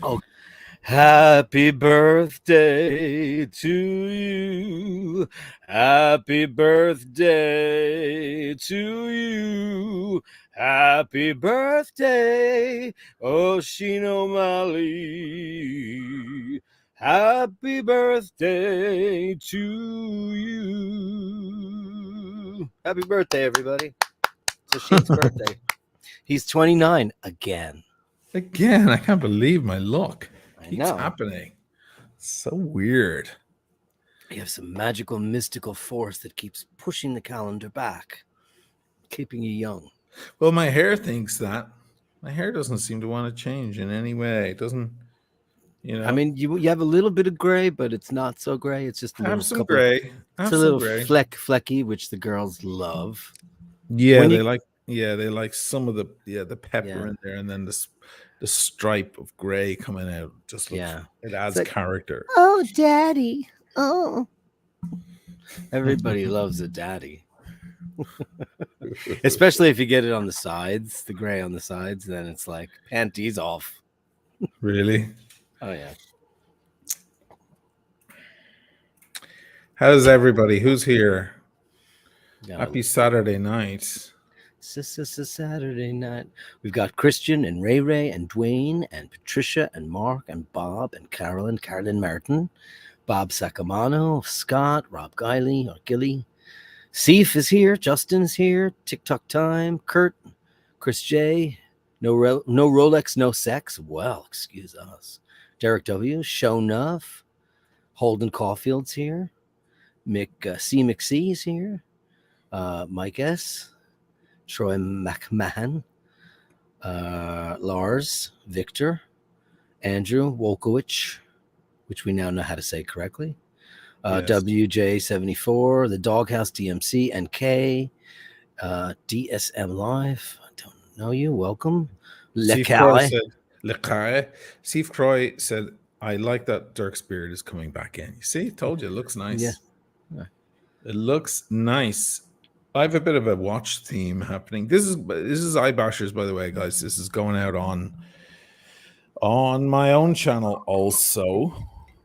Oh, happy birthday to you. Happy birthday to you. Happy birthday, Oshino Mali. Happy birthday to you. Happy birthday, everybody. It's Oshin's birthday. He's 29 again. Again, I can't believe my luck. I Keeps know. happening. So weird. You have some magical, mystical force that keeps pushing the calendar back, keeping you young. Well, my hair thinks that. My hair doesn't seem to want to change in any way. It doesn't, I mean, you have a little bit of gray, but it's not so gray. It's just a I have little some couple of. gray. I It's have a some little gray. flecky, which the girls love. Yeah, When you, they like some of the yeah, pepper in there, and then the stripe of gray coming out just looks. yeah, It it's adds like, character. oh, daddy, oh. Everybody loves a daddy, especially if you get it on the sides, the gray on the sides. Then it's like panties off. Really? Oh yeah. How's everybody? Who's here? Got Happy a Saturday night. Saturday night. We've got Christian and Ray Ray and Dwayne and Patricia and Mark and Bob and Carolyn Martin, Bob Sacamano, Scott, Rob Guiley or Gilly. Seif is here, Justin's here, TikTok time, Kurt, Chris J, no Rolex, no sex. Well, excuse us. Derek W, Show Nuff, Holden Caulfield's here, C McC's here, Mike S, Troy McMahon, Lars, Victor, Andrew Wolkowicz, which we now know how to say correctly, Yes. WJ74, the Doghouse DMC, NK, DSM Live. I don't know you. Welcome. Steve Croy Lecale. said, "Lecare." Steve Croy said, "I like that Dirk's beard is coming back in." You see, told you, it looks nice. Yeah. It looks nice. I have a bit of a watch theme happening. This is Eyebashers, by the way, guys. This is going out on my own channel also.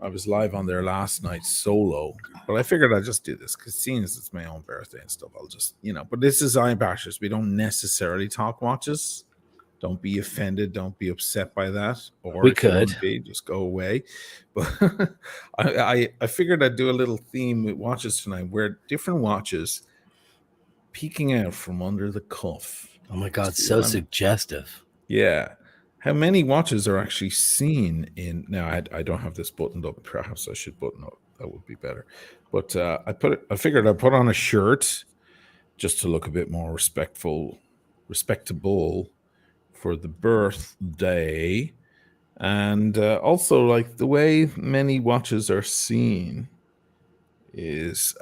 I was live on there last night solo, but I figured I'd just do this because seeing as it's my own birthday and stuff, I'll just, but this is Eyebashers. We don't necessarily talk watches. Don't be offended. Don't be upset by that. Or We if you want could. to be, just go away. But I figured I'd do a little theme with watches tonight where different watches peeking out from under the cuff. Oh my God, See so what I mean? suggestive. Yeah. How many watches are actually seen in now? I don't have this buttoned up. Perhaps I should button up. That would be better. But I figured I'd put on a shirt just to look a bit more respectable for the birthday, and also like the way many watches are seen is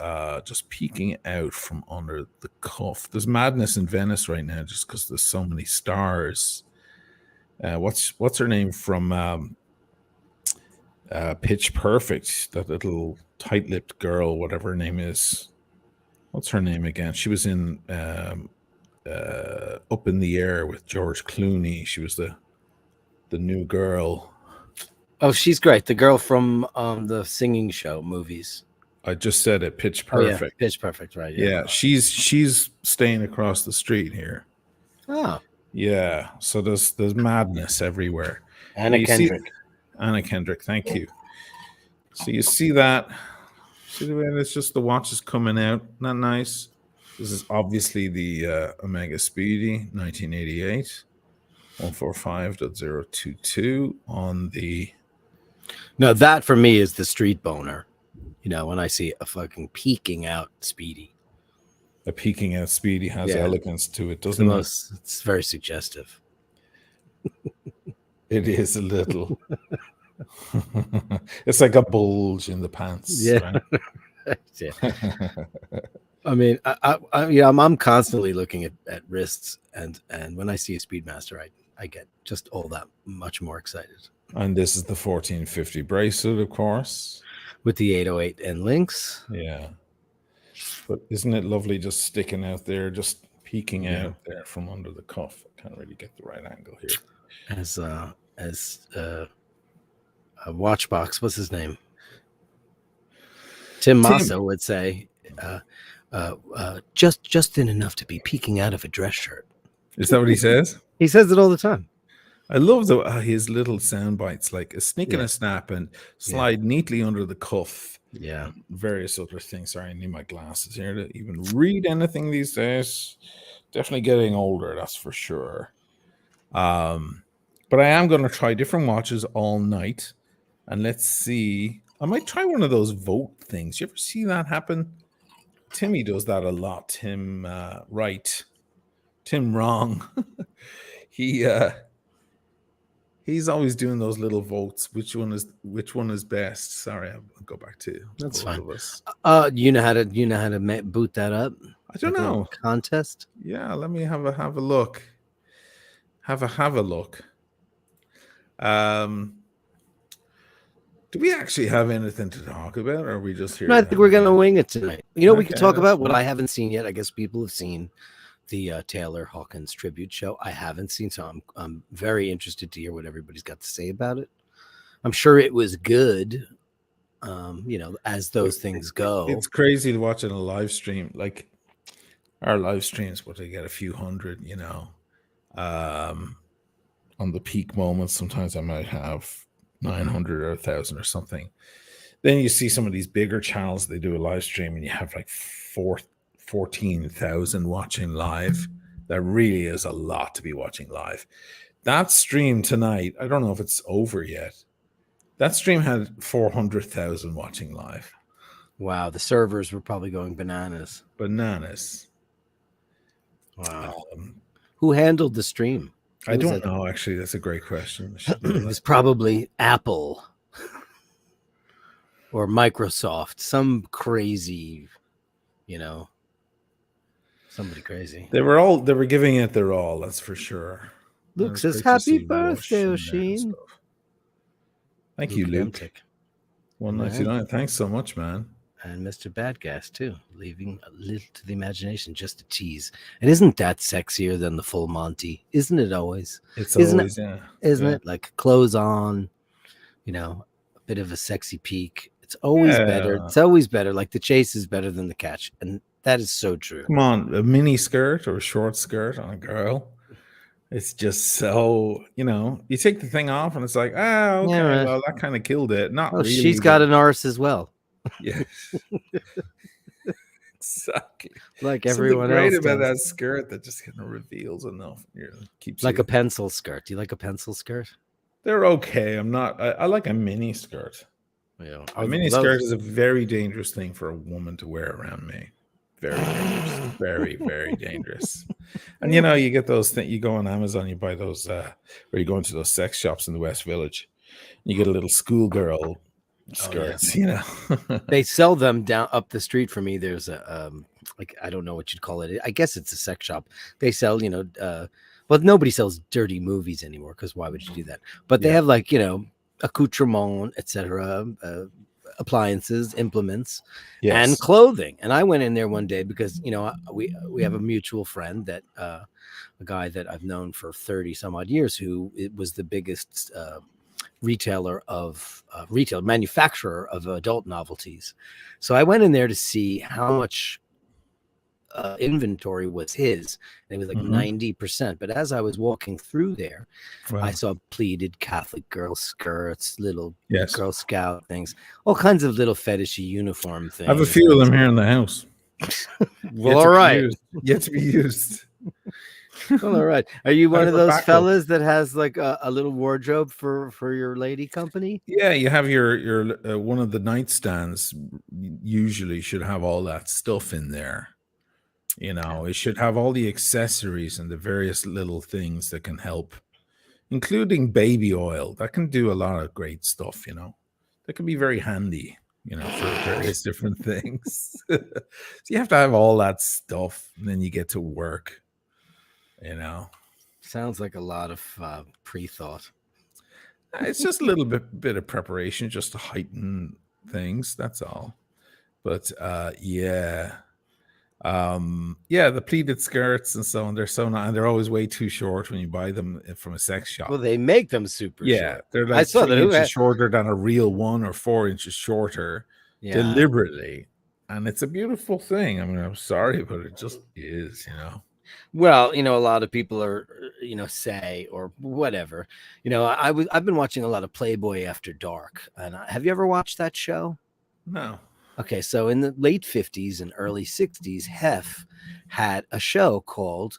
just peeking out from under the cuff. There's madness in Venice right now just because there's so many stars. What's her name from Pitch Perfect? That little tight-lipped girl, whatever her name is. What's her name again? She was in Up in the Air with George Clooney. She was the new girl. Oh, she's great. The girl from the singing show movies. I just said it. Pitch Perfect. Oh, yeah. Pitch Perfect, right? Yeah, she's staying across the street here. Oh, yeah. So there's madness everywhere. Anna Kendrick. Anna Kendrick. Thank you. So you see that? See the way it's just the watches coming out. Not nice. This is obviously the Omega Speedy 1988 145.022 on the. No, that for me is the street boner. When I see a fucking peeking out Speedy. A peeking out Speedy has elegance to it, doesn't it? It's very suggestive. It is a little. It's like a bulge in the pants. Yeah. Right? Yeah. I mean, I'm constantly looking at wrists, and when I see a Speedmaster, I get just all that much more excited. And this is the 1450 bracelet, of course, with the 808 end links. Yeah, but isn't it lovely just sticking out there, just peeking out there from under the cuff? I can't really get the right angle here. As Watchbox. What's his name? Tim Massa would say, just thin enough to be peeking out of a dress shirt. Is that what he says? He says it all the time. I love his little sound bites, like a snick and a snap and slide neatly under the cuff. Yeah. And various other things. Sorry, I need my glasses here to even read anything these days. Definitely getting older, that's for sure. But I am going to try different watches all night. And let's see. I might try one of those vote things. You ever see that happen? Timmy does that a lot. Tim right. Tim wrong. He's always doing those little votes. Which one is best? Sorry, I'll go back to that's both fine. of us. You know how to boot that up? I don't know. Contest? Yeah, let me have a look. Have a look. Do we actually have anything to talk about, or are we just here? No, I think we're gonna wing it tonight. We can talk about what I haven't seen yet. I guess people have seen the Taylor Hawkins tribute show. I haven't seen, so I'm very interested to hear what everybody's got to say about it. I'm sure it was good. As those things go. It's crazy to watch in a live stream. Like our live streams, but they get a few hundred, on the peak moments. Sometimes I might have 900 or 1,000 or something. Then you see some of these bigger channels, they do a live stream and you have like 14,000 watching live. That really is a lot to be watching live. That stream tonight, I don't know if it's over yet. That stream had 400,000 watching live. Wow, the servers were probably going bananas. Wow. Who handled the stream? I don't know, actually. That's a great question. It was probably Apple or Microsoft, some crazy, somebody crazy. They were giving it their all, that's for sure. Luke says, happy birthday, Oisin. Thank you, Luke. 199. Thanks so much, man. And Mr. Badgas, too, leaving a little to the imagination, just a tease. And isn't that sexier than the full Monty? Isn't it always? Isn't it? Like clothes on, a bit of a sexy peek. It's always better. It's always better. Like the chase is better than the catch. And that is so true. Come on, a mini skirt or a short skirt on a girl. It's just so, you take the thing off and it's like, well, that kind of killed it. Not really. She's got a Norris as well. Yeah. Exactly. Like everyone else. Great about that skirt that just kind of reveals enough. Keeps like a pencil skirt. Do you like a pencil skirt? They're okay. I like a mini skirt. Yeah. A mini skirt is a very dangerous thing for a woman to wear around me. Very dangerous. Very, very dangerous. And you get those things, you go on Amazon, you buy those, or you go into those sex shops in the West Village, and you get a little schoolgirl skirts, They sell them down up the street from me. There's a, I don't know what you'd call it. I guess it's a sex shop. They sell, but nobody sells dirty movies anymore because why would you do that? But they have accoutrement, etc., appliances, implements, and clothing. And I went in there one day because we have a mutual friend that a guy that I've known for 30 some odd years who was the biggest manufacturer of adult novelties. So I went in there to see how much inventory was his, and it was like 90%. But as I was walking through there, I saw pleated Catholic girl skirts, little Girl Scout things, all kinds of little fetishy uniform things. I have a few of them here in the house. Well, all right, yet to be used. Well, all right. Are you one of those fellas that has like a little wardrobe for your lady company? Yeah, you have your one of the nightstands usually should have all that stuff in there. It should have all the accessories and the various little things that can help, including baby oil. That can do a lot of great stuff, that can be very handy, for various different things. So you have to have all that stuff, and then you get to work, Sounds like a lot of pre-thought. It's just a little bit of preparation just to heighten things. That's all. But yeah. Yeah, the pleated skirts and so on, they're so nice, and they're always way too short when you buy them from a sex shop. Well, they make them super Yeah, short. they're I like saw that. 3 inches shorter than a real one, or 4 inches shorter, Yeah. deliberately. And it's a beautiful thing. I mean, I'm sorry, but it just is, Well, a lot of people are, say, or whatever. I've been watching a lot of Playboy After Dark. And have you ever watched that show? No. Okay, so in the late 50s and early 60s, Hef had a show called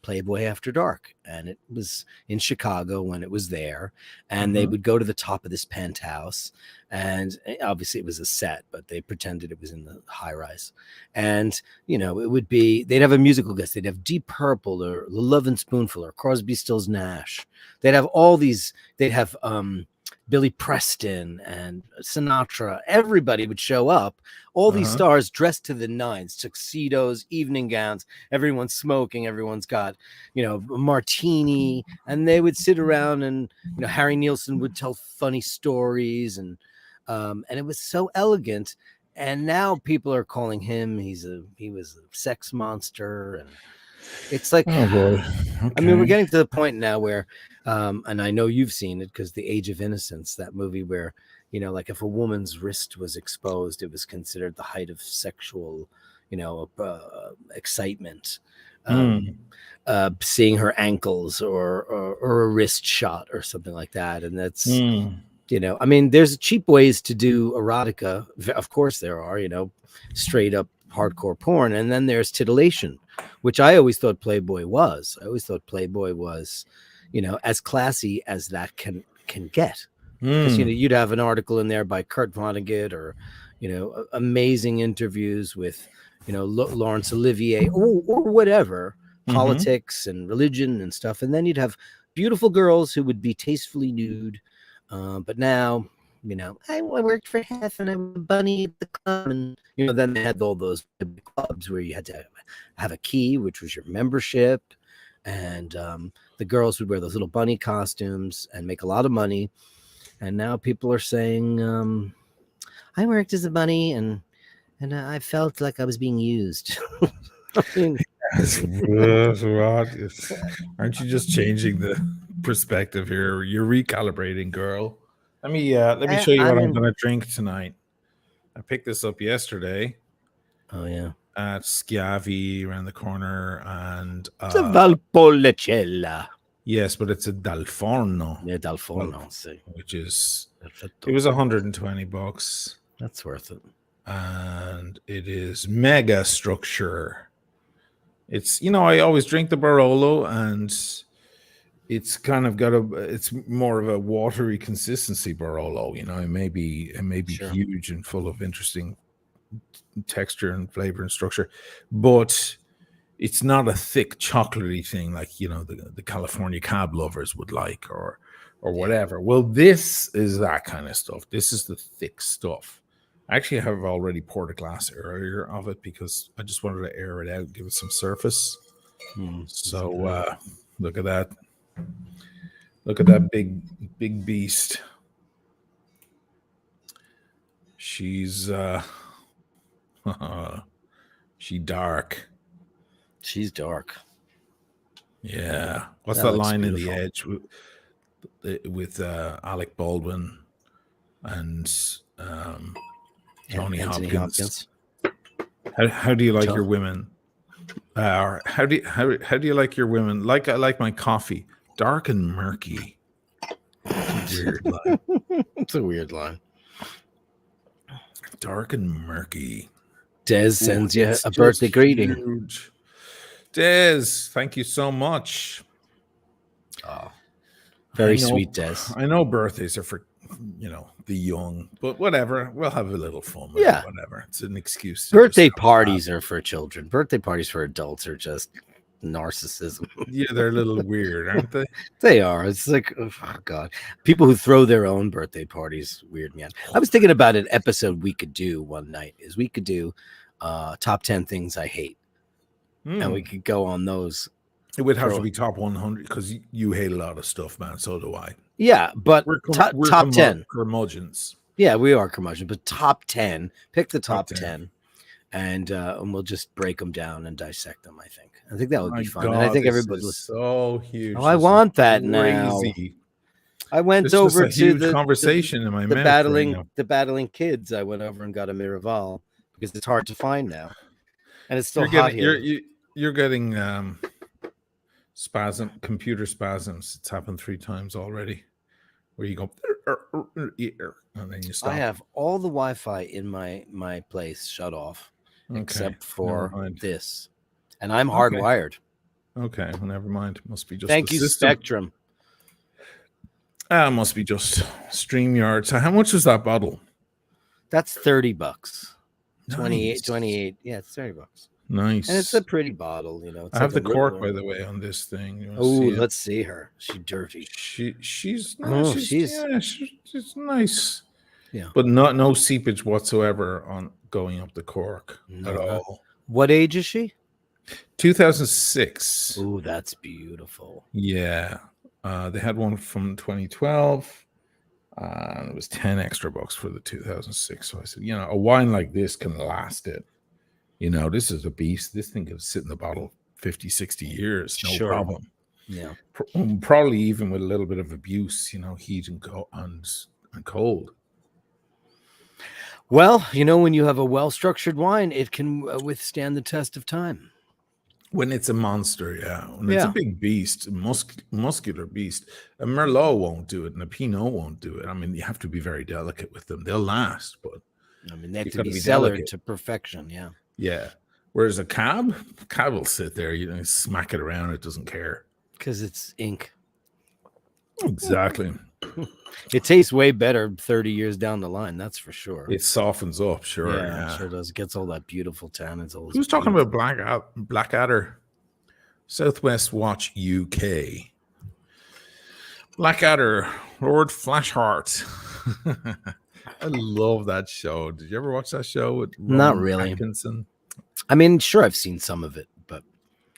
Playboy After Dark, and it was in Chicago when it was there, and they would go to the top of this penthouse, and obviously it was a set, but they pretended it was in the high rise, and it would be, they'd have a musical guest, they'd have Deep Purple or The Lovin' Spoonful or Crosby, Stills, Nash, they'd have all these, they'd have Billy Preston and Sinatra. Everybody would show up. All these stars dressed to the nines, tuxedos, evening gowns. Everyone's smoking. Everyone's got, a martini. And they would sit around and, Harry Nilsson would tell funny stories. And it was so elegant. And now people are calling him, he was a sex monster. And it's like, oh boy. Okay. I mean, we're getting to the point now where, and I know you've seen it because The Age of Innocence, that movie where, like if a woman's wrist was exposed, it was considered the height of sexual, excitement. Seeing her ankles or a wrist shot or something like that. And that's, I mean, there's cheap ways to do erotica. Of course there are, straight up hardcore porn. And then there's titillation, which I always thought Playboy was. I always thought Playboy was, as classy as that can get. Because you'd have an article in there by Kurt Vonnegut, or amazing interviews with Laurence Olivier or whatever, politics and religion and stuff, and then you'd have beautiful girls who would be tastefully nude. But now, I worked for Hef and I'm a bunny at the club, and then they had all those clubs where you had to have a key, which was your membership, and the girls would wear those little bunny costumes and make a lot of money. And now people are saying, I worked as a bunny and I felt like I was being used. I mean, aren't you just changing the perspective here? You're recalibrating, girl. Let me show you what I'm gonna drink tonight. I picked this up yesterday. Oh yeah, at Schiavi around the corner, and it's a Valpolicella. Yes, but it's a Dal Forno. Yeah, Dal Forno, which is it was $120. That's worth it. And it is mega structure. It's I always drink the Barolo, and it's kind of got it's more of a watery consistency Barolo. It may be sure. Huge and full of interesting texture and flavor and structure, but it's not a thick chocolatey thing like the California cab lovers would like, or whatever. Well, this is that kind of stuff. This is the thick stuff. Actually, I have already poured a glass earlier of it because I just wanted to air it out, give it some surface. So look at that. Look at that big beast. She's she dark. She's dark. Yeah. What's that line beautiful. In the Edge with Alec Baldwin and Tony Hopkins? How do you like your women? How do you like your women? Like I like my coffee, dark and murky. It's a weird line. It's a weird line. Dark and murky. Des sends you a birthday greeting. Huge. Des, thank you so much. Oh, very sweet, Des. I know birthdays are for the young, but whatever. We'll have a little fun with it, whatever. It's an excuse. Birthday parties are for children. Birthday parties for adults are just narcissism. Yeah, they're a little weird, aren't they? They are. It's like, oh God. People who throw their own birthday parties weird me out. I was thinking about an episode we could do one night. We could do top 10 things I hate. And we could go on those. It would have to be top 100 because you hate a lot of stuff, man. So do I. Yeah, but we're top 10 curmudgeons. Yeah, we are curmudgeons, but top 10. Pick the top 10. and we'll just break them down and dissect them. I think that would My be fun, and I God, think this everybody. is so huge. Oh, I This is want that now. crazy. I went It's just over a to huge conversation in my the mouth right now. battling kids. I went over and got a Miraval because it's hard to find now, and it's still You're hot getting here. you're getting computer spasms. It's happened 3 times already. Where you go and then you stop. I have all the Wi-Fi in my place shut off, except for this, and I'm hardwired. Okay, well, never mind. Must be just Thank the you, system. Spectrum. Must be just StreamYard. So how much is that bottle? That's $30. Nice. 28. Yeah, it's $30. Nice. And it's a pretty bottle, you know. It's I have the cork, by the way, on this thing. Oh, let's see her. She's dirty. She's nice. Yeah. But no seepage whatsoever on going up the cork at all. What age is she? 2006. Oh, that's beautiful. Yeah. They had one from 2012. It was 10 extra bucks for the 2006. So I said, you know, a wine like this can last it. You know, this is a beast. This thing can sit in the bottle 50, 60 years. No problem. Yeah. Probably even with a little bit of abuse, you know, heat and cold. Well, you know, when you have a well-structured wine, it can withstand the test of time. When it's a monster, yeah. When it's a big beast, muscular beast, a Merlot won't do it, and a Pinot won't do it. I mean, you have to be very delicate with them. They'll last, but I mean, they have to be cellared to perfection. Yeah. Yeah. Whereas a cab will sit there, you know, smack it around. It doesn't care because it's ink. Exactly. It tastes way better 30 years down the line. That's for sure. It softens up. Sure. Yeah. It sure does. It gets all that beautiful tannins. Who's talking about Blackadder? Southwest Watch UK. Blackadder, Lord Flashheart. I love that show. Did you ever watch that show with Not really. Atkinson? I mean, sure, I've seen some of it, but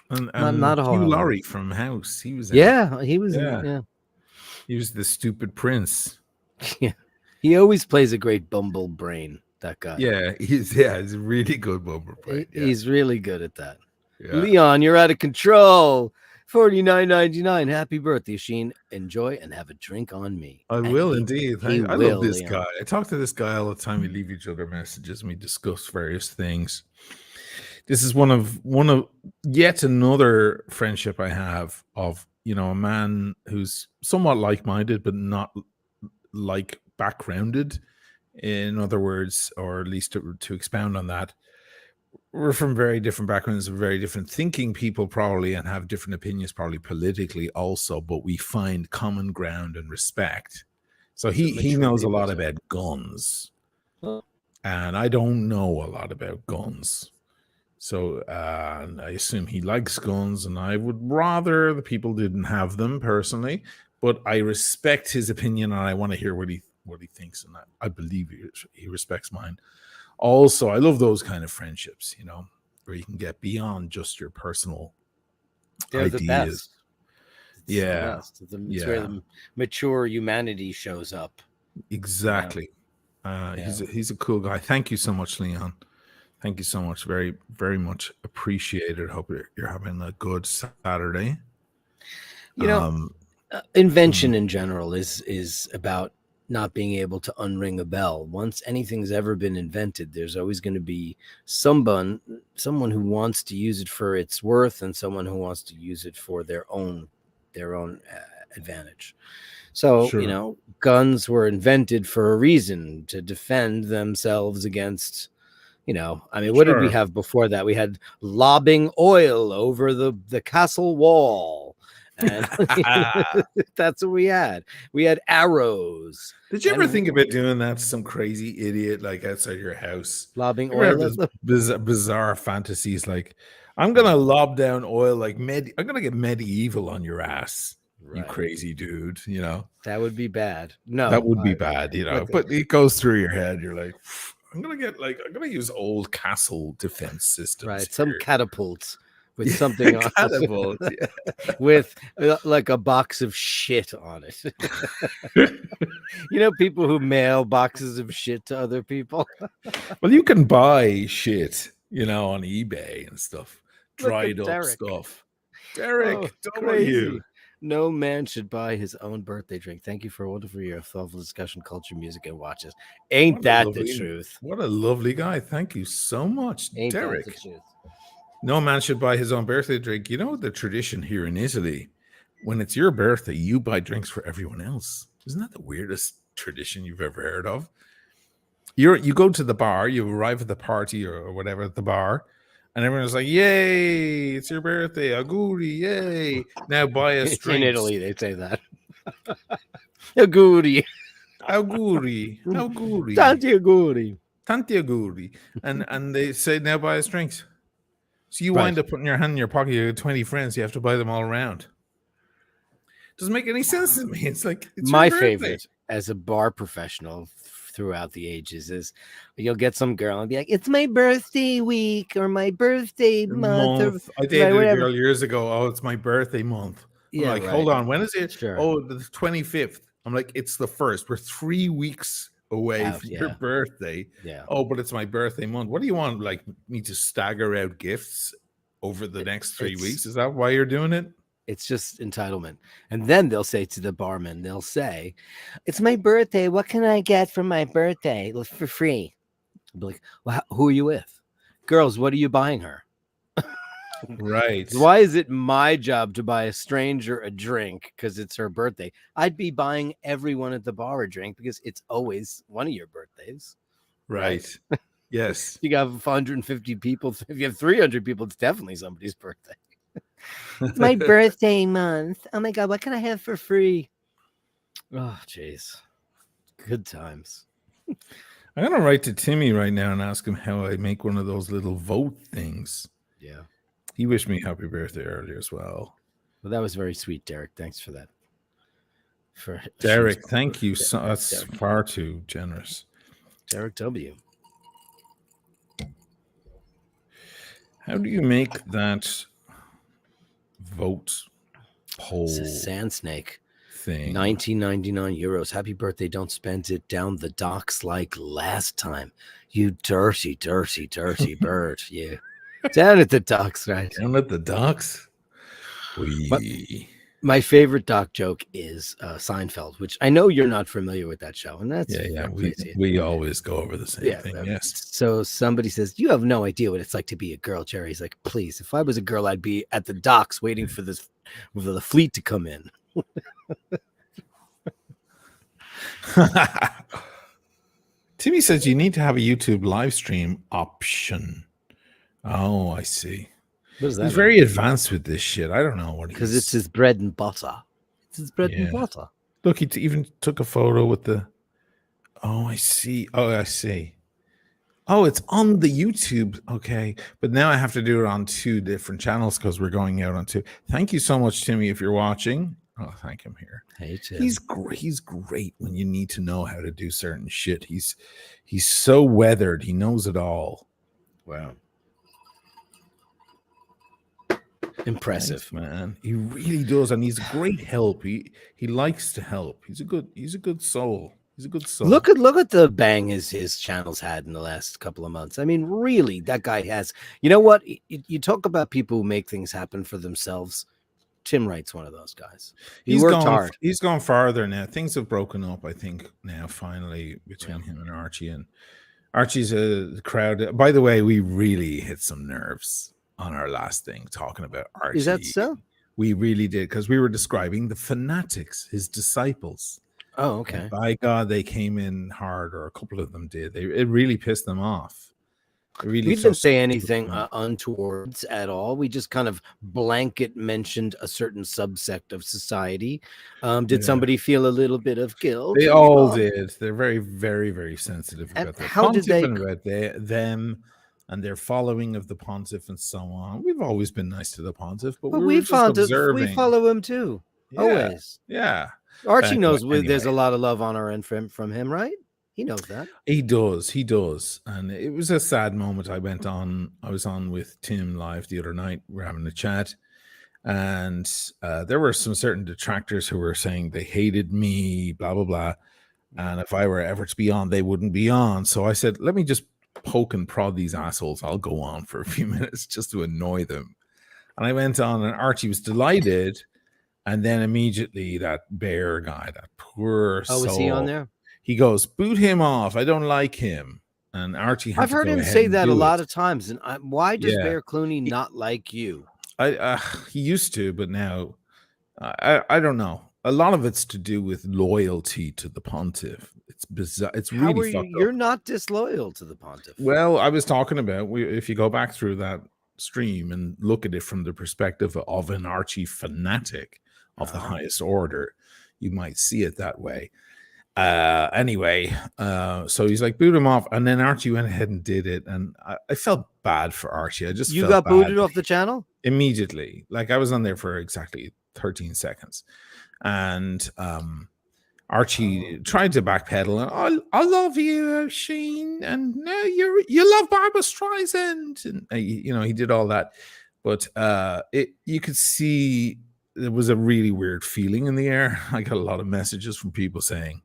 not a whole Hugh Laurie from House. He was. He was. Yeah. He was the stupid prince. Yeah. He always plays a great bumble brain. That guy. Yeah, he's a really good bumble brain. Yeah. He's really good at that. Yeah. Leon, you're out of control. $49.99. Happy birthday, Sheen. Enjoy and have a drink on me. I will indeed. I love this guy. I talk to this guy all the time. We leave each other messages and we discuss various things. This is one of yet another friendship I have of, you know, a man who's somewhat like-minded, but not like backgrounded. In other words, or at least to expound on that, we're from very different backgrounds, very different thinking people probably, and have different opinions probably politically also, but we find common ground and respect. So he knows a lot about guns, and I don't know a lot about guns. So I assume he likes guns, and I would rather the people didn't have them personally, but I respect his opinion, and I want to hear what he thinks, and I believe he respects mine. Also, I love those kind of friendships, you know, where you can get beyond just your personal ideas. The best. Yeah. It's where the mature humanity shows up. Exactly. He's a cool guy. Thank you so much, Leon. Thank you so much. Very, very much appreciated. Hope you're having a good Saturday. You know, invention in general is about not being able to unring a bell. Once anything's ever been invented, there's always going to be someone who wants to use it for its worth and someone who wants to use it for their own advantage. So, you know, guns were invented for a reason, to defend themselves against, you know, I mean, what did we have before that? We had lobbing oil over the castle wall. And that's what we had. We had arrows. Did you ever think about doing that to some crazy idiot like outside your house? Lobbing oil? Bizarre fantasies like, I'm going to lob down oil like I'm going to get medieval on your ass. Right. You crazy dude, you know? That would be bad. No. That would be bad, you know? But it goes through your head. You're like, I'm going to use old castle defense systems. Right. Some catapults. With something on catapult, with like a box of shit on it. You know, people who mail boxes of shit to other people. Well, you can buy shit. on eBay and stuff. Look at Dried up Derek. stuff. Oh, Derek, crazy. No man should buy his own birthday drink. Thank you for a wonderful year of thoughtful discussion, culture, music, and watches. Ain't that the truth? What a lovely guy. Thank you so much, Ain't Derek. that the truth? No man should buy his own birthday drink. You know the tradition here in Italy, when it's your birthday, you buy drinks for everyone else. Isn't that the weirdest tradition you've ever heard of? You go to the bar, you arrive at the party or whatever at the bar, and everyone's like, "Yay, it's your birthday, auguri, yay!" Now buy us drinks. In Italy, they say that. Auguri, auguri, auguri, tanti auguri, tanti auguri, and they say now buy us drinks. So you wind up putting your hand in your pocket. You have 20 friends. You have to buy them all around. Doesn't make any sense to me. It's like it's my favorite as a bar professional throughout the ages is you'll get some girl and be like, "It's my birthday week or my birthday month." I dated a girl years ago. Oh, it's my birthday month. I'm like, hold on, when is it? Sure. Oh, the 25th. I'm like, it's the 1st. We're 3 weeks away from your birthday. Yeah. Oh, but it's my birthday month. What do you want? Like me to stagger out gifts over the next 3 weeks? Is that why you're doing it? It's just entitlement. And then they'll say to the barman, they'll say, "It's my birthday. What can I get for my birthday for free?" I'll be like, "Well, who are you with?" "Girls, what are you buying her?" Right. Why is it my job to buy a stranger a drink because it's her birthday? I'd be buying everyone at the bar a drink because it's always one of your birthdays. Right. Yes. You got 150 people. If you have 300 people, it's definitely somebody's birthday. It's my birthday month. Oh my God, what can I have for free? Oh, jeez. Good times. I'm going to write to Timmy right now and ask him how I make one of those little vote things. Yeah. He wished me happy birthday earlier as well. Well, that was very sweet, Derek. Thanks for that. Derek, thank you. That's Derek. Far too generous. Derek W. How do you make that vote poll? This is Sand Snake thing. 1999 euros. Happy birthday. Don't spend it down the docks like last time. You dirty, dirty, dirty bird. You. Down at the docks, right? Down at the docks? My favorite doc joke is Seinfeld, which I know you're not familiar with that show. And that's we always go over the same thing. Yes. So somebody says, "You have no idea what it's like to be a girl, Jerry." He's like, "Please, if I was a girl, I'd be at the docks waiting for the fleet to come in." Timmy says you need to have a YouTube live stream option. Oh, I see. What is that? He's very advanced with this shit. I don't know what he is. Because it's his bread and butter. It's his bread and butter. Look, he even took a photo with the... Oh, I see. Oh, I see. Oh, it's on the YouTube. Okay. But now I have to do it on 2 different channels because we're going out on 2. Thank you so much, Timmy, if you're watching. Oh, thank him here. Hey, Tim. He's great when you need to know how to do certain shit. He's so weathered. He knows it all. Wow. Impressive. Thanks, man. He really does, and he's a great help. He likes to help. He's a good soul. He's a good soul. Look at the bang his channel's had in the last couple of months. I mean, really, that guy has. You know what? You talk about people who make things happen for themselves. Tim Wright's one of those guys. He's worked hard. He's gone farther now. Things have broken up, I think, now finally between him and Archie. And Archie's a crowd. By the way, we really hit some nerves on our last thing talking about Archie. Is that so? We really did, because we were describing the fanatics, his disciples. Oh, okay. And by God, they came in hard, or a couple of them did. It really pissed them off. We didn't say anything untowards at all. We just kind of blanket mentioned a certain subsect of society. Did somebody feel a little bit of guilt? They all did. They're very, very, very sensitive about that. How did they? About them and their following of the pontiff and so on. We've always been nice to the pontiff, but we follow him too. Yeah. Always. Yeah. Archie knows there's a lot of love on our end from him, right? He knows that. He does. And it was a sad moment. I was on with Tim live the other night. We're having a chat. And there were some certain detractors who were saying they hated me, blah, blah, blah. And if I were ever to be on, they wouldn't be on. So I said, let me just poke and prod these assholes, I'll go on for a few minutes just to annoy them. And I went on, and Archie was delighted. And then immediately that bear guy, that poor soul. Oh, was he on there? He goes, boot him off. I don't like him. And Archie had I've to heard go him ahead say and that a do lot it. of times. And why does Yeah. Bear Clooney not like you? He used to, but now I don't know. A lot of it's to do with loyalty to the pontiff. It's bizarre. It's How really are you? fucked You're up. not disloyal to the pontiff. Well, I was talking about, if you go back through that stream and look at it from the perspective of an Archie fanatic of the highest order, you might see it that way. Anyway, so he's like, boot him off, and then Archie went ahead and did it, and I felt bad for Archie. You got booted off the channel immediately. Like, I was on there for exactly 13 seconds, and Archie tried to backpedal, and I love you, Sheen, and no, you love Barbara Streisand, and he did all that, but you could see there was a really weird feeling in the air. I got a lot of messages from people saying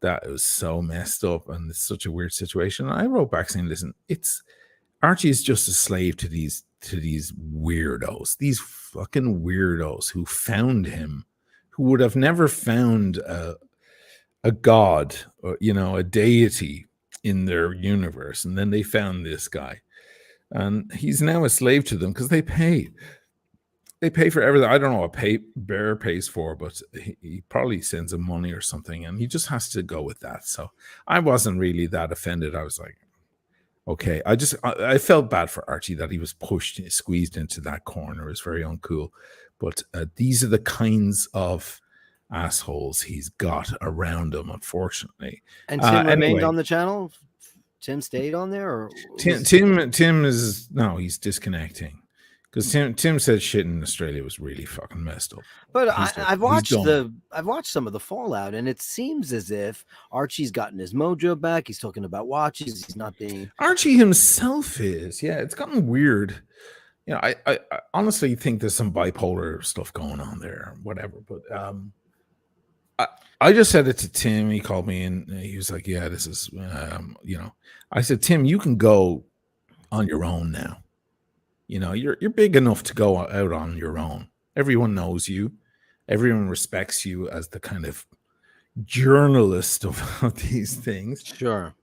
that it was so messed up and it's such a weird situation. And I wrote back saying, listen, Archie is just a slave to these weirdos, these fucking weirdos who found him, who would have never found a god or, a deity in their universe. And then they found this guy, and he's now a slave to them because they pay for everything. I don't know what Bear pays for, but he probably sends him money or something, and he just has to go with that. So I wasn't really that offended. I was like, okay. I felt bad for Archie that he was squeezed into that corner. It was very uncool. But these are the kinds of assholes he's got around him, unfortunately. And Tim remained on the channel. Tim stayed on there, or Tim is he's disconnecting. Because Tim said shit in Australia was really fucking messed up. But I've watched some of the fallout, and it seems as if Archie's gotten his mojo back. He's talking about watches. He's not being Archie himself is. Yeah, it's gotten weird. I honestly think there's some bipolar stuff going on there, or whatever. But I just said it to Tim. He called me and he was like, "Yeah, this is I said, Tim, you can go on your own now. You're big enough to go out on your own. Everyone knows you. Everyone respects you as the kind of journalist of these things. Sure.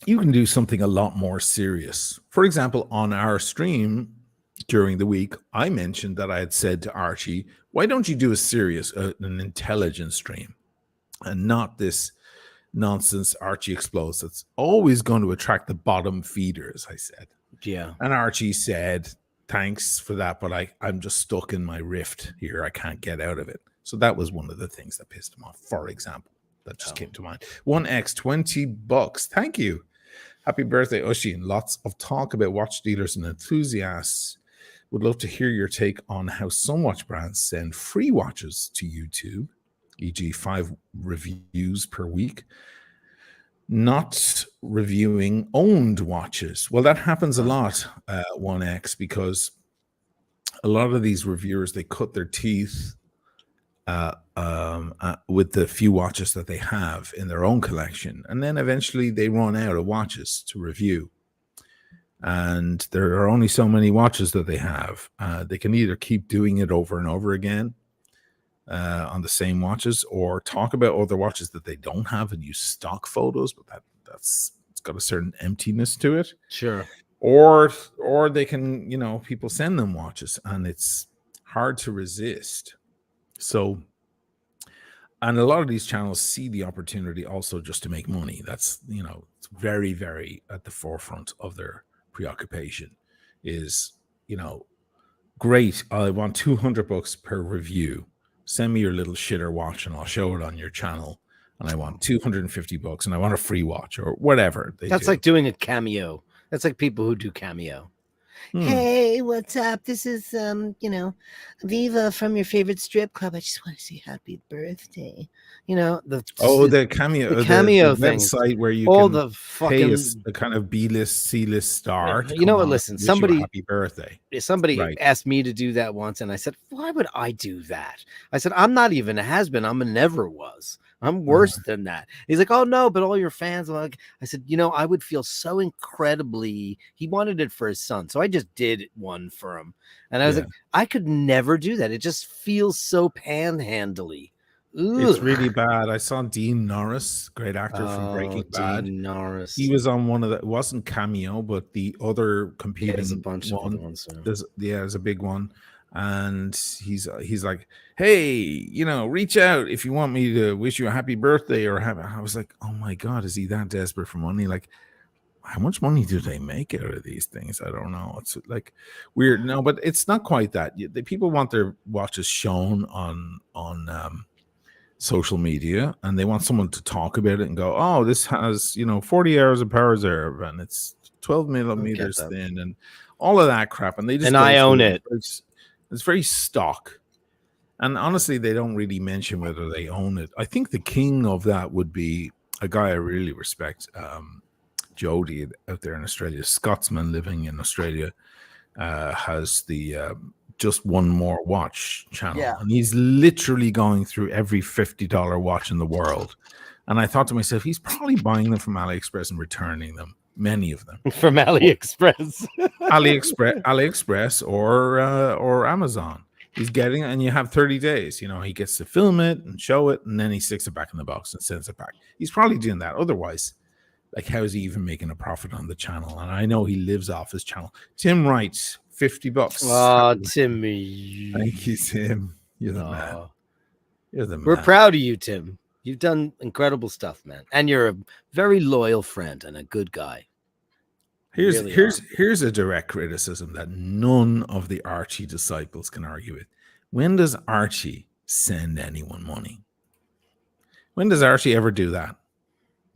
You can do something a lot more serious. For example, on our stream during the week, I mentioned that I had said to Archie, why don't you do an intelligence stream and not this nonsense Archie Explodes that's always going to attract the bottom feeders, I said. Yeah. And Archie said, thanks for that, but I'm just stuck in my rift here. I can't get out of it. So that was one of the things that pissed him off, for example. That just came to mind. 1X, $20. Thank you. Happy birthday, Oshin. Lots of talk about watch dealers and enthusiasts. Would love to hear your take on how some watch brands send free watches to YouTube, e.g. 5 reviews per week, not reviewing owned watches. Well, that happens a lot, 1X, because a lot of these reviewers, they cut their teeth with the few watches that they have in their own collection, and then eventually they run out of watches to review, and there are only so many watches that they have. They can either keep doing it over and over again on the same watches, or talk about other watches that they don't have and use stock photos, but it's got a certain emptiness to it. Sure. Or they can, people send them watches, and it's hard to resist. So, and a lot of these channels see the opportunity also just to make money. That's, it's very, very at the forefront of their preoccupation is, great. I want $200 per review. Send me your little shitter watch and I'll show it on your channel. And I want $250 and I want a free watch or whatever. That's like doing a cameo. That's like people who do cameo. Hey, what's up? This is, Viva from your favorite strip club. I just want to say happy birthday. The cameo, the cameo the thing. Website where you all can the fucking pay a kind of B-list, C-list star. You know what? Listen, somebody happy birthday. Somebody asked me to do that once, and I said, "Why would I do that?" I said, "I'm not even a has-been. I'm a never was. I'm worse than that. He's like, oh no, but all your fans are like, I said, I would feel so incredibly, he wanted it for his son. So I just did one for him. And I was like, I could never do that. It just feels so panhandly. It's really bad. I saw Dean Norris, great actor from Breaking Bad. Dean Norris. He was on one of the, it wasn't Cameo, but the other competing there's a bunch one. of other ones. There's a big one. And he's like, hey, reach out if you want me to wish you a happy birthday or have. I was like, oh my God, is he that desperate for money? Like, how much money do they make out of these things? I don't know. It's like weird. No, but it's not quite that. The people want their watches shown on social media, and they want someone to talk about it and go, oh, this has 40 hours of power reserve and it's 12 millimeters thin and all of that crap, and they just I own it. It's very stock, and honestly they don't really mention whether they own it. I think the king of that would be a guy I really respect, Jody out there in Australia, Scotsman living in Australia, has the Just One More Watch channel, and he's literally going through every $50 watch in the world. And I thought to myself, he's probably buying them from AliExpress and returning them, many of them from AliExpress, AliExpress or Amazon. He's getting it, and you have 30 days. He gets to film it and show it, and then he sticks it back in the box and sends it back. He's probably doing that. Otherwise, like, how is he even making a profit on the channel? And I know he lives off his channel. Tim writes $50. Oh, Timmy. Thank you, Tim. You're the man. You're the man. We're proud of you, Tim. You've done incredible stuff, man. And you're a very loyal friend and a good guy. Here's a direct criticism that none of the Archie disciples can argue with. When does Archie send anyone money? When does Archie ever do that?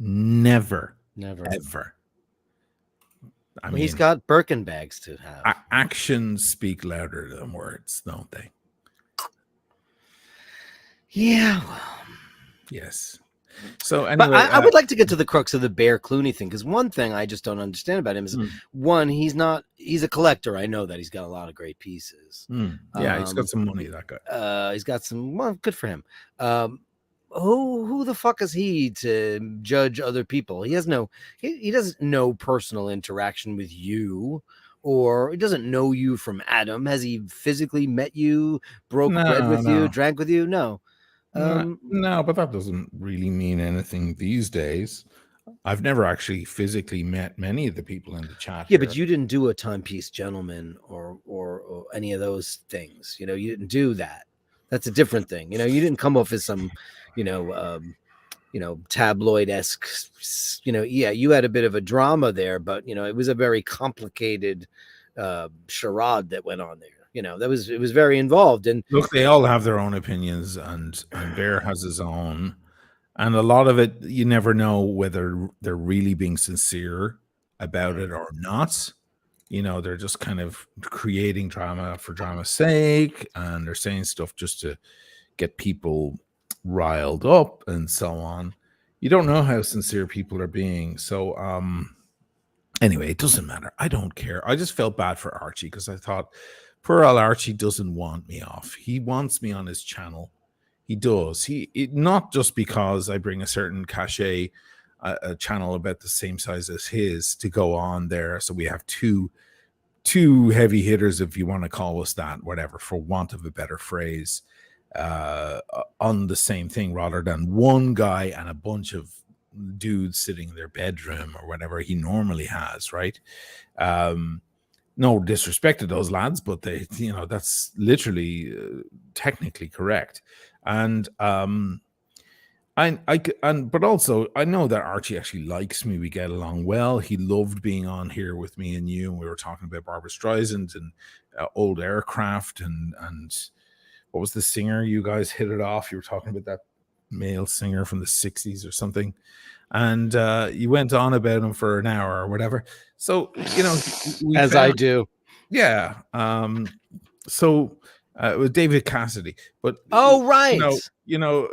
Never. Ever. I mean, he's got Birkin bags to have. Actions speak louder than words, don't they? Yeah. Yes. So anyway, but I would like to get to the crux of the Bear Clooney thing, because one thing I just don't understand about him is one, he's a collector. I know that he's got a lot of great pieces. Yeah, he's got some money, that guy. He's got some. Well, good for him. Who the fuck is he to judge other people? He doesn't know personal interaction with you, or he doesn't know you from Adam. Has he physically met you, broke bread with you, drank with you? No. No, but that doesn't really mean anything these days. I've never actually physically met many of the people in the chat. Yeah, but you didn't do a timepiece gentleman or any of those things. You didn't do that. That's a different thing. You didn't come off as some, tabloid-esque, you had a bit of a drama there, but, it was a very complicated charade that went on there. It was very involved. And look, they all have their own opinions, and Bear has his own. And a lot of it, you never know whether they're really being sincere about it or not. They're just kind of creating drama for drama's sake, and they're saying stuff just to get people riled up and so on. You don't know how sincere people are being. So anyway, it doesn't matter. I don't care. I just felt bad for Archie, because I thought, poor old Archie doesn't want me off. He wants me on his channel. He does. Not just because I bring a certain cachet, a channel about the same size as his, to go on there. So we have two heavy hitters, if you want to call us that, whatever, for want of a better phrase, on the same thing, rather than one guy and a bunch of dudes sitting in their bedroom or whatever he normally has, right? No disrespect to those lads, but they, that's literally technically correct. And but also I know that Archie actually likes me. We get along well. He loved being on here with me and you, and we were talking about Barbra Streisand and old aircraft and what was the singer you guys hit it off? You were talking about that male singer from the 60s or something, and you went on about him for an hour or whatever. So I do, yeah. So with David Cassidy, but right,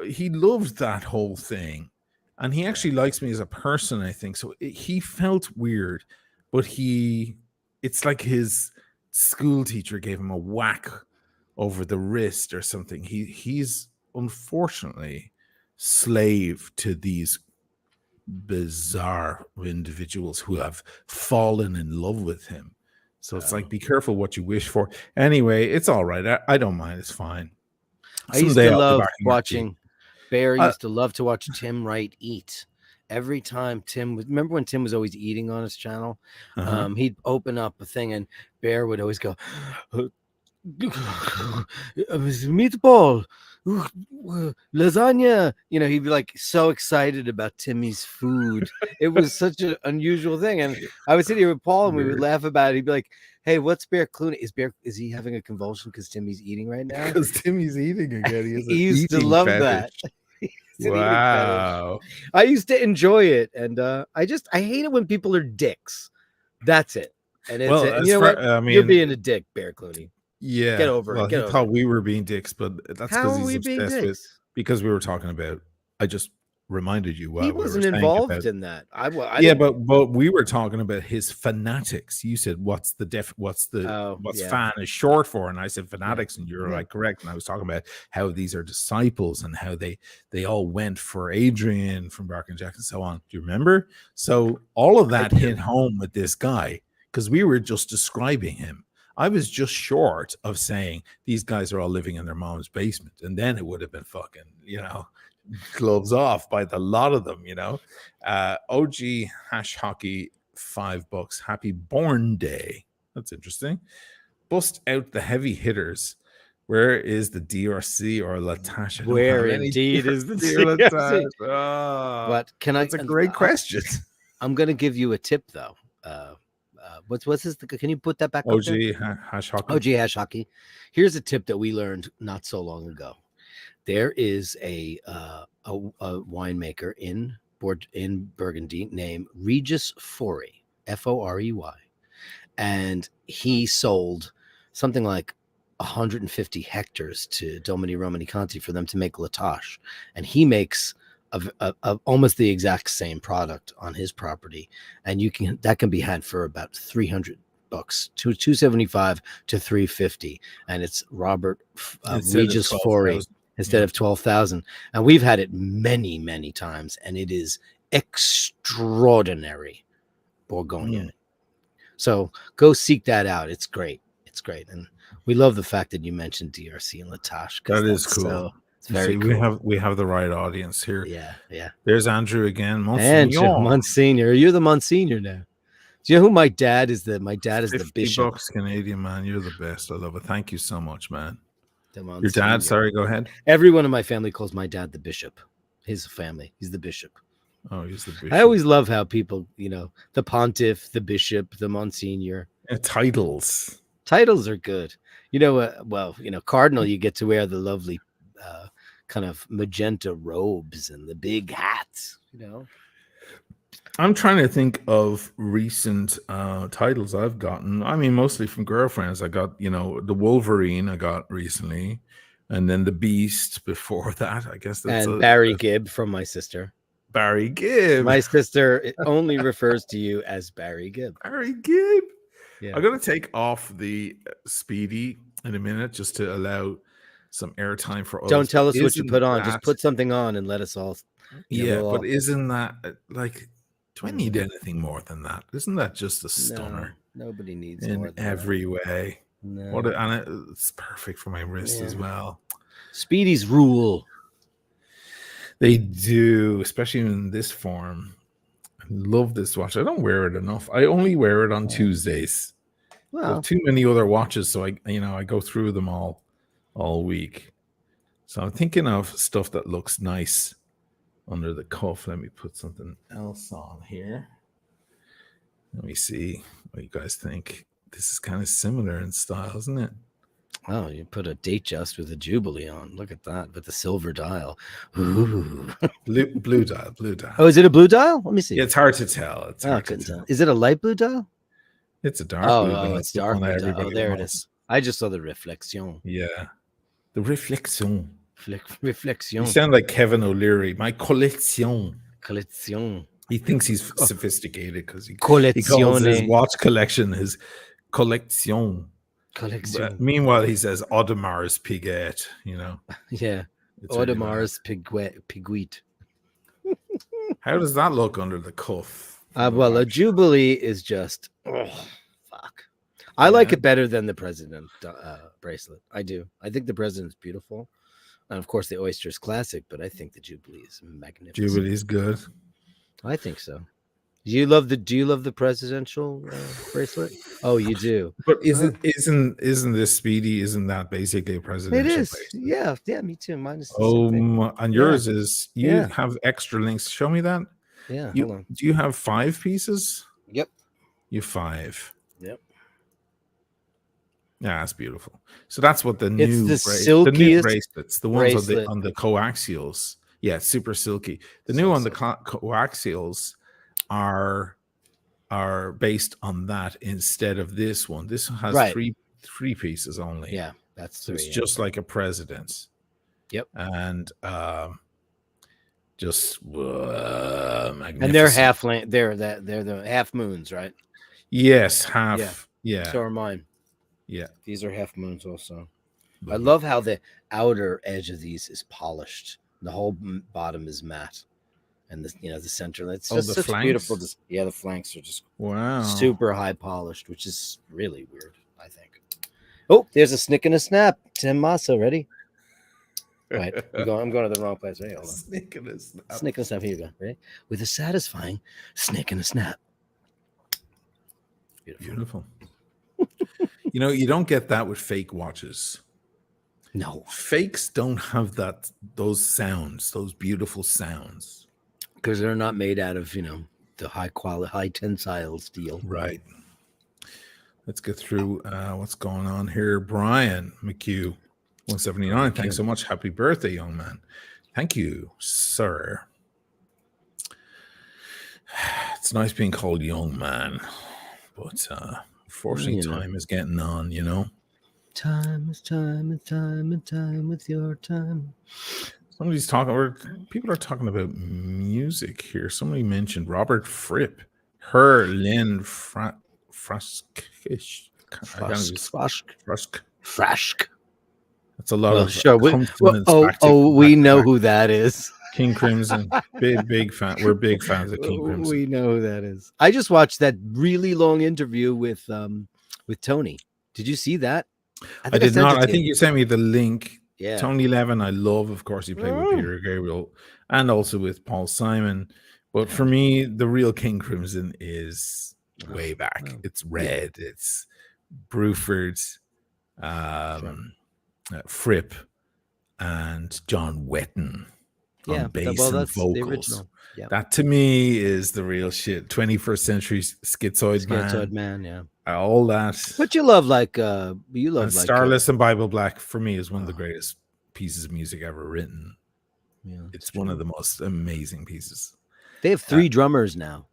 he loved that whole thing, and he actually likes me as a person, I think. So he felt weird, but it's like his school teacher gave him a whack over the wrist or something. He's unfortunately slave to these bizarre individuals who have fallen in love with him. So it's like, be careful what you wish for. Anyway, it's all right. I don't mind. It's fine. I used Someday to I'll be love back in your team. watching. Bear used to love to watch Tim Wright eat. Every time remember when Tim was always eating on his channel? He'd open up a thing and Bear would always go, meatball, lasagna. You know, he'd be like so excited about Timmy's food. It was such an unusual thing. And I would sit here with Paul and we would laugh about it. He'd be like, hey, what's Bear Clooney? Is he having a convulsion because Timmy's eating right now? Because Timmy's eating again. He used to love that. Wow. I used to enjoy it, and I hate it when people are dicks. That's it. And it's and you know what? I mean, you're being a dick, Bear Clooney. Yeah. Get over it. He thought we were being dicks, but that's because he's obsessed with. Because we were talking about. I just reminded you. He wasn't involved in that. But we were talking about his fanatics. You said, "What's fan is short for?" And I said, "Fanatics," and you're like, correct. And I was talking about how these are disciples and how they all went for Adrian from Bark and Jack and so on. Do you remember? So all of that hit home with this guy because we were just describing him. I was just short of saying these guys are all living in their mom's basement, and then it would have been fucking, gloves off by the lot of them, OG hash hockey $5. Happy Born Day. That's interesting. Bust out the heavy hitters. Where is the DRC or Latasha? Where indeed is the DRC? But that's a great question. I'm gonna give you a tip though. What's this? Can you put that back up there? Hash hockey. OG hash hockey. Here's a tip that we learned not so long ago. There is a winemaker in Burgundy named Regis Forey, Forey, and he sold something like 150 hectares to Domini Romani Conti for them to make Latache, and he makes almost the exact same product on his property, and that can be had for about $300, $275 to $350, and it's Robert Regis Forey. Instead of 12,000. And we've had it many, many times, and it is extraordinary Bourgogne. So go seek that out. It's great. It's great. And we love the fact that you mentioned DRC and Latache. That is cool. So it's very cool. We have the right audience here. Yeah. There's Andrew again. Monsignor. You're the Monsignor now. Do you know who my dad is? My dad is the bishop. $50 Canadian, man. You're the best. I love it. Thank you so much, man. Your dad, sorry, go ahead. Everyone in my family calls my dad the bishop. His family, he's the bishop. Oh, he's the bishop. I always love how people, the pontiff, the bishop, the monsignor. Titles are good. Cardinal, you get to wear the lovely kind of magenta robes and the big hats, I'm trying to think of recent titles I've gotten. I mean, mostly from girlfriends. I got, the Wolverine I got recently, and then the Beast before that. I guess that's Barry Gibb from my sister. Barry Gibb. My sister only refers to you as Barry Gibb. Barry Gibb. Yeah. I'm going to take off the Speedy in a minute just to allow some airtime for others. Don't tell us what you put on. Just put something on and let us all. But isn't that like... Do I need anything more than that? Isn't that just a stunner? No, nobody needs in more than every that. way. No. And it's perfect for my wrist as well. Speedies rule. They do, especially in this form. I love this watch. I don't wear it enough. I only wear it on Tuesdays. Well, too many other watches, so I go through them all week. So I'm thinking of stuff that looks nice under the cuff. Let me put something else on here. Let me see what you guys think. This is kind of similar in style, isn't it? Oh, you put a date just with a Jubilee on. Look at that, with the silver dial. Ooh. blue dial. Oh, is it a blue dial? Let me see. Yeah, it's hard to tell. It's hard to tell. Is it a light blue dial? It's a dark blue. Oh, it's dark blue dial. Oh, there it is. I just saw the reflection. Yeah, the reflection. Reflexion. You sound like Kevin O'Leary. My collection. He thinks he's sophisticated because he calls his watch collection his collection. But meanwhile, he says Audemar's Piguet. Yeah. It's really bad. Audemars Piguet. How does that look under the cuff? Well, a Jubilee is just fuck. I like it better than the president bracelet. I do. I think the president's beautiful, and of course the oyster's classic. But I think the Jubilee is magnificent. Jubilee's good. I think so. Do you love the presidential bracelet? Oh, you do. But isn't this Speedy? Isn't that basically a presidential? It is. bracelet? Yeah, me too. Mine is. And yours is. You have extra links. Show me that. Yeah. Hold on. Do you have 5 pieces? Yep. You 5. Yep. Yeah, that's beautiful. So that's what the new silkiest new bracelets, the ones bracelet. on the coaxials. Yeah, super silky. The new on the coaxials are based on that instead of this one. This has three pieces only. Yeah, that's so it's just like a president's. Yep. And just magnificent. And they're half length. They're the half moons, right? Yes, half. Yeah. So are mine. Yeah. These are half moons also. I love how the outer edge of these is polished. The whole bottom is matte. And the center, it's just such beautiful. Yeah, the flanks are just super high polished, which is really weird, I think. Oh, there's a snick and a snap. Tim Massa, ready? Right, I'm going to the wrong place. Right, hold on. Snick and a snap. Snick and a snap. Here you go. Ready? With a satisfying snick and a snap. Beautiful. You don't get that with fake watches. No, fakes don't have those sounds, those beautiful sounds. Because they're not made out of, the high quality, high tensile steel. Right. Let's get through what's going on here. Brian McHugh, 179. Thanks so much. Happy birthday, young man. Thank you, sir. It's nice being called young man, but unfortunately, time is getting on, Time is time and time and time with your time. Somebody's talking, or people are talking about music here. Somebody mentioned Robert Fripp, Lynn Frask. That's a lot of consonants. We know who that is. King Crimson, big fan. We're big fans of King Crimson. We know who that is. I just watched that really long interview with Tony. Did you see that? I did not. I think you sent me the link. Yeah. Tony Levin, I love. Of course, he played with Peter Gabriel and also with Paul Simon. But for me, the real King Crimson is way back. It's Red. It's Bruford, Fripp, and John Wetton on bass and vocals. Yeah. That to me is the real shit. 21st century schizoid man. Yeah. All that. But you love Starless and Bible Black for me is one of the greatest pieces of music ever written. Yeah, it's one of the most amazing pieces. They have 3 drummers now.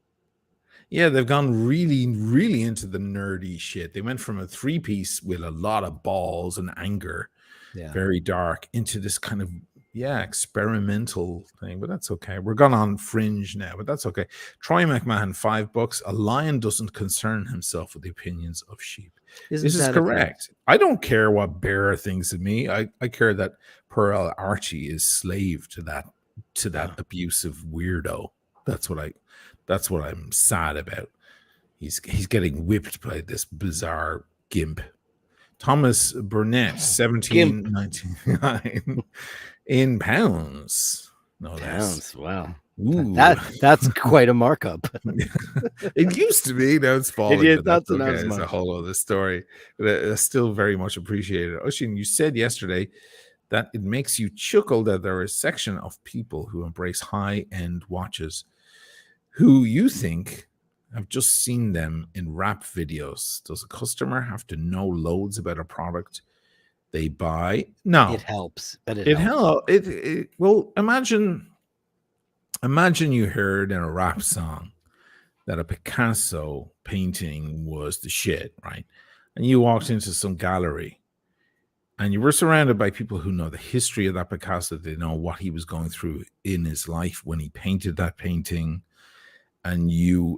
Yeah, they've gone really, really into the nerdy shit. They went from a 3-piece with a lot of balls and anger, very dark, into this kind of experimental thing, but that's okay. We're gone on fringe now, but that's okay. Troy McMahon, $5. A lion doesn't concern himself with the opinions of sheep. This is correct. I don't care what Bear thinks of me. I care that Pearl Archie is slave to that abusive weirdo. That's what I'm sad about. He's getting whipped by this bizarre gimp. Thomas Burnett, 17.99 in pounds. No pounds. Wow. Ooh. That's quite a markup. It used to be. Now it's falling. That's a whole other story. But it's still very much appreciated. Oshin, you said yesterday that it makes you chuckle that there is a section of people who embrace high-end watches who you think have just seen them in rap videos. Does a customer have to know loads about a product they buy? No. It helps. But well, imagine you heard in a rap song that a Picasso painting was the shit, right? And you walked into some gallery and you were surrounded by people who know the history of that Picasso. They know what he was going through in his life when he painted that painting. And they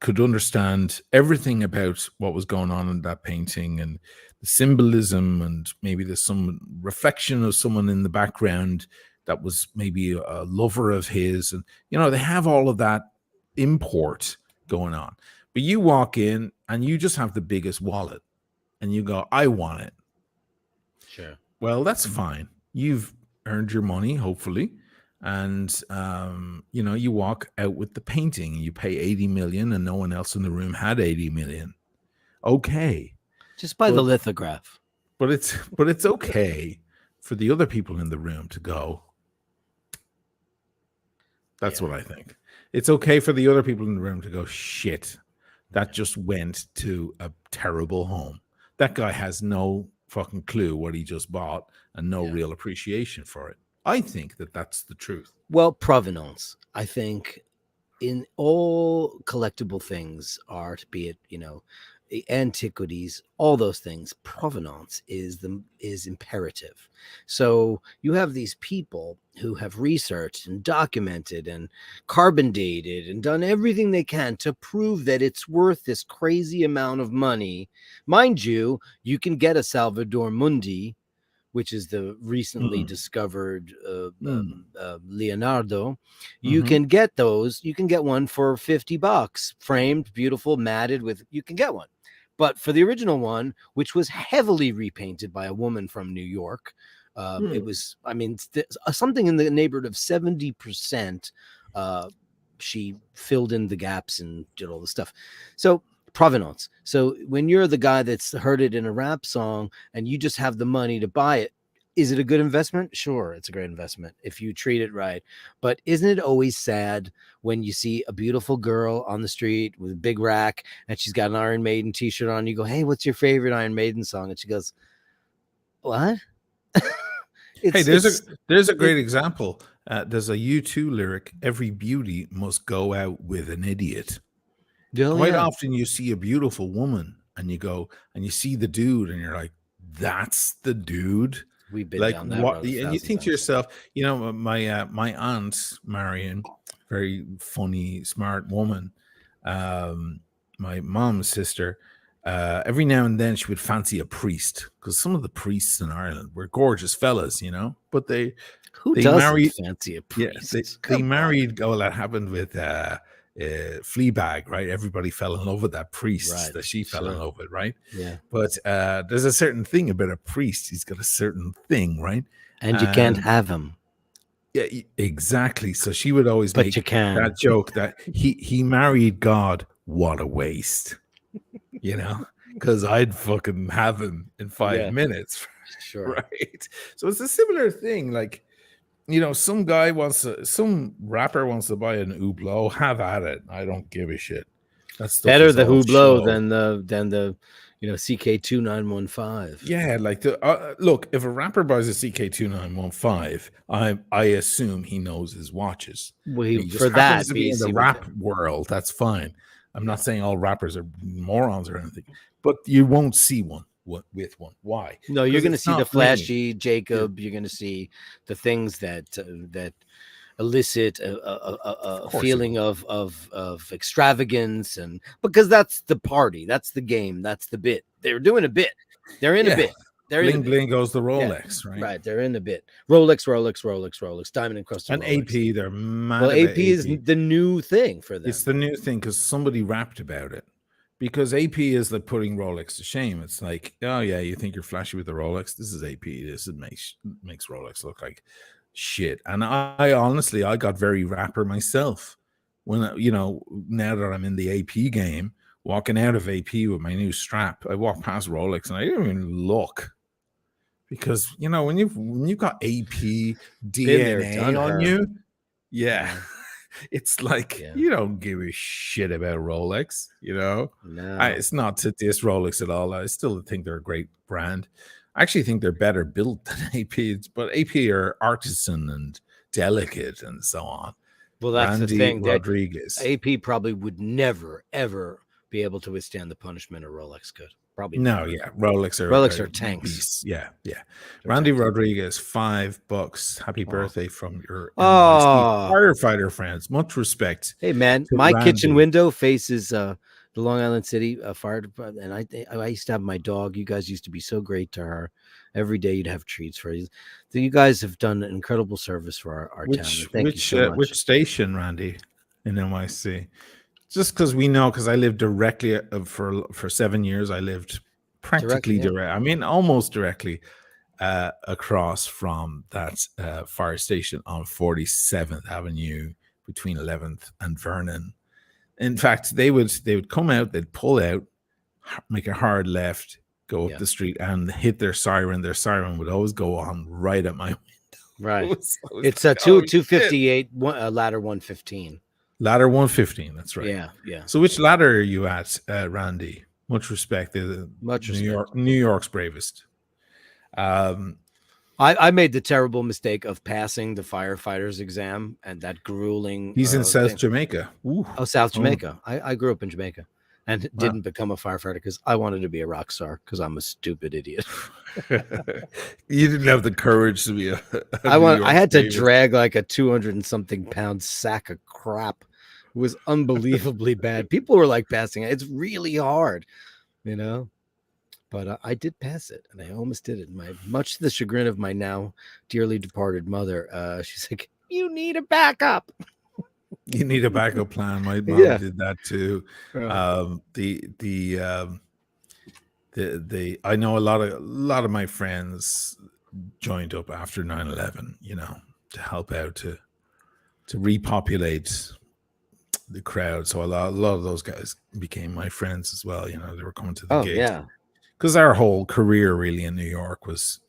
could understand everything about what was going on in that painting and symbolism, and maybe there's some reflection of someone in the background that was maybe a lover of his, and they have all of that import going on. But you walk in and you just have the biggest wallet and you go, I want it. Sure. Well, that's fine. You've earned your money, hopefully. And, you walk out with the painting and you pay 80 million and no one else in the room had 80 million. Okay. Just buy the lithograph. But it's okay for the other people in the room to go. That's what I think. It's okay for the other people in the room to go, shit, that just went to a terrible home. That guy has no fucking clue what he just bought and no real appreciation for it. I think that that's the truth. Well, provenance. I think in all collectible things, art, be it, antiquities, all those things, provenance is imperative. So you have these people who have researched and documented and carbon dated and done everything they can to prove that it's worth this crazy amount of money. Mind you, you can get a Salvador Mundi, which is the recently discovered Leonardo. You can get those. You can get one for $50, framed, beautiful, matted with. You can get one. But for the original one, which was heavily repainted by a woman from New York, it was, something in the neighborhood of 70%. She filled in the gaps and did all the stuff. So provenance. So when you're the guy that's heard it in a rap song and you just have the money to buy it, is it a good investment? Sure, it's a great investment if you treat it right. But isn't it always sad when you see a beautiful girl on the street with a big rack and she's got an Iron Maiden t-shirt on? You go, hey, what's your favorite Iron Maiden song? And she goes, what? There's a great example. There's a U2 lyric, every beauty must go out with an idiot. Quite often you see a beautiful woman and you go and you see the dude and you're like, that's the dude. We've been down that road. And you think to yourself, my aunt Marion, very funny, smart woman, my mom's sister, every now and then she would fancy a priest, because some of the priests in Ireland were gorgeous fellas, but they married fancy a priest. Yeah, they married. Oh, that happened with Fleabag, right? Everybody fell in love with that priest that she fell in love with, right? Yeah. But there's a certain thing about a priest. He's got a certain thing, right? And you can't have him. Yeah, exactly. So she would always But make you can. that joke that he married God. What a waste, because I'd fucking have him in 5 minutes. Sure. Right. So it's a similar thing. Like, some rapper wants to buy an Hublot, have at it. I don't give a shit. That's better the Hublot than the CK2915. Yeah, like look, if a rapper buys a CK2915, I assume he knows his watches. Well, for that to be in the rap world, that's fine. I'm not saying all rappers are morons or anything, but you won't see one with one. Why? No, you're going to see the flashy Jacob. You're going to see the things that elicit a feeling of extravagance, and because that's the party, that's the game, that's the bit. They're doing a bit. They're in a bit. They're bling in bling goes the Rolex, right? Right. They're in a bit. Rolex, diamond encrusted. And Rolex. AP, they're mad. Well, AP is the new thing for them. It's the new thing because somebody rapped about it. Because AP is like putting Rolex to shame. It's like, oh yeah, you think you're flashy with the Rolex? This is AP. This makes Rolex look like shit. And I honestly got very rapper myself when now that I'm in the AP game, walking out of AP with my new strap, I walk past Rolex and I didn't even look, because when you've got AP DNA on you, it's like you don't give a shit about Rolex, No. It's not to diss Rolex at all. I still think they're a great brand. I actually think they're better built than AP, but AP are artisan and delicate and so on. Well, that's the thing. Rodriguez. AP probably would never, ever be able to withstand the punishment a Rolex could. Probably no, never. Yeah. Rolex are tanks. Beasts. Yeah. Randy Rodriguez, $5. Happy birthday from your firefighter friends. Much respect. Hey man, my kitchen window faces the Long Island City fire department, and I used to have my dog. You guys used to be so great to her. Every day you'd have treats for you. So you guys have done an incredible service for our town. And thank you so much. Which station, Randy, in NYC? Just because we know, because I lived directly for 7 years. I lived practically direct. I mean, almost directly across from that fire station on 47th Avenue between 11th and Vernon. In fact, they would come out, they'd pull out, make a hard left, go up the street, and hit their siren. Their siren would always go on right at my window. Right. It's a 258 ladder 115. Ladder 115. That's right. Yeah. Yeah. So which ladder are you at, Randy? Much respect. Much respect. New York's bravest. I made the terrible mistake of passing the firefighter's exam and that grueling. He's in South Jamaica. Ooh. Oh, South Jamaica. I grew up in Jamaica and didn't become a firefighter because I wanted to be a rock star because I'm a stupid idiot. You didn't have the courage to be I had to drag like a 200 and something pound sack of crap. It was unbelievably bad. People were like passing it. It's really hard, you know. But I did pass it, and I almost did it. Much to the chagrin of my now dearly departed mother, she's like, "You need a backup. You need a backup plan." My mom did that too. I know a lot of my friends joined up after 9/11, you know, to help out to repopulate the crowd. So a lot of those guys became my friends as well. You know, they were coming to the gig. Yeah. Because our whole career really in New York was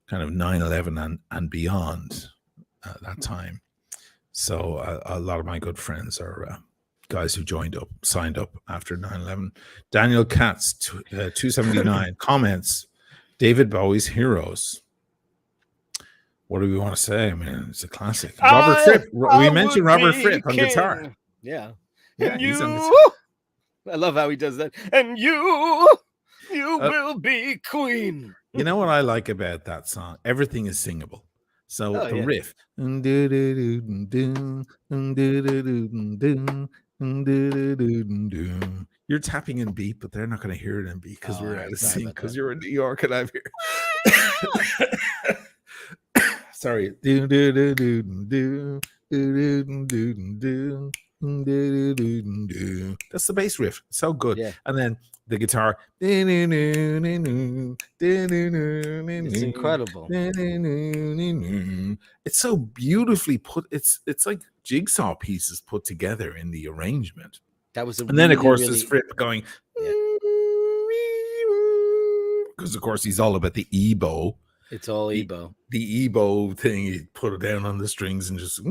kind of 9/11 and beyond that time. So a lot of my good friends are guys who signed up after 9/11. Daniel Katz, 279, comments, David Bowie's Heroes. What do we want to say? I mean, it's a classic. Robert Fripp. We mentioned Robert Fripp on guitar. Yeah. Yeah, he's on guitar. I love how he does that. And you will be queen. You know what I like about that song? Everything is singable. So the riff. You're tapping in beat, but they're not going to hear it in beat because we're out of sync because you're in New York and I'm here. Sorry. That's the bass riff. So good. Yeah. And then the guitar. It's incredible. It's so beautifully put. It's like jigsaw pieces put together in the arrangement. That was and then of course there's Fripp going because of course he's all about the ebow. It's all ebow. The ebow thing, he put it down on the strings and just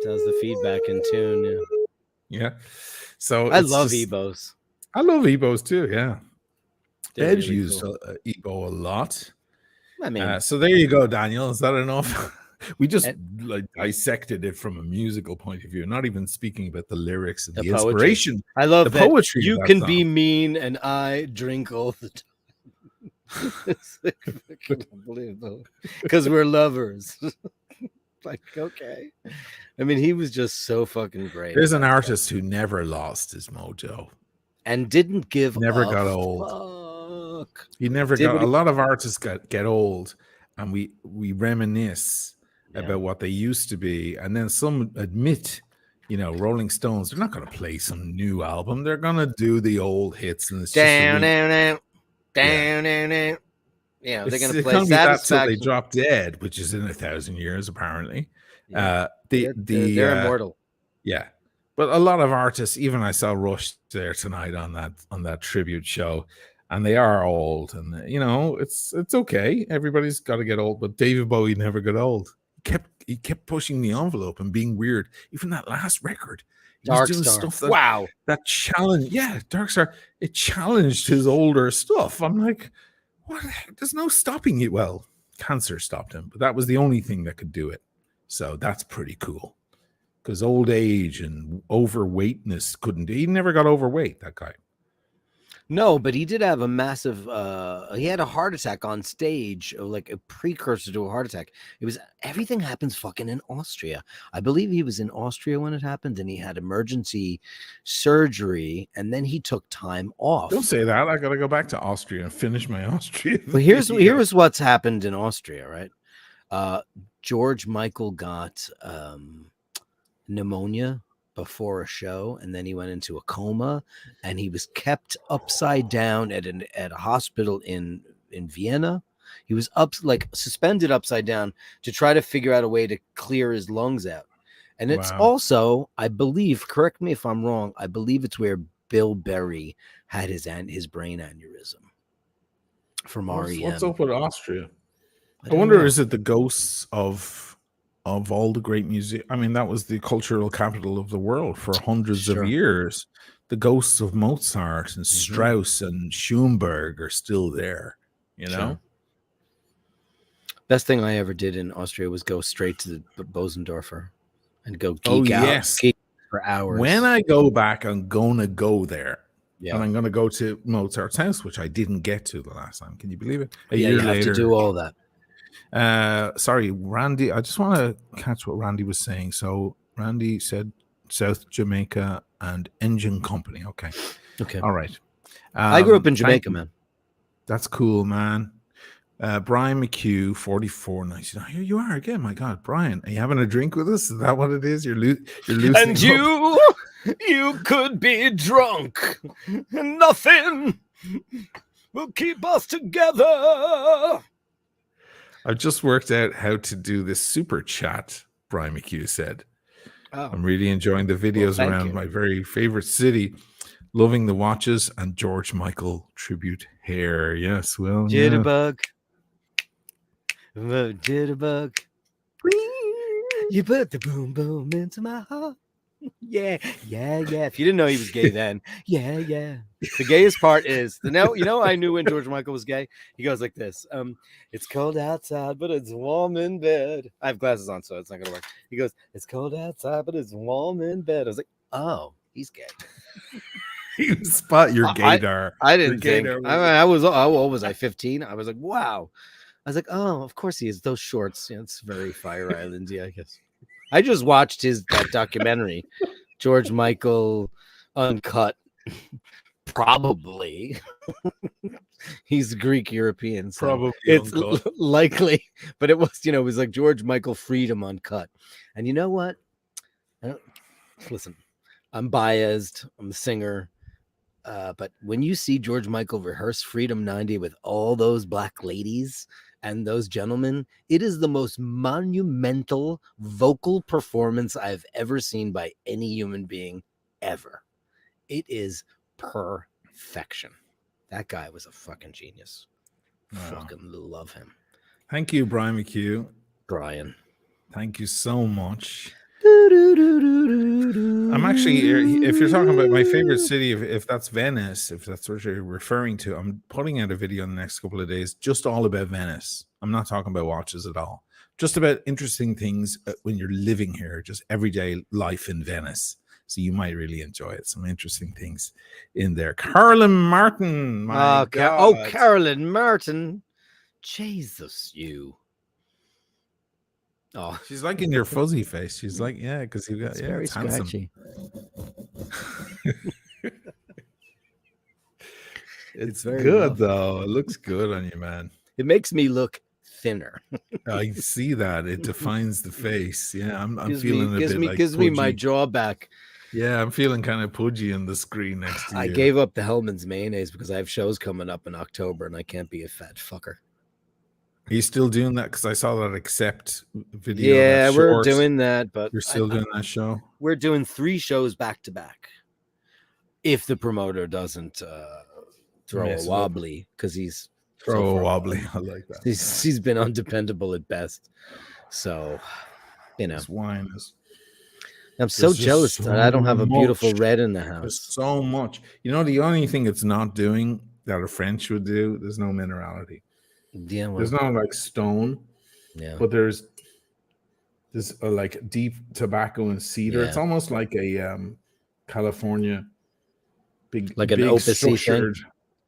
does the feedback in tune. Yeah. So I love ebows. I love ebows too. Yeah. They're Edge really used cool. ebow a lot. I mean, so there you go, Daniel. Is that enough? We just dissected it from a musical point of view, not even speaking about the lyrics and the inspiration. I love the that poetry. You can be mean and I drink all the time. It's like unbelievable because we're lovers. Like, okay. I mean, he was just so fucking great. There's an artist who never lost his mojo and didn't give never a got old. Fuck. He never got. A lot of artists get old, and we reminisce about what they used to be, and then some admit, you know, Rolling Stones, they're not going to play some new album. They're going to do the old hits, and it's down. Yeah, they're going to play Satisfaction. They drop dead, which is in 1,000 years apparently. Yeah. They're immortal. Yeah, but a lot of artists, even I saw Rush there tonight on that tribute show, and they are old, and you know it's okay. Everybody's got to get old, but David Bowie never got old. He kept pushing the envelope and being weird. Even that last record, Dark Star. Stuff that challenge. Yeah, Dark Star. It challenged his older stuff. I'm like, what? There's no stopping it. Well, cancer stopped him, but that was the only thing that could do it. So that's pretty cool. Because old age and overweightness couldn't. He never got overweight. That guy. No, but he did have a massive he had a heart attack on stage, like a precursor to a heart attack. It was everything happens fucking in Austria. I believe he was in Austria when it happened, and he had emergency surgery, and then he took time off. Don't say that. I gotta go back to Austria and finish my Austrian. Well, here's what's happened in Austria, right? George Michael got pneumonia before a show, and then he went into a coma, and he was kept upside down at a hospital in Vienna. He was suspended upside down to try to figure out a way to clear his lungs out. And it's also, I believe, correct me if I'm wrong, I believe it's where Bill Berry had his brain aneurysm from REM. What's up with Austria? I wonder, is it the ghosts of all the great music? I mean, that was the cultural capital of the world for hundreds of years. The ghosts of Mozart and Strauss and Schoenberg are still there, you know? Best thing I ever did in Austria was go straight to the Bosendorfer and go geek out for hours. When I go back, I'm going to go there. Yeah. And I'm going to go to Mozart's house, which I didn't get to the last time. Can you believe it? A year you later. have to do all that. Sorry, Randy. I just want to catch what Randy was saying. So Randy said South Jamaica and Engine Company. Okay. All right. I grew up in Jamaica, man. That's cool, man. Brian McHugh, 44.99. Here you are again. My God, Brian, are you having a drink with us? Is that what it is? You're losing. And you could be drunk, and nothing will keep us together. I've just worked out how to do this super chat, Brian McHugh said. Oh. I'm really enjoying the videos around my very favorite city. Loving the watches and George Michael tribute hair. Yes, well, Jitterbug. Yeah. Jitterbug. You put the boom boom into my heart. Yeah. If you didn't know he was gay then, yeah. The gayest part is I knew when George Michael was gay. He goes like this. It's cold outside, but it's warm in bed. I have glasses on, so it's not gonna work. He goes, it's cold outside, but it's warm in bed. I was like, oh, he's gay. You spot your gaydar. I didn't think. I was. What was I? 15. I was like, wow. I was like, oh, of course he is. Those shorts. Yeah, it's very Fire Islandy, I guess. I just watched that documentary, George Michael Uncut. Probably. He's Greek European. So probably it's likely, but it was, it was like George Michael Freedom Uncut. And you know what? Listen, I'm biased. I'm a singer. But when you see George Michael rehearse Freedom 90 with all those black ladies and those gentlemen, it is the most monumental vocal performance I've ever seen by any human being ever. It is perfection. That guy was a fucking genius. Wow. Fucking love him. Thank you, Brian McHugh. Brian. Thank you so much. I'm actually, if you're talking about my favorite city, if that's Venice, if that's what you're referring to, I'm putting out a video in the next couple of days just all about Venice. I'm not talking about watches at all. Just about interesting things when you're living here, just everyday life in Venice. So you might really enjoy it. Some interesting things in there. Carolyn Martin. My God. Carolyn Martin. Jesus, you. Oh, she's like in your fuzzy face. She's like, yeah, because you got very scratchy. It's very good though. It looks good on you, man. It makes me look thinner. I see that. It defines the face. Yeah, I'm feeling a bit like gives me my jaw back. Yeah, I'm feeling kind of pudgy in the screen next to you. I gave up the Hellman's mayonnaise because I have shows coming up in October and I can't be a fat fucker. Are you still doing that? Because I saw that Accept video. Yeah, we're doing that, but you're still doing that show? We're doing 3 shows back to back. If the promoter doesn't throw a wobbly, because he's throw a wobbly. I like that. He's been undependable at best. So, His wine is. I'm so jealous that I don't have a beautiful red in the house. There's so much. The only thing it's not doing that a French would do, there's no minerality. Yeah, well, there's no like stone. Yeah, but there's like deep tobacco and cedar. Yeah. It's almost like a California big Opus thing.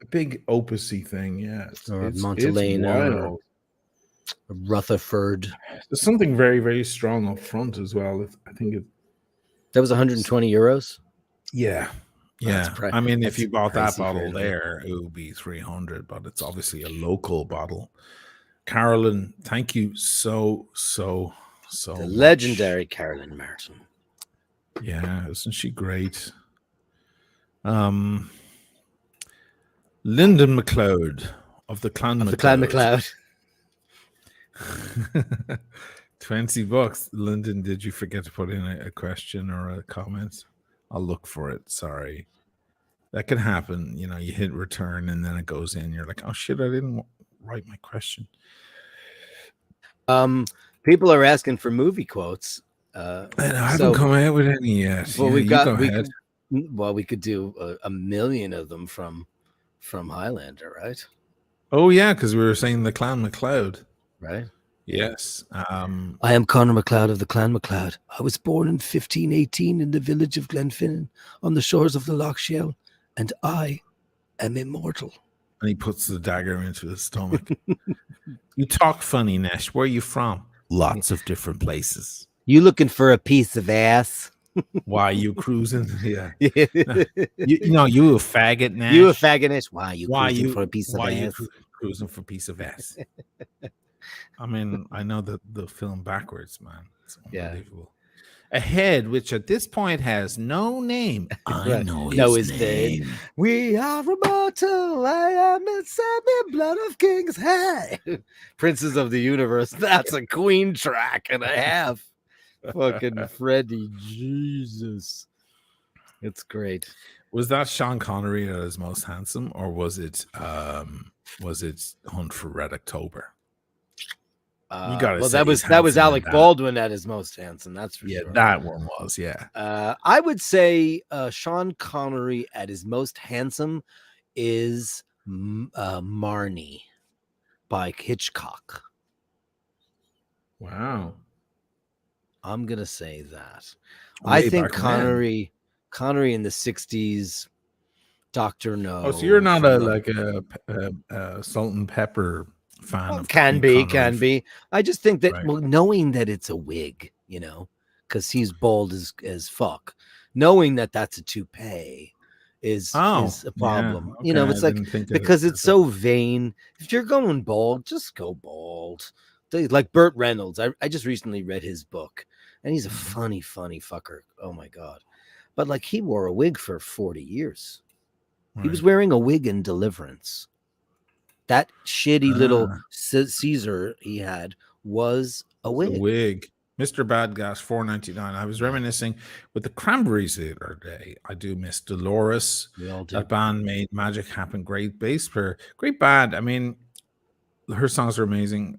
big opusy thing. Yeah, or it's Montalena or wild. Rutherford. There's something very, very strong up front as well. I think it. That was 120 euros. Yeah. That's Yeah. I mean, if that's you bought that pricey for bottle anything. there, it would be 300, but it's obviously a local bottle. Carolyn, thank you so The much. legendary Carolyn Martin. Yeah, isn't she great? Lyndon MacLeod of the Clan Of the Clan MacLeod. $20. Lyndon, did you forget to put in a question or a comment? I'll look for it. Sorry. That can happen. You know, you hit return and then it goes in. You're like, oh shit, I didn't write my question. People are asking for movie quotes. I haven't come out with any yet. Well, Yeah, we could do a million of them from Highlander, right? Oh yeah, because we were saying the Clan MacLeod, right? Yes. I am Conor MacLeod of the Clan MacLeod. I was born in 1518 in the village of Glenfinnan on the shores of the Loch Shell, and I am immortal. And he puts the dagger into his stomach. You talk funny, Nesh. Where are you from? Lots of different places. You looking for a piece of ass? Why are you cruising? Yeah. you a faggot, Nash. You a faggot, Nash. Why are you cruising for a piece of ass? Why are you cruising for a piece of ass? I mean, I know the film backwards, man. It's unbelievable. Yeah. A head which at this point has no name. I know his name. We are immortal. I am inside the blood of kings. Hey, Princes of the Universe. That's a Queen track and a half. Fucking Freddie, Jesus, it's great. Was that Sean Connery at his most handsome, or was it Hunt for Red October? You gotta that was Alec Baldwin at his most handsome. That's for sure. That one was, yeah. I would say Sean Connery at his most handsome is Marnie by Hitchcock. Wow. I'm gonna say that. I think Connery in the 60s, Dr. No. Oh, so you're not a salt and pepper fan of can be. I just think that knowing that it's a wig, because he's bald as fuck, knowing that that's a toupee is a problem. Yeah. Okay. It's like because it's so vain. If you're going bald, just go bald. Like Burt Reynolds. I just recently read his book, and he's a funny fucker. Oh my God. But like he wore a wig for 40 years. Right. He was wearing a wig in Deliverance. That shitty little Caesar he had was a wig. A wig. Mr. Badgas, $4.99. I was reminiscing with the Cranberries the other day. I do miss Dolores. We all do. That band made magic happen. Great bass player. Great band. I mean, her songs are amazing.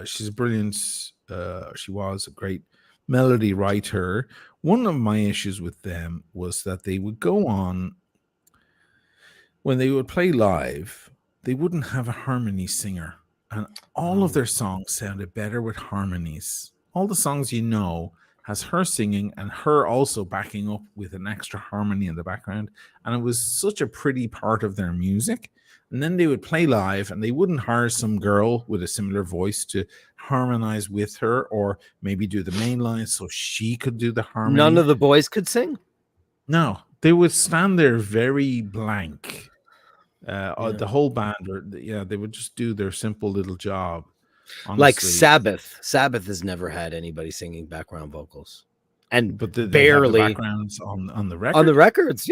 She's a brilliant. She was a great melody writer. One of my issues with them was that they would go on when they would play live. They wouldn't have a harmony singer, and all of their songs sounded better with harmonies. All the songs has her singing and her also backing up with an extra harmony in the background, and it was such a pretty part of their music. And then they would play live, and they wouldn't hire some girl with a similar voice to harmonize with her, or maybe do the main line so she could do the harmony. None of the boys could sing? No, they would stand there very blank. The whole band, they would just do their simple little job. Honestly. Like Sabbath has never had anybody singing background vocals, but barely the backgrounds on the record. On the records,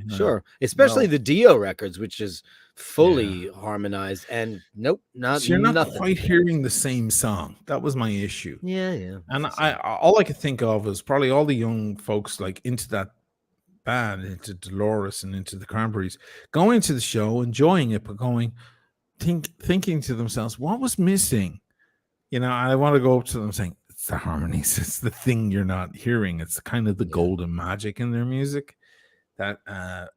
sure. Especially the Dio records, which is fully harmonized. And nope, not. So you're not quite hearing the same song. That was my issue. Yeah. And all I could think of was probably all the young folks like into that band, into Dolores and into the Cranberries, going to the show, enjoying it, but thinking to themselves, what was missing? I want to go up to them saying, it's the harmonies. It's the thing you're not hearing. It's kind of the golden magic in their music that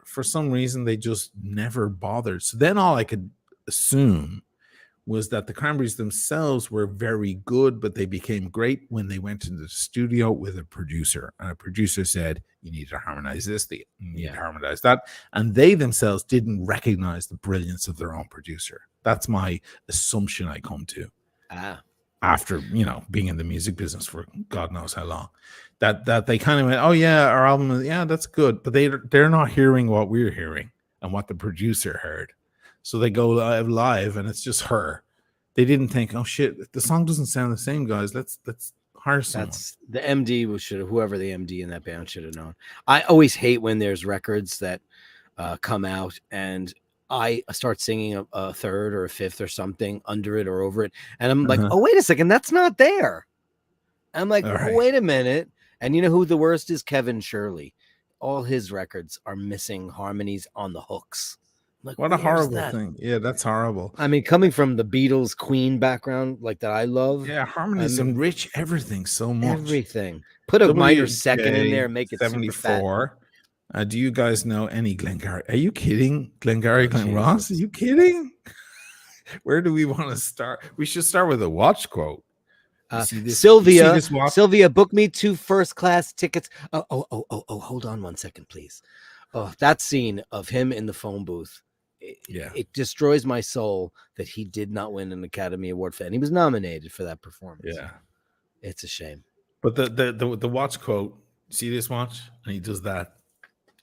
for some reason they just never bothered. So then all I could assume was that the Cranberries themselves were very good, but they became great when they went into the studio with a producer. And a producer said, you need to harmonize this, you need to harmonize that. And they themselves didn't recognize the brilliance of their own producer. That's my assumption I come to. After, being in the music business for God knows how long. That they kind of went, oh yeah, our album, yeah, that's good. But they're not hearing what we're hearing and what the producer heard. So they go live and it's just her. They didn't think, oh shit, the song doesn't sound the same, guys. Let's hire someone. That's the MD whoever the MD in that band should have known. I always hate when there's records that come out and I start singing a third or a fifth or something under it or over it. And I'm like, oh, wait a second, that's not there. I'm like, wait a minute. And you know who the worst is? Kevin Shirley. All his records are missing harmonies on the hooks. Like, what a horrible thing. Yeah, that's horrible. I mean, coming from the Beatles Queen background like that I love. Yeah, harmonies enrich everything so much. Everything. Put a minor second in there and make it 74. Do you guys know any Glengarry? Are you kidding? Glengarry Glen Ross? Are you kidding? Where do we want to start? We should start with a watch quote. Sylvia, book me 2 first-class tickets. Oh, hold on 1 second, please. Oh, that scene of him in the phone booth. It destroys my soul that he did not win an Academy Award for that. And he was nominated for that performance. Yeah. It's a shame. But the watch quote, see this watch? And he does that.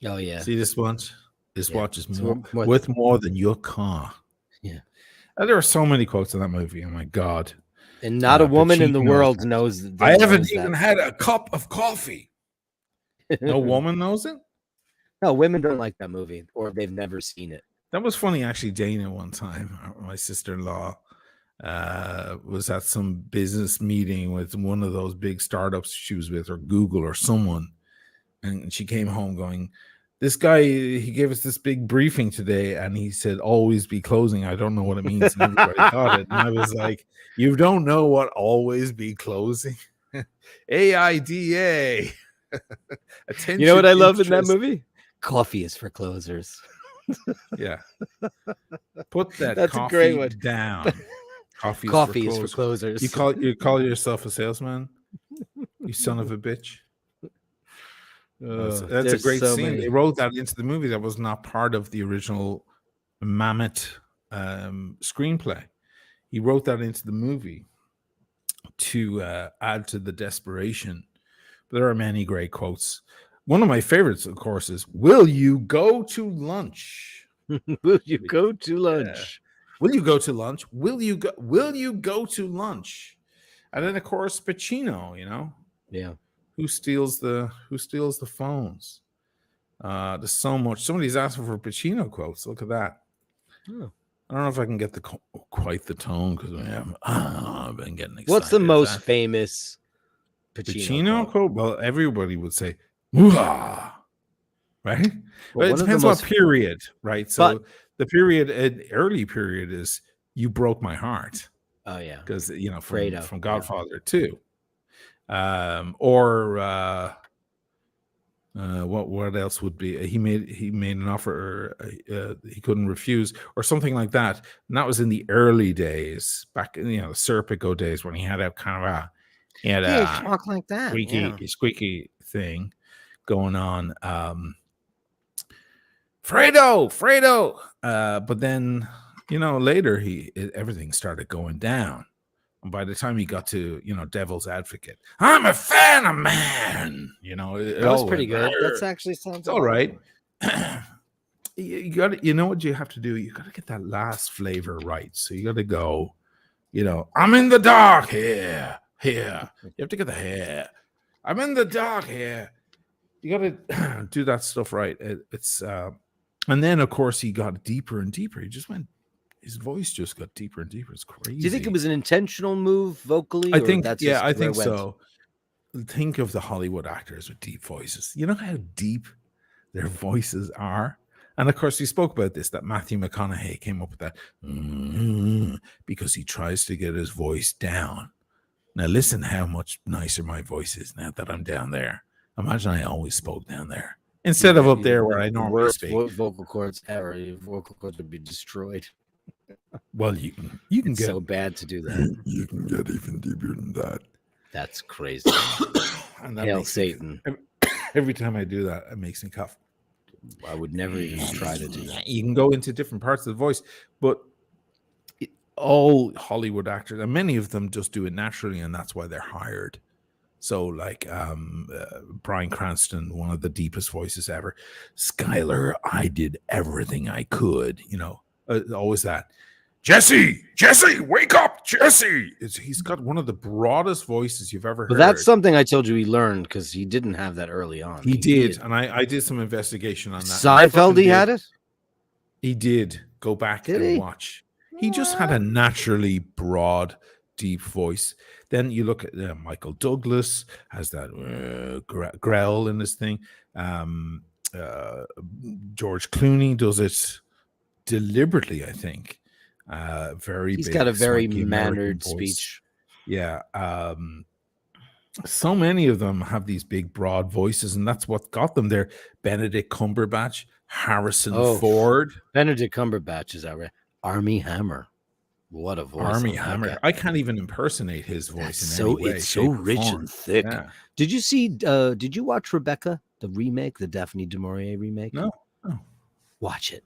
Oh, yeah. See this watch? This watch is worth more than your car. Yeah. And there are so many quotes in that movie. Oh, my God. And not a woman in the world knows that. I haven't even had a cup of coffee. No woman knows it? No, women don't like that movie, or they've never seen it. That was funny, actually. Dana, one time, my sister-in-law, was at some business meeting with one of those big startups she was with, or Google or someone, and she came home going, this guy, he gave us this big briefing today, and he said, always be closing. I don't know what it means. And everybody got it. And I was like, you don't know what always be closing? AIDA. You know what I love in that movie? Coffee is for closers. Yeah. Put that That's coffee a great one. down. Coffee is for closers. You call yourself a salesman? You son of a bitch. That's a great scene. They wrote that into the movie. That was not part of the original Mamet screenplay. He wrote that into the movie to add to the desperation. But there are many great quotes. One of my favorites, of course, is, will you go to lunch? Will you go to lunch? Will you go to lunch? Will you go to lunch? And then, of course, Pacino, Yeah. Who steals the phones? There's so much. Somebody's asking for Pacino quotes. Look at that. Oh. I don't know if I can get quite the tone because I've been getting excited. What's the most famous Pacino quote? Well, everybody would say, "Ooh-ah," right? But it depends what period, right? So the early period is "You broke my heart." Oh yeah, because from Godfather 2. Or what else would be? He made an offer he couldn't refuse, or something like that. And that was in the early days, back in the Serpico days, when he had a kind of talk like that, squeaky thing going on. Fredo. But then later everything started going down. And by the time he got to, Devil's Advocate, I'm a fan of man. That was pretty good. That's actually sounds all right. You got to, what you have to do? You got to get that last flavor right. So you got to go, I'm in the dark here. You have to get the hair. I'm in the dark here. You got to do that stuff right. It's and then of course he got deeper and deeper. He just went. His voice just got deeper and deeper. It's crazy. Do you think it was an intentional move vocally? I think so. Think of the Hollywood actors with deep voices. You know how deep their voices are? And of course, we spoke about this, that Matthew McConaughey came up with that because he tries to get his voice down. Now, listen how much nicer my voice is now that I'm down there. Imagine I always spoke down there instead of up there where I normally speak. Vocal cords ever. Your vocal cords would be destroyed. Well, you can It's get so bad to do that. you can get even deeper than that. That's crazy. And that Hail makes me Satan. every time I do that, it makes me cough. I would never even try to do that. You can go into different parts of the voice, but all Hollywood actors, and many of them just do it naturally, and that's why they're hired. So, like Bryan Cranston, one of the deepest voices ever. Skylar, I did everything I could. Always that. Jesse, wake up, Jesse. He's got one of the broadest voices you've ever heard. But that's something I told you he learned because he didn't have that early on. He did, and I did some investigation on that. Seinfeld, he had it? He did. Go back and watch. He just had a naturally broad, deep voice. Then you look at Michael Douglas has that growl in this thing. George Clooney does it deliberately, I think. He's got a very mannered speech. Yeah. So many of them have these big, broad voices, and that's what got them there. Benedict Cumberbatch, Harrison Ford. Benedict Cumberbatch is outrageous. Armie Hammer. What a voice. Armie Hammer. I can't even impersonate his voice any way. It's so rich and thick. Yeah. Did you watch Rebecca, the remake, the Daphne du Maurier remake? No. Watch it.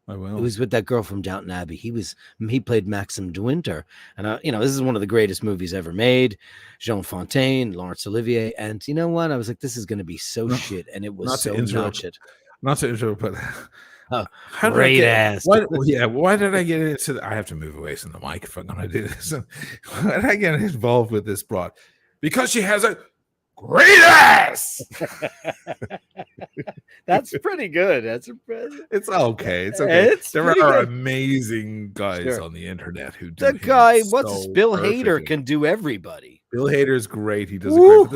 I will. It was with that girl from Downton Abbey. He played Maxim de Winter. And this is one of the greatest movies ever made. Jean Fontaine, Laurence Olivier. And you know what? I was like, this is going to be so shit. And it was not shit. Not to interrupt, but great ass. Why did I get into I have to move away from the mic if I'm going to do this. Why did I get involved with this broad? Because she has a great ass. That's pretty good. It's okay. It's okay. There are amazing guys on the internet who do the guy. What's this? Bill Hader can do everybody. Bill Hader's great. He does a great. But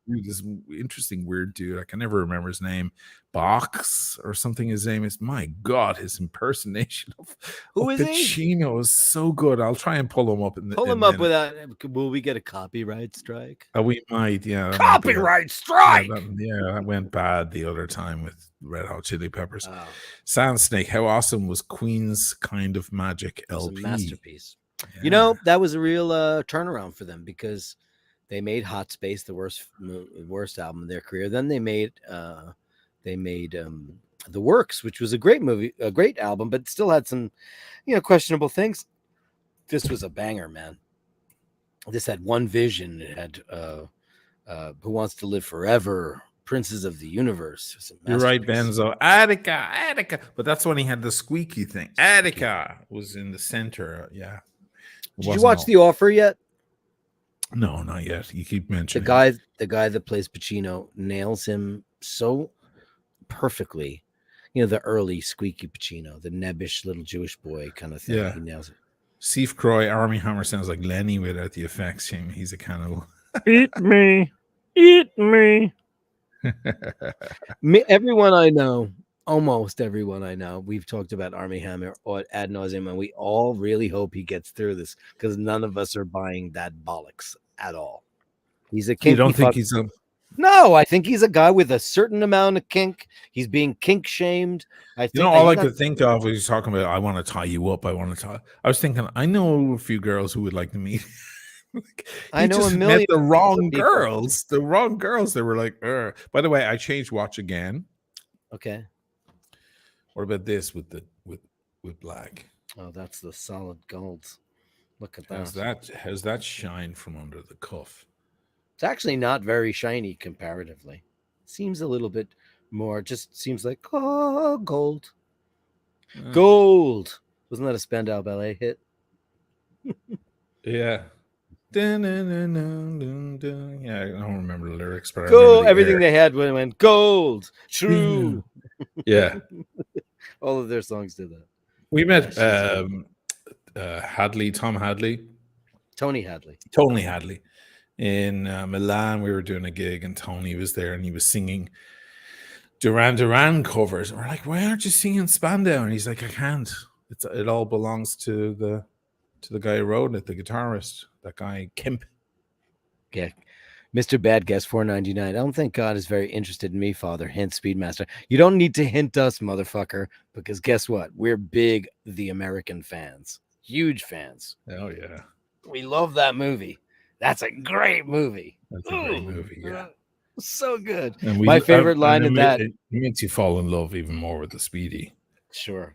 this interesting weird dude. I can never remember his name. Box or something. His name is. My God, his impersonation of Pacino is so good. I'll try and pull him up. Without. Will we get a copyright strike? We might. Yeah. Copyright strike. That went bad the other time with Red Hot Chili Peppers. Sand Snake. How awesome was Queen's Kind of Magic LP? It was a masterpiece. Yeah. That was a real turnaround for them because they made Hot Space the worst album of their career. Then they made The Works, which was a great movie, a great album, but still had some, questionable things. This was a banger, man. This had One Vision. It had Who Wants to Live Forever, Princes of the Universe. You're right, Benzo. Attica. But that's when he had the squeaky thing. Attica was in the center. Yeah. Did you watch The Offer yet? No, not yet. You keep mentioning the guy that plays Pacino nails him so perfectly. The early squeaky Pacino, the nebbish little Jewish boy kind of thing. Yeah. He nails it. Steve Croy, Armie Hammer sounds like Lenny without the effects. He's a cannibal. Eat me. Everyone I know, almost everyone I know, we've talked about Armie Hammer ad nauseum, and we all really hope he gets through this because none of us are buying that bollocks at all. He's a kinky. You don't think he's a... No, I think he's a guy with a certain amount of kink. He's being kink shamed. All I could think of was talking about, I want to tie you up. I was thinking, I know a few girls who would like to meet. I know a million. Met the wrong girls. The wrong girls. They were like, Ugh. By the way, I changed watch again. Okay. What about this with black? Oh, that's the solid gold. Look at that. How's that shine from under the cuff? It's actually not very shiny comparatively. Seems a little bit more. Just seems like gold. Gold. Wasn't that a Spandau Ballet hit? Yeah. Yeah, I don't remember the lyrics, but gold. Everything they had when it went gold. True. Yeah. All of their songs did that. We met Tony Hadley in Milan. We were doing a gig and Tony was there and he was singing Duran Duran covers. And we're like, why aren't you singing Spandau? And he's like, I can't. It all belongs to the guy who wrote it, the guitarist, that guy Kemp. Yeah. Mr. Bad Guest 499. I don't think God is very interested in me, Father. Hint, Speedmaster. You don't need to hint us, motherfucker, because guess what? We're big The American fans. Huge fans. Oh yeah, We love that movie. That's a great movie. that's a great movie. Yeah, So good. and My favorite line in that. it makes you fall in love even more with the Speedy. Sure.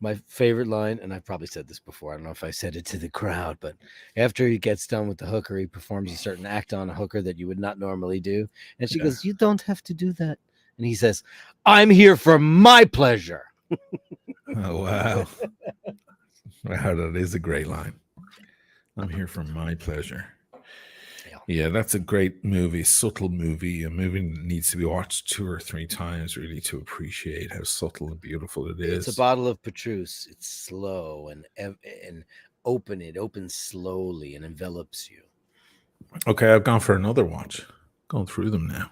My favorite line, and I've probably said this before, I don't know if I said it to the crowd, but after he gets done with the hooker, he performs a certain act on a hooker that you would not normally do. And she goes, "You don't have to do that." And he says, "I'm here for my pleasure." Oh wow, wow, that is a great line. I'm here for my pleasure. Yeah, that's a great movie, subtle movie, a movie that needs to be watched 2 or 3 times really to appreciate how subtle and beautiful it is. It's a bottle of Petrus. It's slow and open. It opens slowly and envelops you. Okay, I've gone for another watch. Going through them now.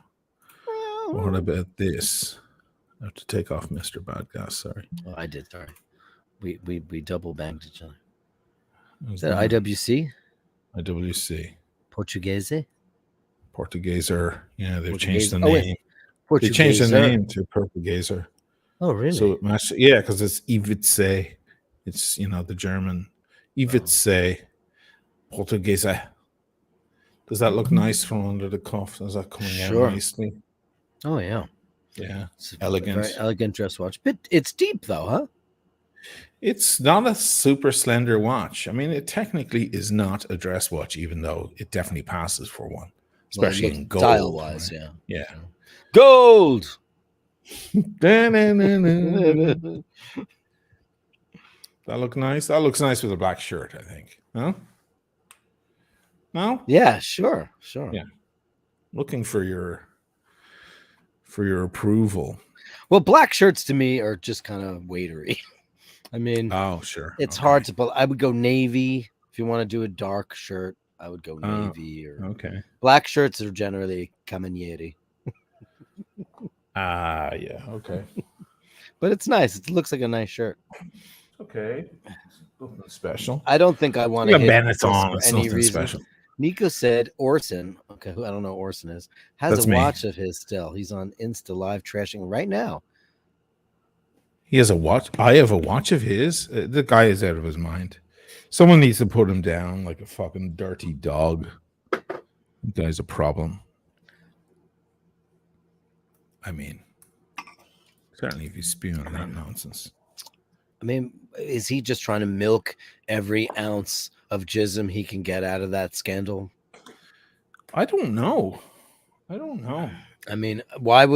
What about this? I have to take off Mr. Bad Guy. Sorry. Oh, I did. Sorry. We double banged each other. Is that IWC? IWC. Portuguese? Portugueser. Yeah, they've Portuguese. changed the Oh, wait. name. They changed the Portugueser. name to Portugueser. Oh, really? So it matched. Yeah, because it's Ivice. It's, the German. Ivice. Portuguese. Does that look nice from under the cuff? Is that coming out nicely? Oh, yeah. Yeah. It's Elegant. A very elegant dress watch. But it's deep, though, huh? It's not a super slender watch. I mean, it technically is not a dress watch, even though it definitely passes for one, especially in gold. Style-wise, right? Yeah. Yeah. Gold! That look nice. That looks nice with a black shirt, I think. Huh? No? Yeah, sure. Yeah. Looking for your approval. Well, black shirts to me are just kind of waitery. I mean, oh, sure. It's hard to pull. I would go navy. If you want to do a dark shirt, I would go navy. Okay. Black shirts are generally caminieri. Yeah. Okay. But it's nice. It looks like a nice shirt. Okay. Nothing special. I don't think I want to hit Benetton. for It's any nothing reason. special. Nico said Orson, okay, who I don't know who Orson is, has a watch of his still. He's on Insta Live trashing right now. He has a watch. I have a watch of his. The guy is out of his mind. Someone needs to put him down like a fucking dirty dog. The guy's a problem. I mean, certainly if he's spewing that nonsense. I mean, is he just trying to milk every ounce of jism he can get out of that scandal? I don't know. I mean, why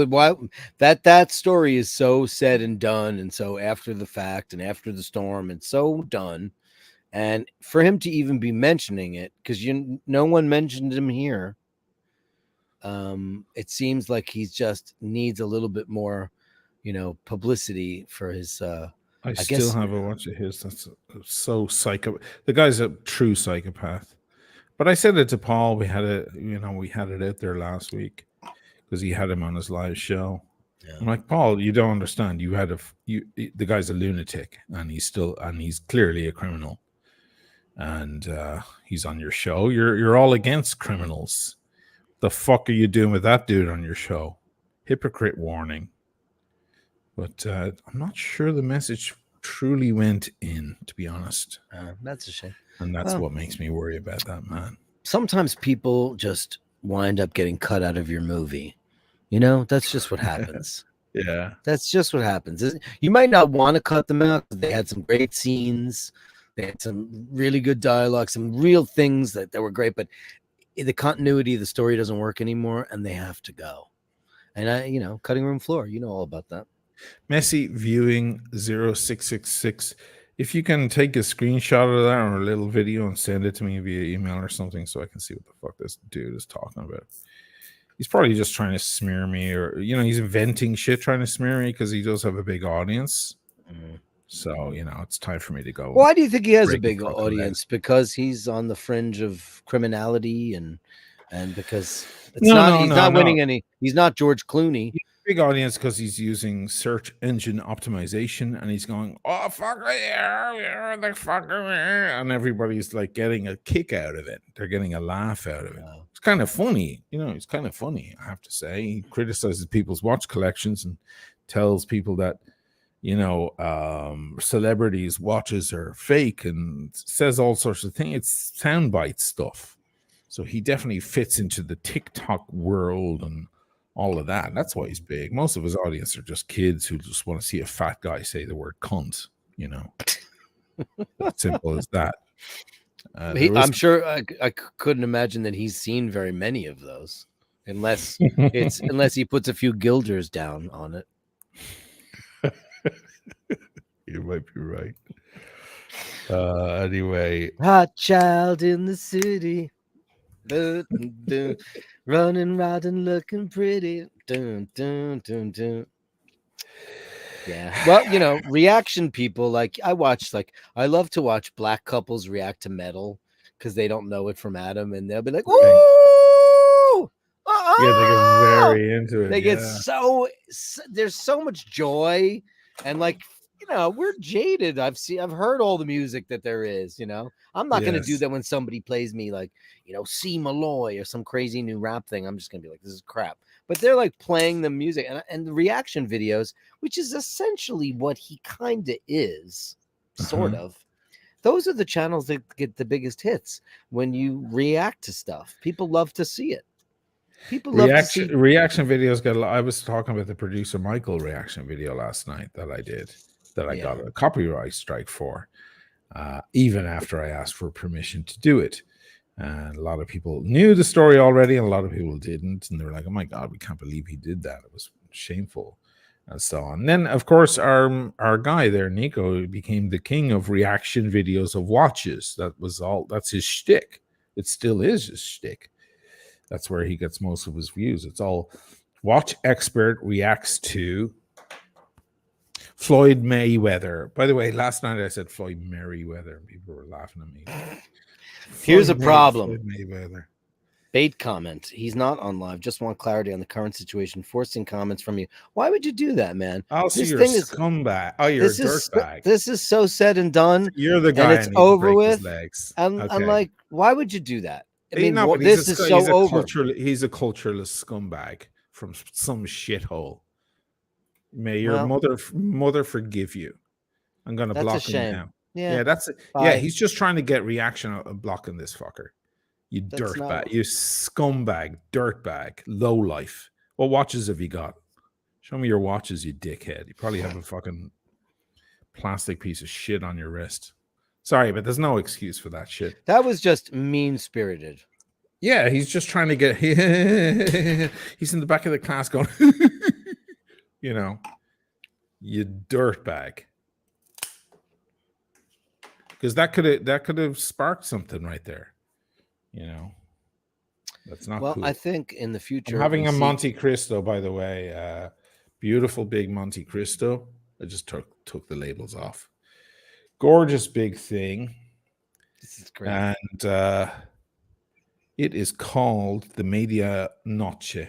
that story is so said and done, and so after the fact and after the storm and so done, and for him to even be mentioning it, because no one mentioned him here. It seems like he's just needs a little bit more, publicity for his. I still have a watch of his. That's so psycho. The guy's a true psychopath. But I said it to Paul. We had it out there last week because he had him on his live show. Yeah. I'm like, Paul, you don't understand. The guy's a lunatic, and he's clearly a criminal. And he's on your show. You're all against criminals. The fuck are you doing with that dude on your show? Hypocrite warning. But I'm not sure the message truly went in, to be honest. That's a shame. And that's what makes me worry about that man. Sometimes people just wind up getting cut out of your movie. That's just what happens. Yeah. That's just what happens. You might not want to cut them out. They had some great scenes. They had some really good dialogue, some real things that were great. But the continuity of the story doesn't work anymore, and they have to go. And cutting room floor, all about that. Messi viewing 0666. If you can take a screenshot of that or a little video and send it to me via email or something so I can see what the fuck this dude is talking about. He's probably just trying to smear me, or he's inventing shit trying to smear me because he does have a big audience. So, it's time for me to go. Why do you think he has a big audience? Because he's on the fringe of criminality and because he's not winning any. He's not George Clooney. big audience because he's using search engine optimization, and he's going, "Oh fuck yeah, the fucker," and everybody's like getting a kick out of it. They're getting a laugh out of it. Wow. It's kind of funny, It's kind of funny, I have to say. He criticizes people's watch collections and tells people that celebrities' watches are fake, and says all sorts of things. It's soundbite stuff. So he definitely fits into the TikTok world and all of that. That's why he's big. Most of his audience are just kids who just want to see a fat guy say the word cunt, Simple as that. I'm sure I couldn't imagine that he's seen very many of those, unless he puts a few guilders down on it. You might be right. Anyway, hot child in the city, running, riding, looking pretty. Dun, dun, dun, dun. Yeah. Well, reaction people, like I love to watch black couples react to metal because they don't know it from Adam, and they'll be like, "Ooh!" Yeah, they get very into it. They get there's so much joy, and we're jaded. I've heard all the music that there is. I'm not going to do that when somebody plays me C. Malloy or some crazy new rap thing. I'm just going to be like, this is crap. But they're like playing the music and the reaction videos, which is essentially what he kind of is, sort of. Those are the channels that get the biggest hits when you react to stuff. People love to see it. People love to see reaction videos. I was talking about the producer Michael reaction video last night that I did, that I got a copyright strike for, even after I asked for permission to do it. And a lot of people knew the story already, and a lot of people didn't. And they were like, "Oh my God, we can't believe he did that. It was shameful," and so on. And then, of course, our guy there, Nico, became the king of reaction videos of watches. That's his shtick. It still is his shtick. That's where he gets most of his views. It's all watch expert reacts to Floyd Mayweather. By the way, last night I said Floyd Merriweather, and people were laughing at me. Here's a problem. Floyd Mayweather. Bait comment. He's not on live. Just want clarity on the current situation. Forcing comments from you. Why would you do that, man? Also, you're a scumbag. Oh, you're a dirtbag. This is so said and done. You're the guy, and it's over with. Legs. I'm like, why would you do that? I mean, this is so over. He's a cultureless scumbag from some shithole. May your mother forgive you. I'm gonna block him now. Yeah, that's it. Yeah, he's just trying to get reaction of blocking this fucker. You dirtbag, you scumbag, dirtbag, low life. What watches have you got? Show me your watches, you dickhead. You probably have a fucking plastic piece of shit on your wrist. Sorry, but there's no excuse for that shit. That was just mean-spirited. Yeah, he's just trying to get... He's in the back of the class going... you dirtbag. Because that could have sparked something right there. That's not cool. I think in the future... I'm having a Monte Cristo, by the way. Beautiful big Monte Cristo. I just took the labels off. Gorgeous big thing. This is great. And it is called the Medianoche.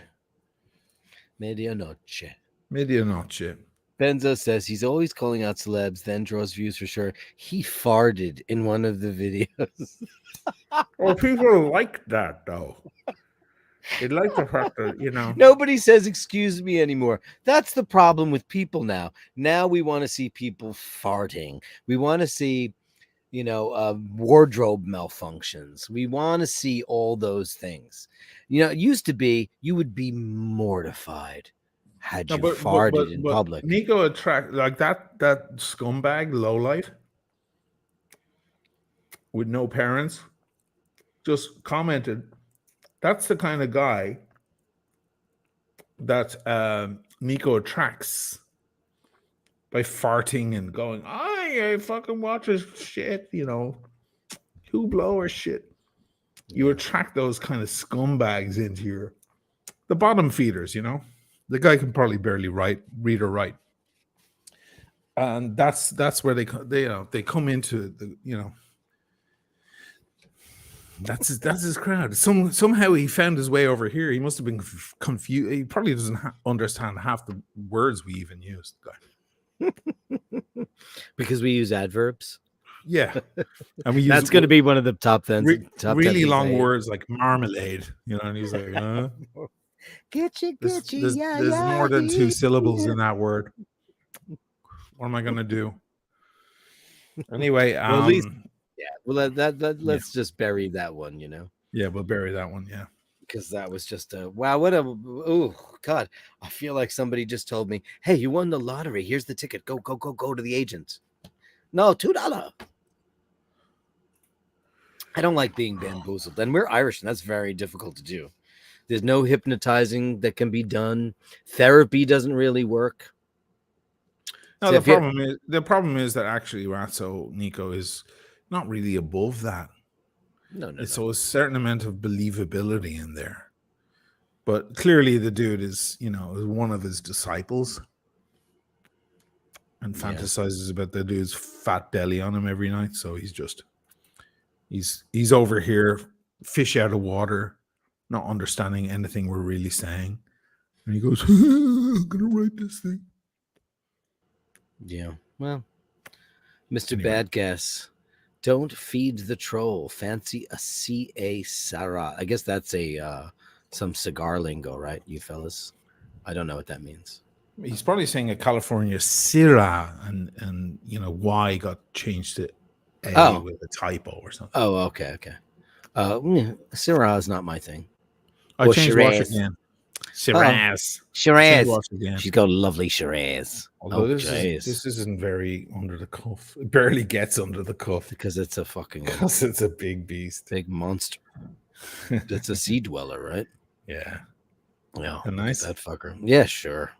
Medianoche. Benzo says he's always calling out celebs, then draws views for sure. He farted in one of the videos. Well, people like that, though. They like the fact that, Nobody says excuse me anymore. That's the problem with people now. Now we want to see people farting. We want to see, wardrobe malfunctions. We want to see all those things. It used to be you would be mortified had you farted in public. Nico attract like that scumbag lowlife with no parents just commented. That's the kind of guy that Nico attracts by farting and going, I fucking watch his shit, who blower shit. You attract those kind of scumbags into the bottom feeders, The guy can probably barely read or write. And that's where they come into the, That's his crowd. Somehow he found his way over here. He must have been confused. He probably doesn't understand half the words we even used. Because we use adverbs. Yeah, and we use That's going to be one of the top 10. really long words like marmalade. You know, and he's like, there's more than 2 syllables in that word. What am I gonna do? Anyway, well, at least, yeah. Well, let's just bury that one. You know. Yeah, we'll bury that one. Yeah, because that was just a wow. What a oh god! I feel like somebody just told me, "Hey, you won the lottery. Here's the ticket. Go to the agent." No, $2. I don't like being bamboozled, and we're Irish, and that's very difficult to do. There's no hypnotizing that can be done. Therapy doesn't really work. No, the problem is that actually Ratso Nico is not really above that. No. So a certain amount of believability in there. But clearly the dude is, one of his disciples and fantasizes about the dude's fat belly on him every night. So he's over here, fish out of water, not understanding anything we're really saying. And he goes, I'm going to write this thing. Yeah. Well, Mr. Bad Guess, don't feed the troll. Fancy a C.A. Sarah. I guess that's some cigar lingo, right, you fellas? I don't know what that means. He's probably saying a California Syrah, and Y got changed to A with a typo or something. Oh, okay. Syrah is not my thing. I changed watch again. Shiraz. She's got a lovely Shiraz. Although this isn't very under the cuff. It barely gets under the cuff. Because it's a fucking... Because it's a big beast. Big monster. It's a sea dweller, right? Yeah. Yeah. Nice. That fucker. Yeah, sure.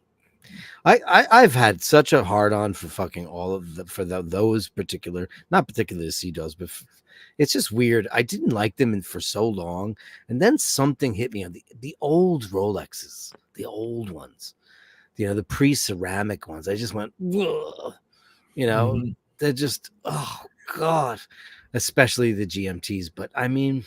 I've had such a hard on for fucking all of those particular, not particularly the sea does, but it's just weird. I didn't like them for so long, and then something hit me on the old Rolexes, the old ones, the pre-ceramic ones. I just went, whoa, they're just, oh god, especially the GMTs. But I mean,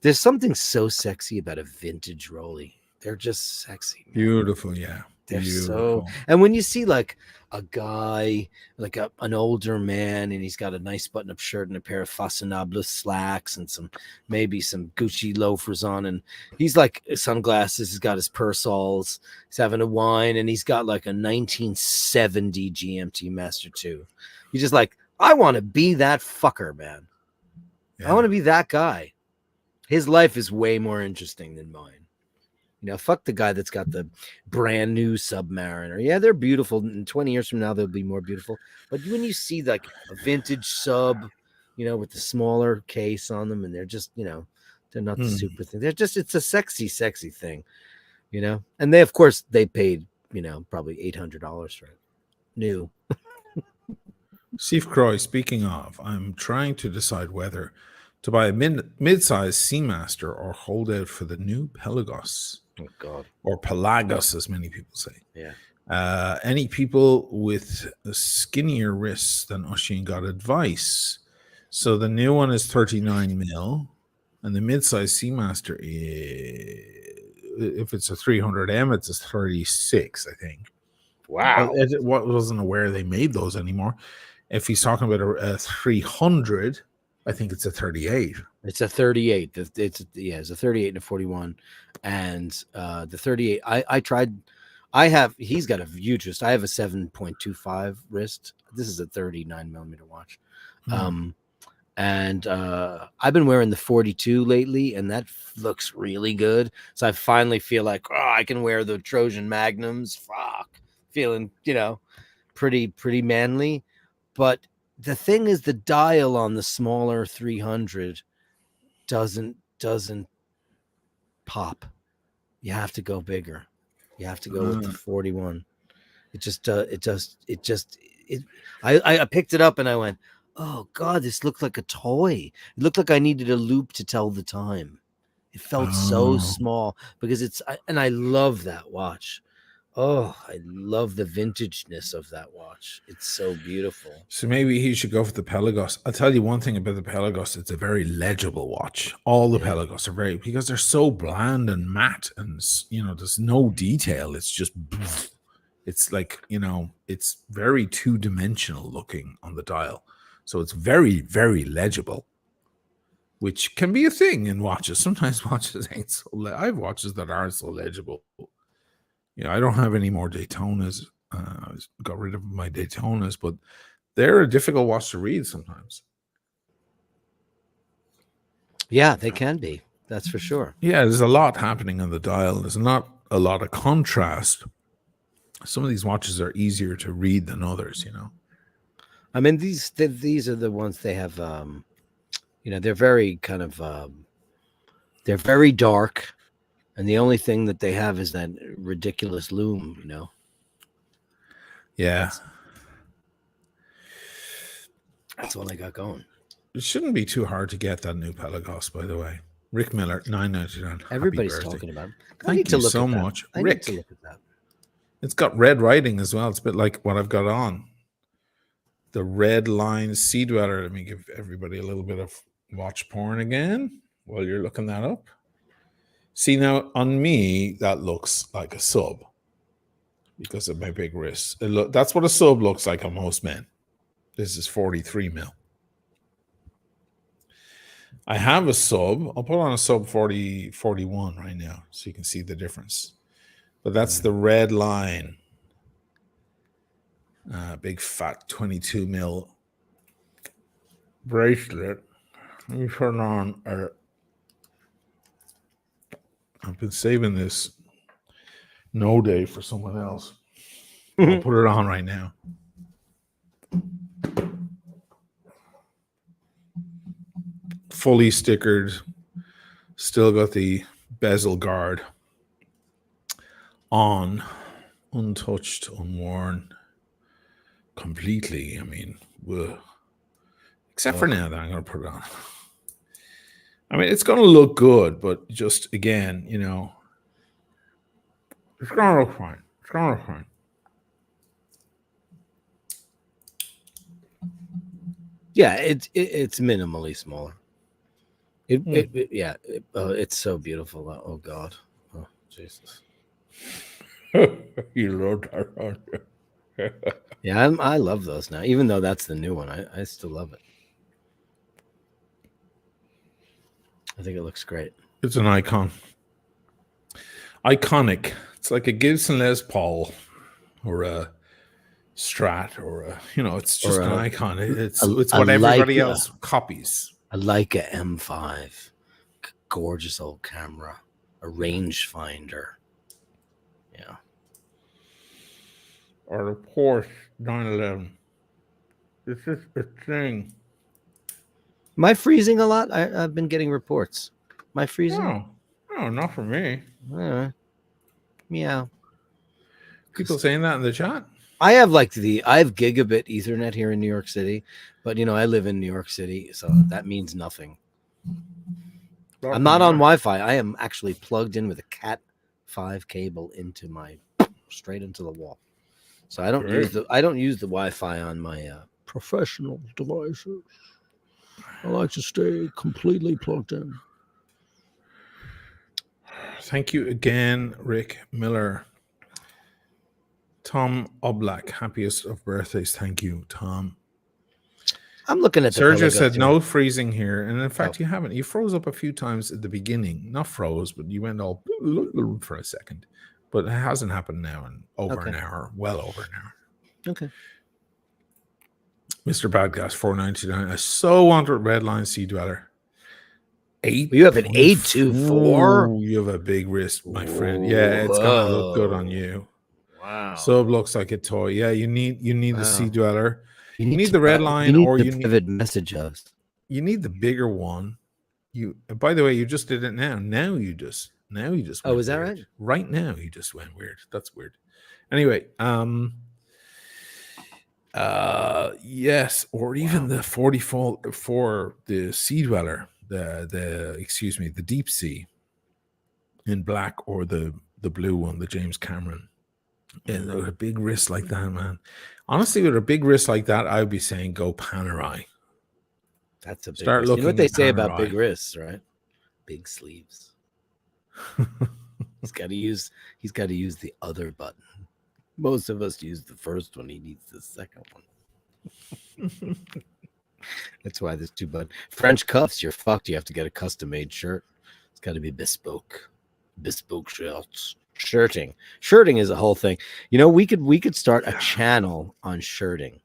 there's something so sexy about a vintage Rollie. They're just sexy, man. Beautiful, yeah. They're so, and when you see like a guy, like an older man, and he's got a nice button-up shirt and a pair of fashionable slacks and maybe some Gucci loafers on, and he's like sunglasses, he's got his Persols, he's having a wine, and he's got like a 1970 GMT Master 2. You're just like, I want to be that fucker, man. Yeah. I want to be that guy. His life is way more interesting than mine. Fuck the guy that's got the brand new Submariner. Yeah, they're beautiful. And 20 years from now, they'll be more beautiful. But when you see like a vintage Sub, with the smaller case on them, and they're just, they're not the super thing. They're just, it's a sexy, sexy thing, And they, of course, they paid, probably $800 for it. New. Steve Croy, speaking of, I'm trying to decide whether to buy a mid-size Seamaster or hold out for the new Pelagos. Oh, God. Or Pelagos, as many people say. Yeah. Any people with skinnier wrists than Oisin got advice. So the new one is 39 mil, and the mid-size Seamaster if it's a 300M, it's a 36, I think. Wow. I wasn't aware they made those anymore. If he's talking about a 300, I think it's a 38. It's a 38. It's a 38 and a 41. And the 38, I tried. He's got a huge wrist. I have a 7.25 wrist. This is a 39 millimeter watch. And I've been wearing the 42 lately, and that looks really good. So I finally feel like, I can wear the Trojan Magnums. Fuck. Feeling, pretty manly. But the thing is, the dial on the smaller 300 doesn't pop. You have to go bigger. You have to go with the 41. I picked it up and I went, oh God, this looked like a toy. It looked like I needed a loop to tell the time. It felt so small because and I love that watch, Oh, I love the vintageness of that watch. It's so beautiful. So maybe he should go for the Pelagos. I'll tell you one thing about the Pelagos. It's a very legible watch. All the Yeah. Pelagos are very, because they're so bland and matte and, there's no detail. It's just, it's like, it's very two-dimensional looking on the dial. So it's very, very legible, which can be a thing in watches. Sometimes watches ain't so, I have watches that are so legible. I don't have any more Daytonas. I got rid of my Daytonas, but they're a difficult watch to read sometimes. Yeah, they can be. That's for sure. Yeah, there's a lot happening on the dial. There's not a lot of contrast. Some of these watches are easier to read than others, I mean, these are the ones they have. They're very kind of. They're very dark, and the only thing that they have is that ridiculous loom. Yeah. That's all they got going. It shouldn't be too hard to get that new Pelagos, by the way. Rick Miller, $9.99. Everybody's talking about it. Thank you so much. I need to look at that. It's got red writing as well. It's a bit like what I've got on. The red line Sea Dweller. Let me give everybody a little bit of watch porn again while you're looking that up. See, now on me, that looks like a sub because of my big wrists. That's what a sub looks like on most men. This is 43 mil. I have a sub. I'll put on a sub 41 right now so you can see the difference. But that's the red line. Big fat 22 mil bracelet. Let me turn on. I've been saving this no day for someone else. I'll put it on right now. Fully stickered. Still got the bezel guard on. Untouched, unworn. Completely. I mean, except for now that I'm going to put it on. I mean, it's going to look good, but just again, it's going to look fine. It's going to look fine. Yeah, it's minimally smaller. It's so beautiful. Oh God, oh Jesus. You love that. Yeah, I love those now. Even though that's the new one, I still love it. I think it looks great. It's an icon. Iconic. It's like a Gibson Les Paul or a Strat or it's just an icon. It's what everybody else copies. A Leica M5. Gorgeous old camera. A rangefinder. Yeah. Or a Porsche 911. This is the thing. Am I freezing a lot? I've been getting reports. Am I freezing? No, not for me. Meow. People saying that in the chat? I have gigabit Ethernet here in New York City, but I live in New York City, so that means nothing. I'm not on Wi-Fi. I am actually plugged in with a Cat 5 cable straight into the wall. So I don't use the Wi-Fi on my professional devices. I like to stay completely plugged in. Thank you again, Rick Miller. Tom Oblak, happiest of birthdays. Thank you, Tom. I'm looking at the Sergio said no freezing here. And in fact, you haven't. You froze up a few times at the beginning. Not froze, but you went all for a second. But it hasn't happened now in over an hour. Well over an hour. Okay. Mr. Badgas, 499. I so want a red line Sea Dweller. 8. You have an 824? You have a big wrist, my friend. Yeah, it's going to look good on you. Wow. So it looks like a toy. Yeah, you need the Sea Dweller. You need the red line, or you need vivid messages. You need the bigger one. By the way, you just did it now. Now you just oh, is that weird. right? Right now you just went weird. That's weird. Anyway, yes, or even the 44 for the Sea Dweller, the Deep Sea in black, or the blue one, the James Cameron. Yeah, with a big wrist like that, man. Honestly, with a big wrist like that, I would be saying go Panerai. That's a big Start wrist. You know what looking they at say about big Panerai. wrists, right? Big sleeves. He's got to use the other button. Most of us use the first one. He needs the second one. That's why there's two buttons. French cuffs, you're fucked. You have to get a custom made shirt. It's got to be bespoke. Bespoke shirts. Shirting. Shirting is a whole thing. You know, we could start a channel on shirting,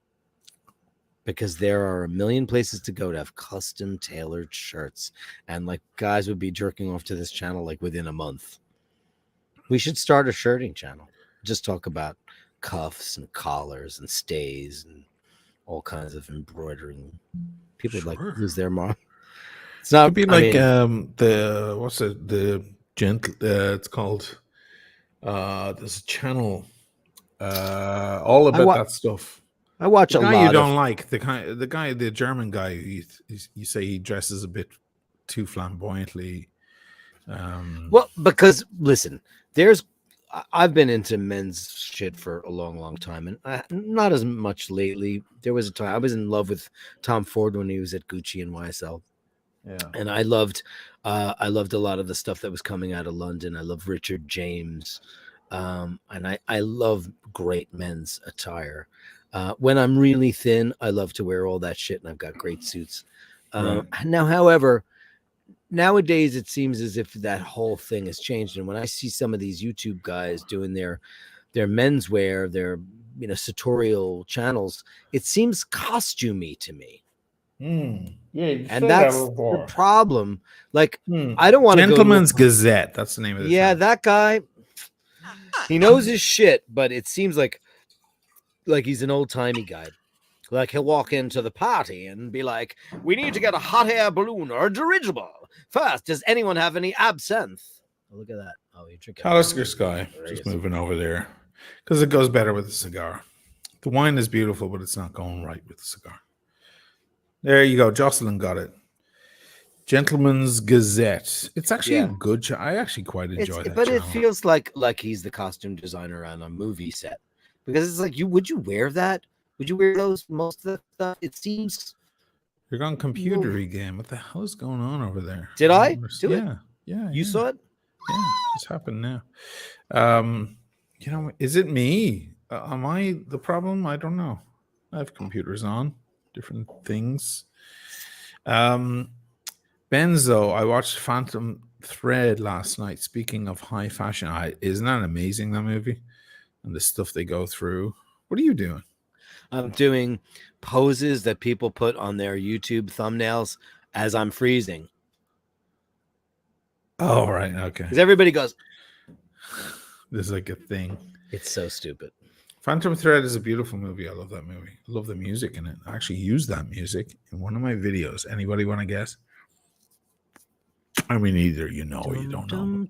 because there are a million places to go to have custom tailored shirts, and like guys would be jerking off to this channel like within a month. We should start a shirting channel. Just talk about cuffs and collars and stays and all kinds of embroidering. People would like lose their mind. It's not. Could be I like mean, the what's it? The gentle. It's called. There's a channel. All about that stuff. I watch The a guy lot you don't of. like, the German guy. You say he dresses a bit too flamboyantly. Well, because listen, I've been into men's shit for a long, long time, and not as much lately. There was a time I was in love with Tom Ford when he was at Gucci and YSL. Yeah. And I loved a lot of the stuff that was coming out of London. I love Richard James, and I love great men's attire. When I'm really thin, I love to wear all that shit, and I've got great suits. Now, however, nowadays it seems as if that whole thing has changed. And when I see some of these YouTube guys doing their menswear, their sartorial channels, it seems costumey to me. Yeah, And that's the problem. Like, I don't want to go Gentleman's Gazette. That's the name of the channel. that guy, he knows his shit, but it seems like he's an old-timey guy. Like, he'll walk into the party and be like, we need to get a hot air balloon or a dirigible. First, does anyone have any absinthe? Oh, look at that. Oh, you're drinking. Talisker Sky. Just moving over there. Because it goes better with the cigar. The wine is beautiful, but it's not going right with the cigar. There you go. Jocelyn got it. Gentleman's Gazette. It's actually a good show. I actually quite enjoy that. But it feels like he's the costume designer on a movie set. Because it's like, would you wear that? Would you wear those most of the stuff? It seems you're going computery game. What the hell is going on over there? Did I do it? Yeah. You saw it? Yeah, it just happened now. Is it me? Am I the problem? I don't know. I have computers on, different things. Benzo, I watched Phantom Thread last night. Speaking of high fashion, isn't that amazing, that movie? And the stuff they go through. What are you doing? I'm doing poses that people put on their YouTube thumbnails as I'm freezing. Oh, right. Okay. Because everybody goes, there's like a thing. It's so stupid. Phantom Thread is a beautiful movie. I love that movie. I love the music in it. I actually use that music in one of my videos. Anybody want to guess? I mean, either you know or you don't know.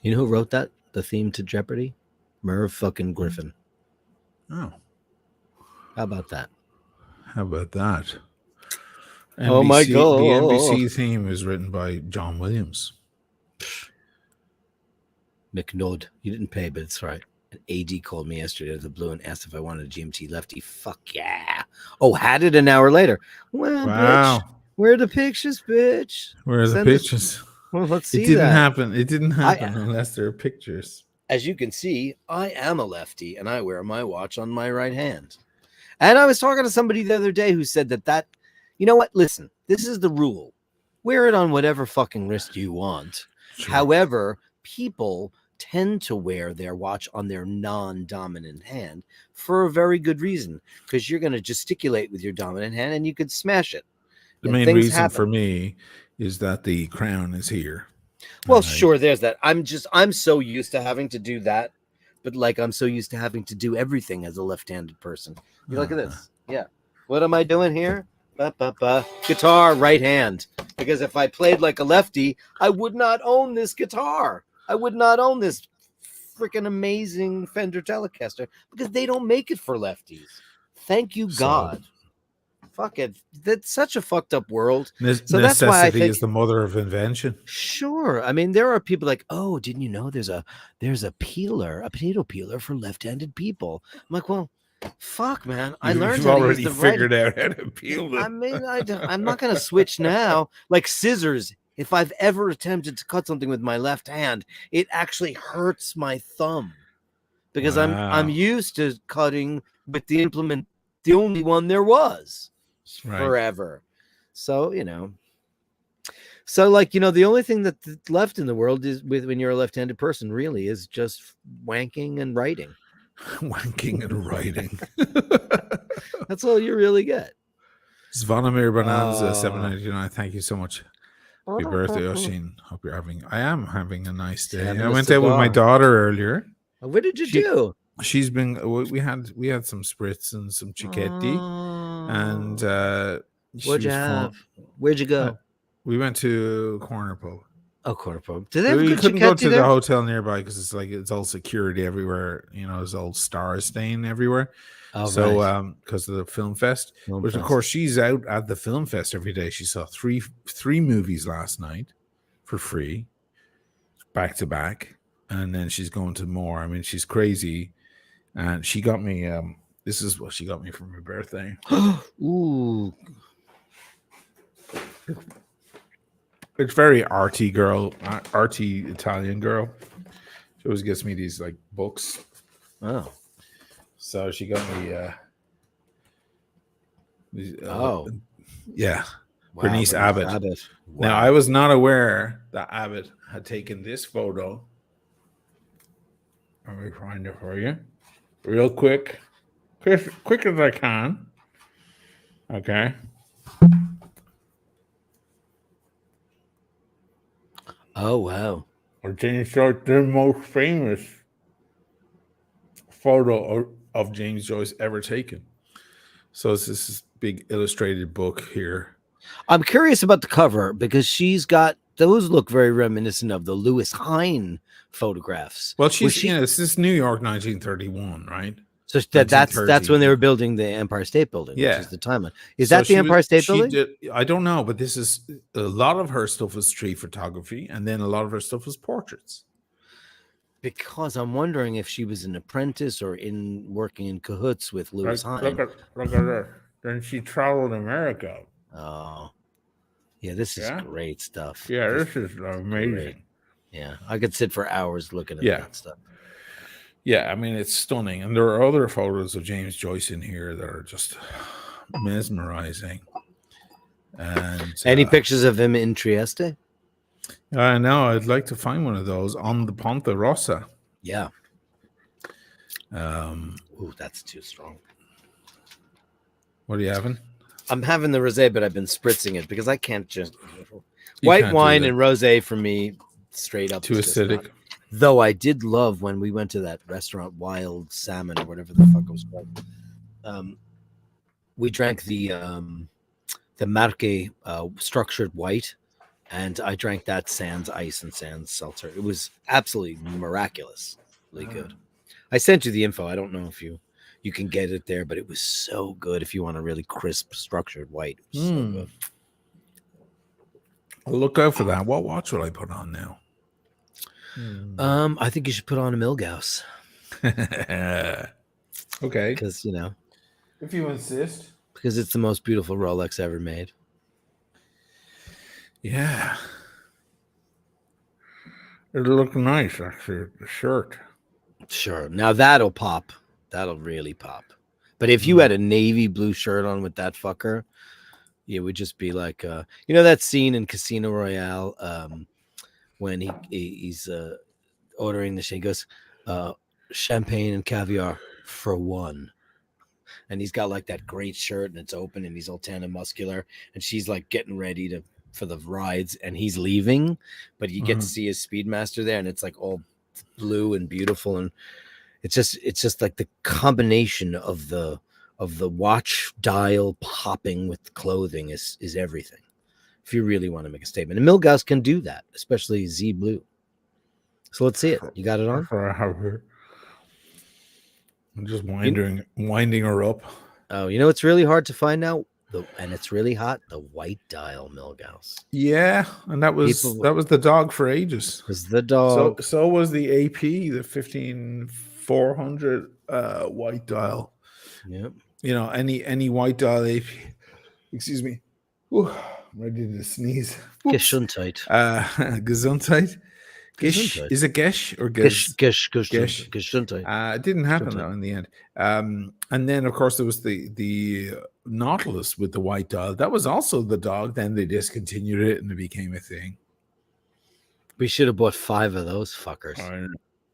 You know who wrote that? The theme to Jeopardy? Merv fucking Griffin. Oh. How about that? NBC, Oh my God. The NBC theme is written by John Williams. McNud. You didn't pay, but it's right. An AD called me yesterday out of the blue and asked if I wanted a GMT lefty. Fuck yeah. Oh, had it an hour later. Well, wow. Bitch, where are the pictures, bitch? Where are the pictures? Well, let's see. It didn't happen. It didn't happen unless there are pictures. As you can see, I am a lefty and I wear my watch on my right hand. And I was talking to somebody the other day who said that, you know what? Listen, this is the rule. Wear it on whatever fucking wrist you want. Sure. However, people tend to wear their watch on their non-dominant hand for a very good reason, because you're going to gesticulate with your dominant hand and you could smash it. The main reason for me is that the crown is here. Well, sure, there's that. I'm so used to having to do that, but like I'm so used to having to do everything as a left-handed person. You look at this. Yeah. What am I doing here? Guitar, right hand. Because if I played like a lefty, I would not own this guitar. I would not own this freaking amazing Fender Telecaster because they don't make it for lefties. Thank you, God. Fuck it. That's such a fucked up world. So that's why I necessity think is the mother of invention. sure. I mean, there are people like, oh, didn't you know there's a peeler, a potato peeler for left-handed people? I'm like, well, fuck, man. I learned You've how to use already the right. figured out how to peel them. I mean, I'm not going to switch now. Like scissors. If I've ever attempted to cut something with my left hand, it actually hurts my thumb because Wow. I'm used to cutting with the implement, the only one there was forever. So, you know. So, like, you know, the only thing that's left in the world is when you're a left-handed person, really, is just wanking and writing. Wanking and writing. That's all you really get. Zvonimir Bonanza 799. Thank you so much. Happy birthday, Oshin. Hope you're having. I am having a nice day. I went out with my daughter earlier. What did you do? She's been. We had some spritz and some cicchetti, and what'd you have? Where'd you go? We went to Corner Pub. Oh, Corner Pub. Did they have we good couldn't go to there? the hotel nearby because it's all security everywhere. You know, there's all star stain everywhere. Oh, so right. Because of the film fest. But of course she's out at the film fest every day. She saw three movies last night for free, back to back, and then she's going to more. I mean, she's crazy. And she got me this is what she got me for my birthday. Ooh. It's very arty Italian girl. She always gets me these like books. Oh. So she got me yeah. Wow, Bernice Abbott. Wow. Now I was not aware that Abbott had taken this photo. Let me find it for you. Real quick as I can. Okay. Oh, wow. James Joyce, the most famous photo of James Joyce ever taken. So it's this big illustrated book here. I'm curious about the cover because she's got those look very reminiscent of the Lewis Hine photographs. Well, this is New York 1931, right? So that's when they were building the Empire State Building, which is the timeline. Is that the Empire State Building? I don't know, but this is a lot of her stuff was street photography, and then a lot of her stuff was portraits. Because I'm wondering if she was an apprentice or working in cahoots with Lewis Hine. Look at this. Then she traveled America. Oh, yeah, this is great stuff. Yeah, this is amazing. Great. Yeah, I could sit for hours looking at that stuff. Yeah, I mean, it's stunning. And there are other photos of James Joyce in here that are just mesmerizing. And any pictures of him in Trieste? No, I'd like to find one of those on the Ponte Rossa. Yeah. Ooh, that's too strong. What are you having? I'm having the rosé, but I've been spritzing it because I can't just white wine and rosé for me straight up too acidic. Though I did love when we went to that restaurant, Wild Salmon or whatever the fuck it was called. We drank the Marque structured white, and I drank that sans ice and sans seltzer. It was absolutely miraculously good. I sent you the info. I don't know if you can get it there, but it was so good if you want a really crisp structured white. It was so good. I'll look out for that. What watch would I put on now? I think you should put on a Milgauss. Okay. Because, if you insist. Because it's the most beautiful Rolex ever made. Yeah. It'll look nice, actually, the shirt. Sure. Now that'll pop. That'll really pop. But if you had a navy blue shirt on with that fucker, it would just be like, that scene in Casino Royale, when he's ordering the shit, he goes, champagne and caviar for one. And he's got like that great shirt and it's open and he's all tan and muscular. And she's like getting ready for the rides and he's leaving, but you get to see his Speedmaster there and it's like all blue and beautiful. And it's just like the combination of the watch dial popping with clothing is everything. If you really want to make a statement, and Milgauss can do that, especially Z Blue. So let's see it. You got it on? I'm just winding her up. Oh, you know it's really hard to find out, and it's really hot. The white dial Milgauss. Yeah, and that was the dog for ages. Was the dog? So was the AP, the 15400 white dial. Yep. You know, any white dial AP. Excuse me. Ooh, I'm ready to sneeze. Gesundheit. Gesundheit. Gish, is it Gesh or Gesh? Gesundheit. It didn't happen though in the end. And then of course there was the Nautilus with the white dial. That was also the dog. Then they discontinued it and it became a thing. We should have bought 5 of those fuckers.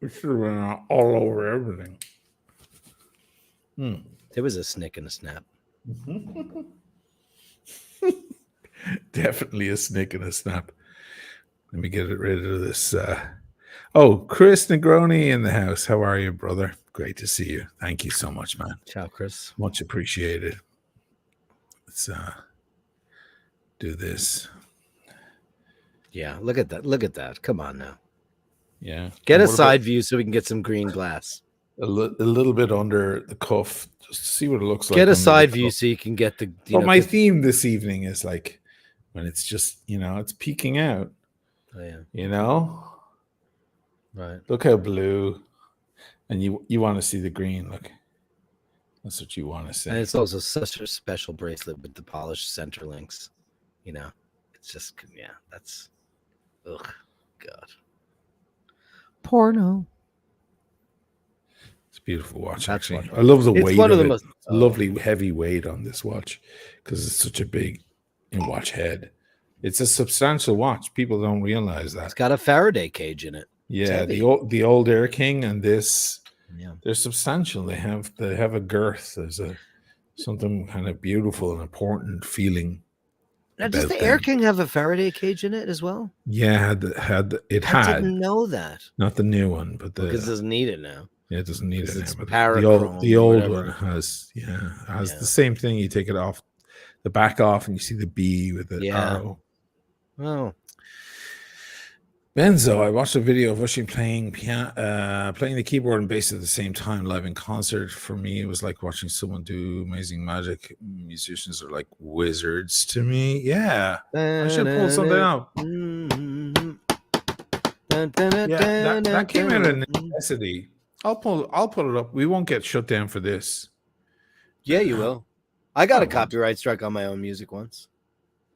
We should have been all over everything. There was a snick and a snap. Definitely a snick and a snap. Let me get rid of this. Chris Negroni in the house. How are you, brother? Great to see you. Thank you so much, man. Ciao, Chris. Much appreciated. Let's do this. Yeah, look at that. Look at that. Come on now. Yeah. Get a side view so we can get some green glass. A little bit under the cuff, just to see what it looks like. Get a side view so you can get the. My theme this evening is like when it's just, it's peeking out. Oh, yeah. Right. Look how blue, and you want to see the green. Look, that's what you want to see. And it's also such a special bracelet with the polished center links. It's just that's, ugh, God. Porno. It's a beautiful watch. Actually, I love the weight. One of the most lovely heavy weight on this watch because it's such a big watch head. It's a substantial watch. People don't realize that. It's got a Faraday cage in it. Yeah, the old Air King and this, they're substantial. They have a girth. There's something kind of beautiful and important feeling. Now, does the Air King have a Faraday cage in it as well? Yeah, I didn't know that. Not the new one, but because it doesn't need it now. Yeah, it doesn't need it. It's the old one has the same thing. You take it off, the back off, and you see the B with the arrow. Oh. Benzo, I watched a video of Ushing playing the keyboard and bass at the same time live in concert. For me, it was like watching someone do amazing magic. Musicians are like wizards to me. Yeah, I should pull something out. Yeah, that came out of necessity. I'll pull it up. We won't get shut down for this. Yeah, you will. I got a copyright strike on my own music once.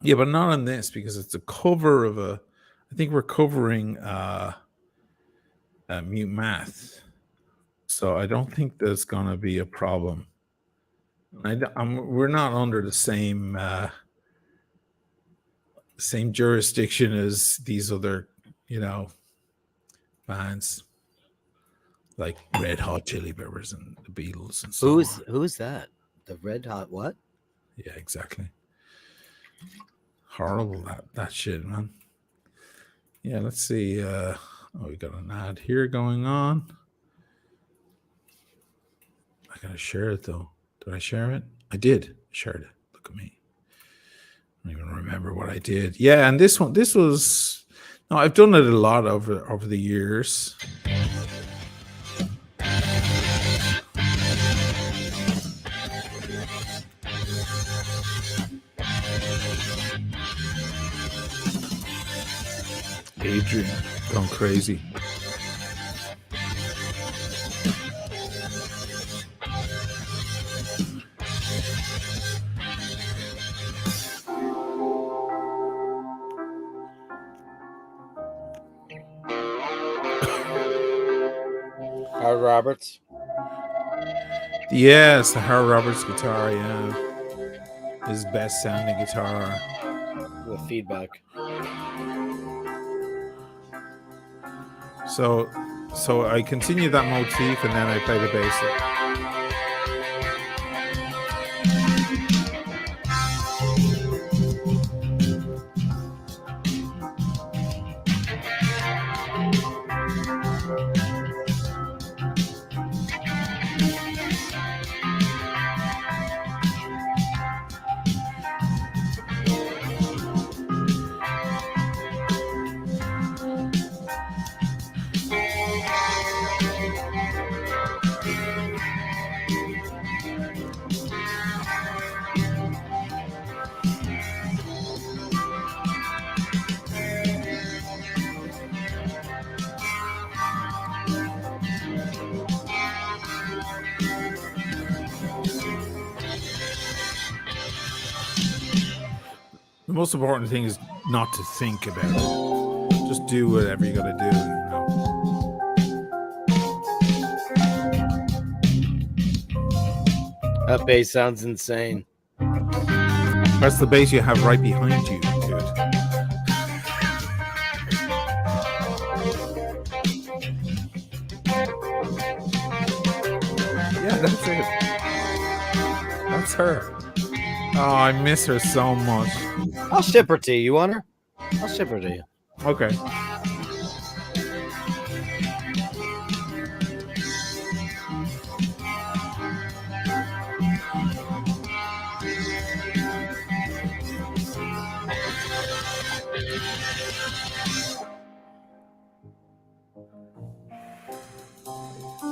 Yeah, but not on this because it's a cover of I think we're covering Mute Math. So I don't think there's going to be a problem. We're not under the same jurisdiction as these other, bands like Red Hot Chili Peppers and the Beatles and so on. Who's that? The Red Hot what? Yeah, exactly. Horrible that shit, man. Yeah, let's see. We got an ad here going on. I gotta share it though. Did I share it? I did. I shared it. Look at me. I don't even remember what I did. Yeah, and this was. No, I've done it a lot over the years. Adrian gone crazy. Howard Roberts. Yes, the Howard Roberts guitar, yeah. His best sounding guitar. With feedback. So I continue that motif and then I play the bass. The most important thing is not to think about it. Just do whatever you gotta do, you know. That bass sounds insane. That's the bass you have right behind you, dude. Yeah, that's it. That's her. Oh, I miss her so much. I'll ship her to you. You want her? I'll ship her to you. Okay.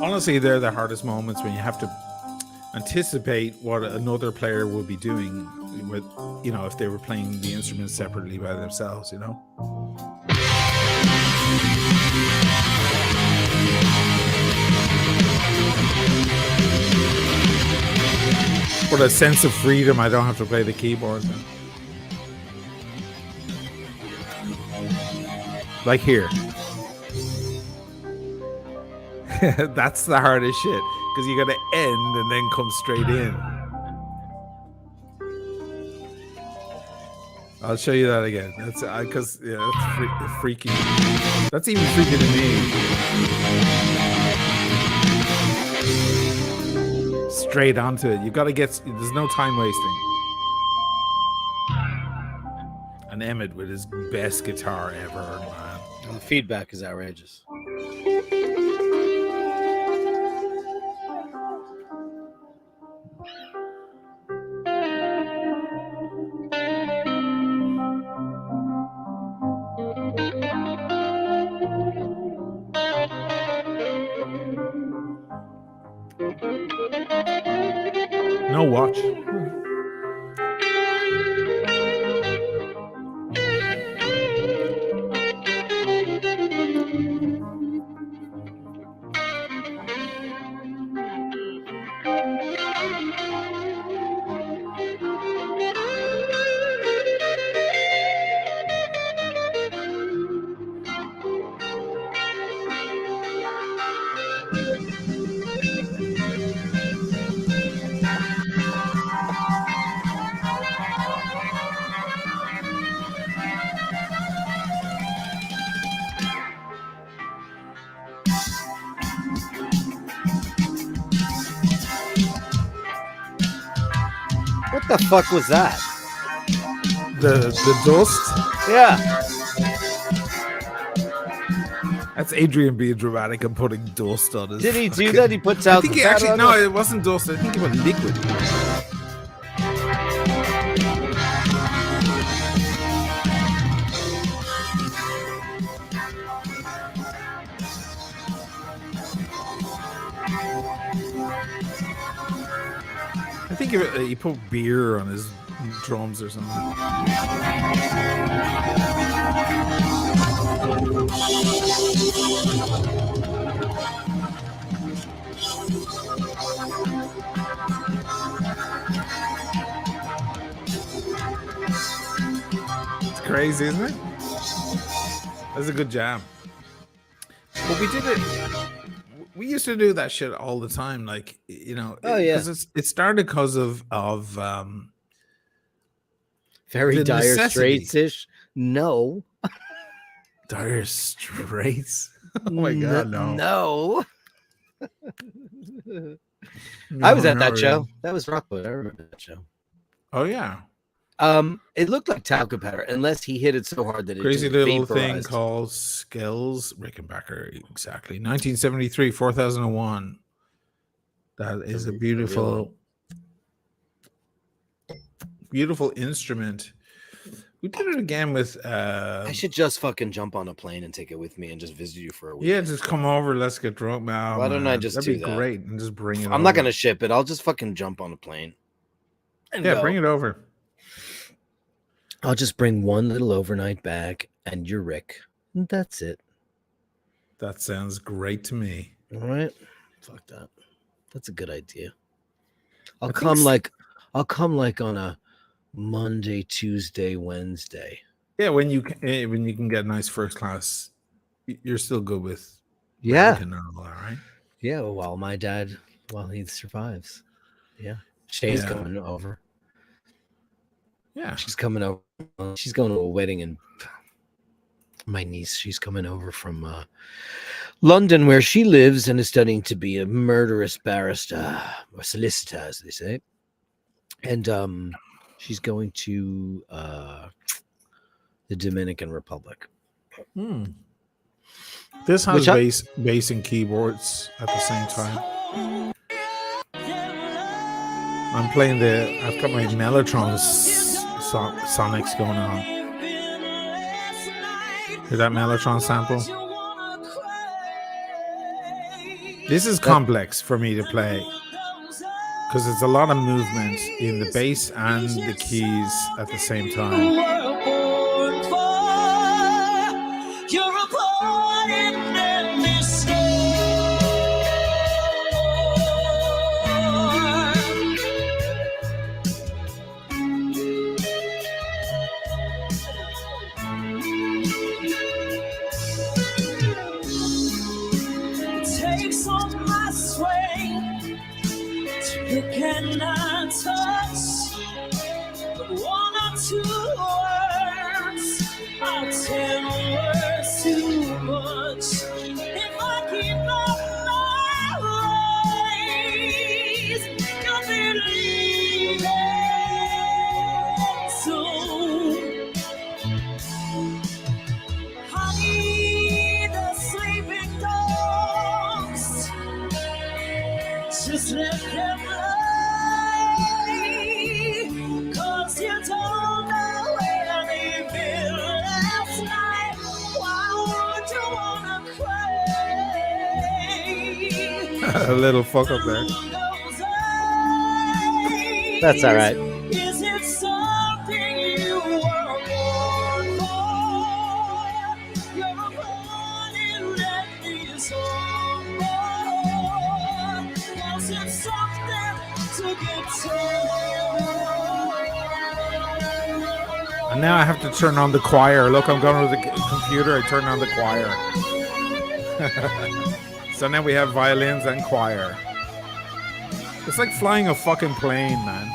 Honestly, they're the hardest moments when you have to anticipate what another player will be doing with, you know, if they were playing the instruments separately by themselves, you know. What a sense of freedom. I don't have to play the keyboard. Like here. That's the hardest shit, because you gotta end and then come straight in. I'll show you that again. That's because that's freaky. That's even freaky to me. Straight onto it. You gotta get. There's no time wasting. And Emmett with his best guitar ever, man. And the feedback is outrageous. No watch. What the fuck was that? The dust? Yeah. That's Adrian being dramatic and putting dust on his. Did he do that? He puts out. I think he actually. No, it wasn't dust. I think it was liquid. I think he put beer on his drums or something. It's crazy, isn't it? That's a good jam. But we did it. We used to do that shit all the time, like, you know. Oh yeah. It started because of Very Dire necessity. Straits-ish. No. Dire Straits. Oh my god, no. No. No, I was at that not show. really. That was Rockwood. I remember that show. Oh yeah. It looked like talcum powder, unless he hit it so hard that it Crazy just little vaporized. thing called Skills Rickenbacker. Exactly. 1973, 4001. That is a beautiful instrument. We did it again with I should just fucking jump on a plane and take it with me and just visit you for a week. yeah, just come over, let's get drunk now. Why don't I just That'd do be that? great, and just bring it I'm not over. gonna ship it. I'll just fucking jump on a plane. And Yeah, go. bring it over. I'll just bring one little overnight bag and you're Rick. And that's it. That sounds great to me. All right. Fuck that. That's a good idea. I'll I think come like on a Monday, Tuesday, Wednesday. Yeah, when you can get nice first class, you're still good with Yeah. American and all that, right? Yeah, while he survives. Yeah. Shay's Yeah. coming over. Yeah. She's coming over. She's going to a wedding, and my niece, she's coming over from London, where she lives, and is studying to be a murderous barrister, or solicitor, as they say. And she's going to the Dominican Republic. This has bass and keyboards at the same time. I've got my Mellotron sonics going on. Hear that Mellotron sample? This is complex for me to play because there's a lot of movement in the bass and the keys at the same time. You cannot touch, but one or two words are 10 words too much. If I keep up my ways, you'll be leaving soon. Honey, the sleeping dogs, just let them you don't know where they've been last night. Why would you wanna cry? A little fuck up there. That's all right. Is it something you were born for? You're born in that these was it something to get told? And now I have to turn on the choir. Look, I'm going with the computer. I turn on the choir. So now we have violins and choir. It's like flying a fucking plane, man.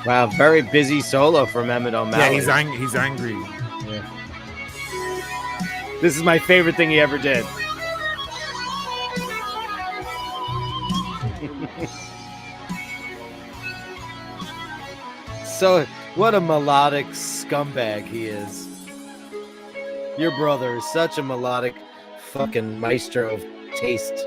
Wow, very busy solo from Emmett O'Malley. Yeah, he's angry. Yeah. This is my favorite thing he ever did. So, what a melodic scumbag he is. Your brother is such a melodic fucking maestro of taste.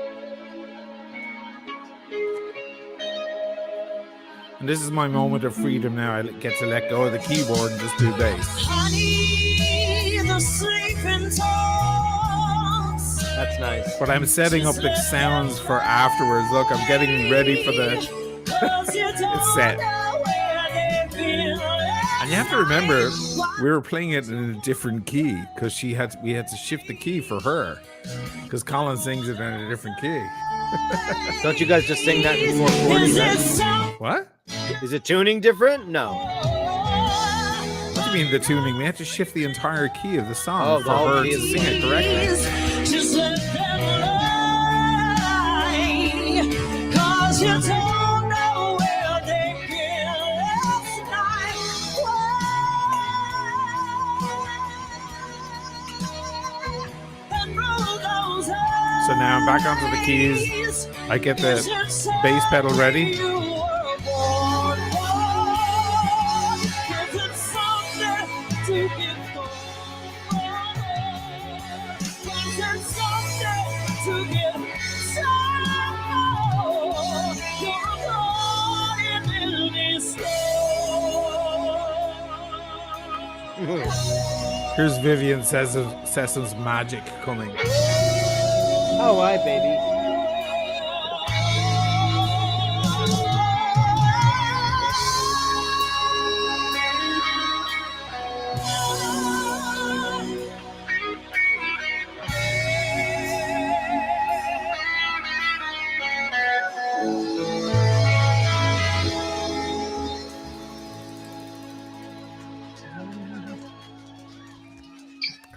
And this is my moment of freedom now. I get to let go of the keyboard and just do bass. Honey, the sleeping dogs. That's nice. But I'm setting up the sounds for afterwards. Look, I'm getting ready for the it's set. And you have to remember, we were playing it in a different key because we had to shift the key for her because Colin sings it in a different key. Don't you guys just sing that in 440? Right? What? Is it tuning different? No. What do you mean the tuning? We had to shift the entire key of the song the for whole her key to of the sing it correctly. Just let them lie, 'cause you don't know where they've been last night. So now I'm back onto the keys. I get the bass pedal ready. Here's Vivian Sessom's magic coming. Oh, hi, baby.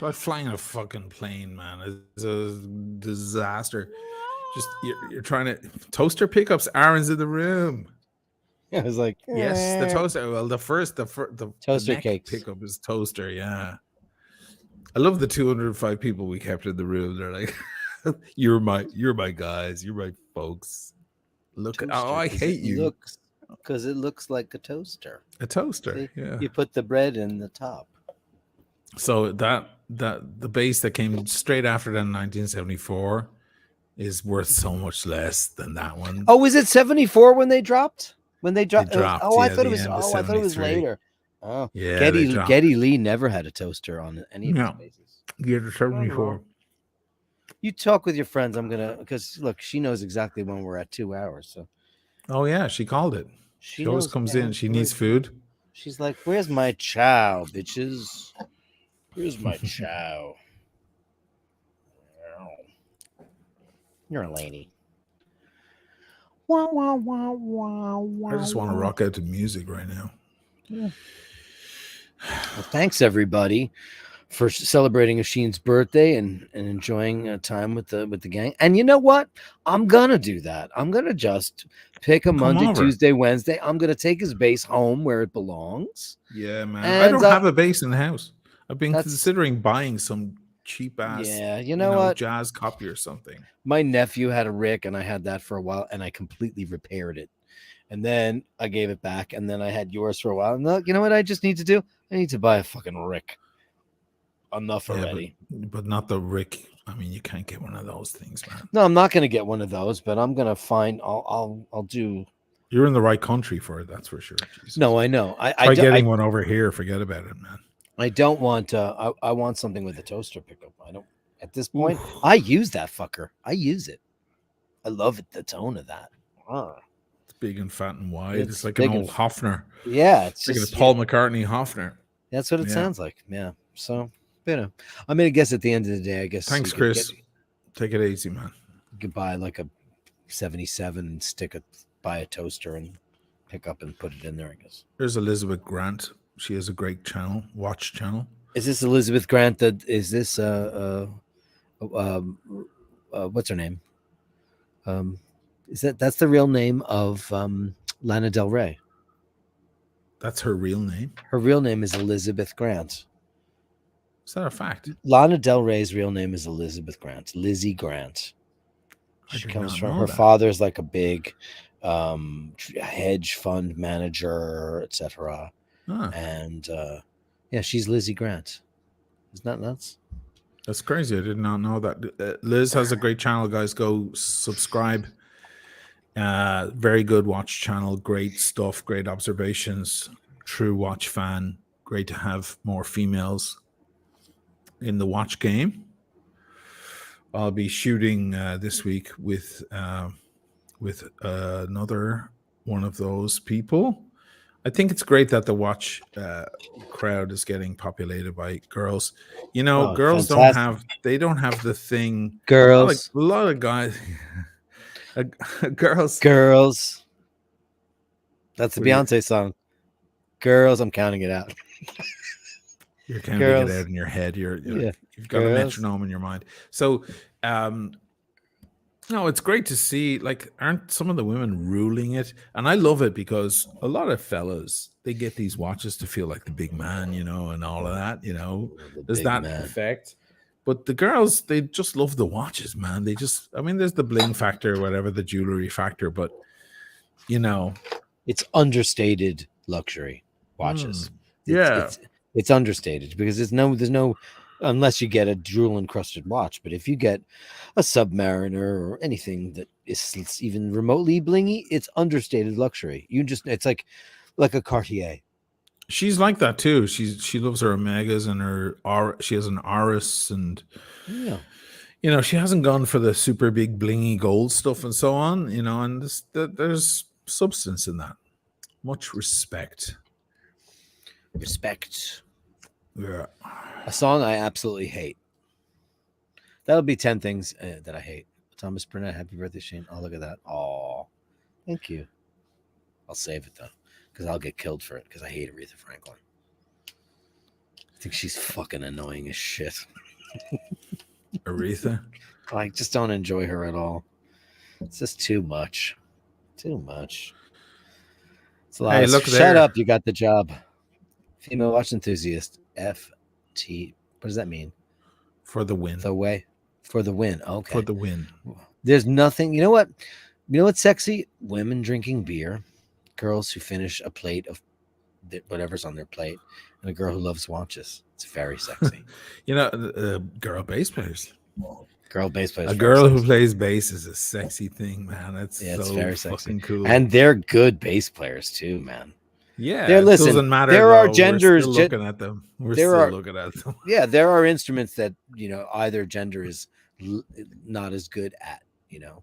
Like flying a fucking plane, man. It's a disaster. Just you're trying to toaster pickups. Aaron's in the room. I was like, Yes, the toaster. Well, the Toaster neck cakes. pickup is toaster. Yeah, I love the 205 people we kept in the room. They're like, you're my guys. You're my folks. Look, Toaster, oh, I 'cause hate it you. Because it looks like a toaster. A toaster. See? Yeah. You put the bread in the top. So that the base that came straight after that in 1974 is worth so much less than that one. Oh, was it 74 when they dropped? When they dropped? dropped, I yeah, thought it the was. end of Oh, I thought it was 73. later. Oh, Yeah, they dropped. Getty Lee never had a toaster on any of his No. bases. Yeah, the 74. You talk with your friends. I'm gonna because look, she knows exactly when we're at 2 hours. So Oh yeah, she called it. She always knows comes in. She needs food. She's like, "Where's my chow, bitches? Where's my chow?" You're a lady. Wah, wah, wah, wah, wah, I just want to wah. rock out to music right now. Well, thanks everybody for celebrating Asheen's birthday and enjoying time with the gang. And you know what? I'm gonna do that. I'm gonna just pick a Monday, over. Tuesday, Wednesday. I'm gonna take his bass home where it belongs. Yeah, man. And, I don't have a bass in the house. I've been that's- considering buying some cheap ass, Yeah, you know what? jazz copy or something. My nephew had a Rick, and I had that for a while, and I completely repaired it. And then I gave it back, and then I had yours for a while. And look, you know what I just need to do? I need to buy a fucking Rick. Enough already. But not the Rick. I mean, you can't get one of those things, man. No, I'm not going to get one of those, but I'm going to find. I'll do. You're in the right country for it, that's for sure. Jesus. No, I know. Try getting one over here. Forget about it, man. I don't want. I want something with a toaster pickup. I don't. At this point, I use that fucker. I use it. I love it. The tone of that. It's big and fat and wide. It's like big an and old Hofner. Yeah, it's like just a Paul McCartney Hofner. That's what it sounds like. Yeah. So, you know, I mean, I guess at the end of the day, I guess. Thanks, Chris. Take it easy, man. You could buy like a 77 and buy a toaster and pick up and put it in there, I guess. There's Elizabeth Grant. She has a great channel, watch channel. Is this Elizabeth Grant? Is this what's her name? That's the real name of Lana Del Rey? That's her real name? Her real name is Elizabeth Grant. Is that a fact? Lana Del Rey's real name is Elizabeth Grant. Lizzie Grant. She comes from her father's like a big hedge fund manager, etc. And yeah, she's Lizzie Grant. Isn't that nuts? That's crazy. I did not know that. Liz has a great channel, guys. Go subscribe. Very good watch channel. Great stuff. Great observations. True watch fan. Great to have more females in the watch game. I'll be shooting this week with another one of those people. I think it's great that the watch crowd is getting populated by girls. You know, girls fantastic. don't have the thing. Girls. A lot of guys. Girls. That's the Beyonce song. Girls, I'm counting it out. You're counting it out in your head. You've got a metronome in your mind. So, no, it's great to see. Like, aren't some of the women ruling it? And I love it because a lot of fellas, they get these watches to feel like the big man, you know, and all of that, you know. There's that effect. But the girls, they just love the watches, man. They just, I mean, there's the bling factor, whatever, the jewelry factor, but, you know. It's understated luxury watches. It's understated because there's no, unless you get a jewel encrusted watch. But if you get a Submariner or anything that is even remotely blingy, it's understated luxury. It's like a Cartier. She's like that too. She loves her Omegas and she has an Aris, and you know, she hasn't gone for the super big blingy gold stuff and so on, you know, and there's substance in that. Much respect. Yeah. A song I absolutely hate. That'll be 10 things that I hate. Thomas Burnett, happy birthday, Shane. Oh, look at that. Oh, thank you. I'll save it though, because I'll get killed for it because I hate Aretha Franklin. think she's fucking annoying as shit. Aretha. I just don't enjoy her at all. It's just too much. Too much. It's a lot. Hey, look Shut there. up! You got the job. Female watch enthusiast. FT. What does that mean? For the win. The way. For the win. Okay. For the win. There's nothing. You know what? You know what's sexy? Women drinking beer, girls who finish a plate of whatever's on their plate, and a girl who loves watches. It's very sexy. You know, girl bass players. Girl bass players. A girl who plays bass is a sexy thing, man. It's it's so very fucking sexy. cool. And they're good bass players too, man. Yeah, There, it listen, doesn't matter. there are though. genders. We're still looking at them. We're there still are- looking at them. Yeah, there are instruments that, you know, either gender is not as good at. You know,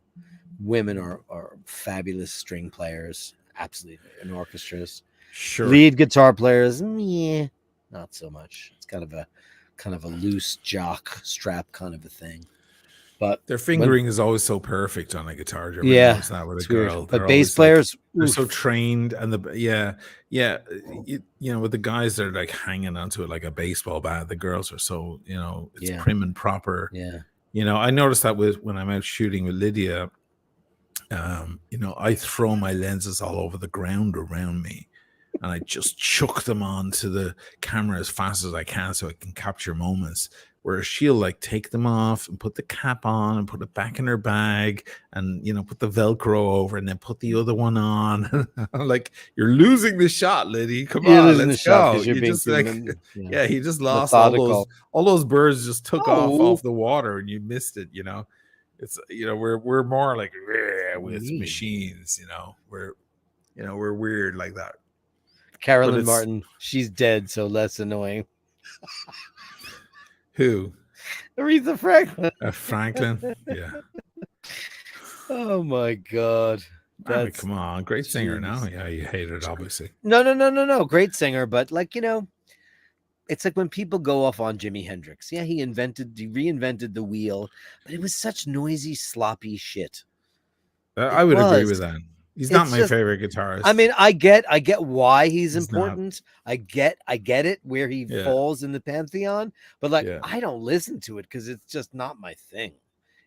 women are fabulous string players, absolutely, in orchestras. Sure. Lead guitar players, yeah, not so much. It's kind of a loose jock strap kind of a thing. But Their fingering is always so perfect on a guitar. Do you ever Yeah, notice that with a it's weird. girl? But They're bass always like- players, they're oof. so trained, and you know, with the guys that are like hanging onto it like a baseball bat, the girls are so, you know, it's Yeah. prim and proper. Yeah, You know, I noticed that when I'm out shooting with Lydia. You know, I throw my lenses all over the ground around me, and I just chuck them onto the camera as fast as I can so I can capture moments. Whereas she'll like take them off and put the cap on and put it back in her bag, and, you know, put the Velcro over and then put the other one on. I'm like, you're losing the shot, Liddy. Come You're on, losing let's the shot go. 'cause you're You being just too like, yeah. he just lost Methodical. all those birds just took No. off the water and you missed it. You know, it's, you know, we're more like with Mean. machines. You know, we're weird like that. Carolyn it's- Martin, she's dead, so less annoying. Who? Aretha Franklin. Franklin. Yeah. Oh my god. I mean, come on, great singer now. Jesus. Yeah, you hate it, obviously. No. Great singer, but like, you know, it's like when people go off on Jimi Hendrix. Yeah, he reinvented the wheel, but it was such noisy, sloppy shit. I would agree was. with that. He's not It's my just- favorite guitarist. I mean, I get why he's He's not. important. I get it where he Yeah. falls in the pantheon, but like, Yeah. I don't listen to it because it's just not my thing.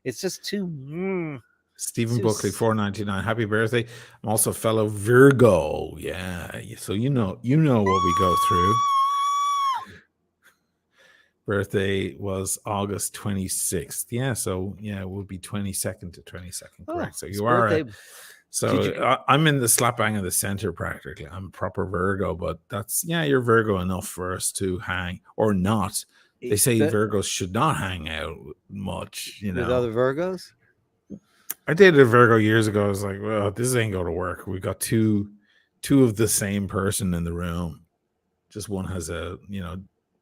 It's just too. Stephen Too Buckley, s- 499. Happy birthday. I'm also a fellow Virgo. Yeah. So you know what we go through. Birthday was August 26th. Yeah. So yeah, it would be 22nd to 22nd. Correct. So his you are. birthday- So Did you- I'm in the slap bang of the center practically. I'm a proper Virgo, but you're Virgo enough for us to hang or not. They say That- Virgos should not hang out much, you with know. other Virgos. I dated a Virgo years ago. I was like, well, this ain't going to work. We got two of the same person in the room. Just one has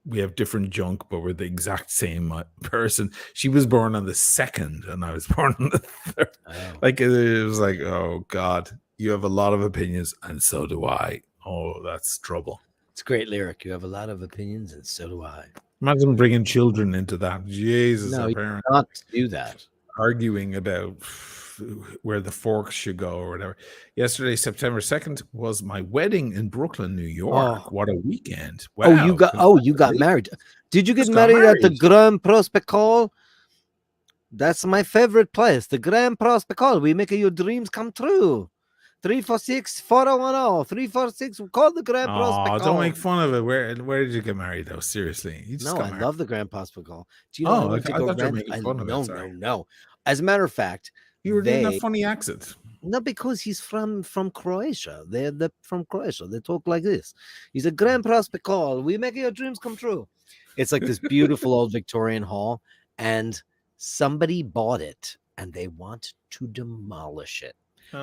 we have different junk, but we're the exact same person. She was born on the 2nd, and I was born on the 3rd. Oh. Like, it was like, oh God, you have a lot of opinions, and so do I. Oh, that's trouble. It's a great lyric. You have a lot of opinions, and so do I. Imagine bringing children into that. Jesus, No, our you parents Not do that. arguing about where the forks should go or whatever. Yesterday, September 2nd, was my wedding in Brooklyn, New York. Oh. What a weekend. Oh, Wow. you got married. Did you get Just got married at the married. Grand Prospect Hall? That's my favorite place, the Grand Prospect Hall. We make your dreams come true. 346-4010, 346. Call the Grand Prospect Oh, Hall. don't make fun of it. Where did you get married, though? Seriously. You just No, got I married. love the Grand Prospect Hall. Do you know Oh, I went to I go thought you were rent? making fun of it, sorry. No. As a matter of fact, You were doing they- a funny accent. no, because he's from Croatia. They're from Croatia. They talk like this. He's a Grand Prospect Hall. We make your dreams come true. It's like this beautiful old Victorian hall, and somebody bought it, and they want to demolish it.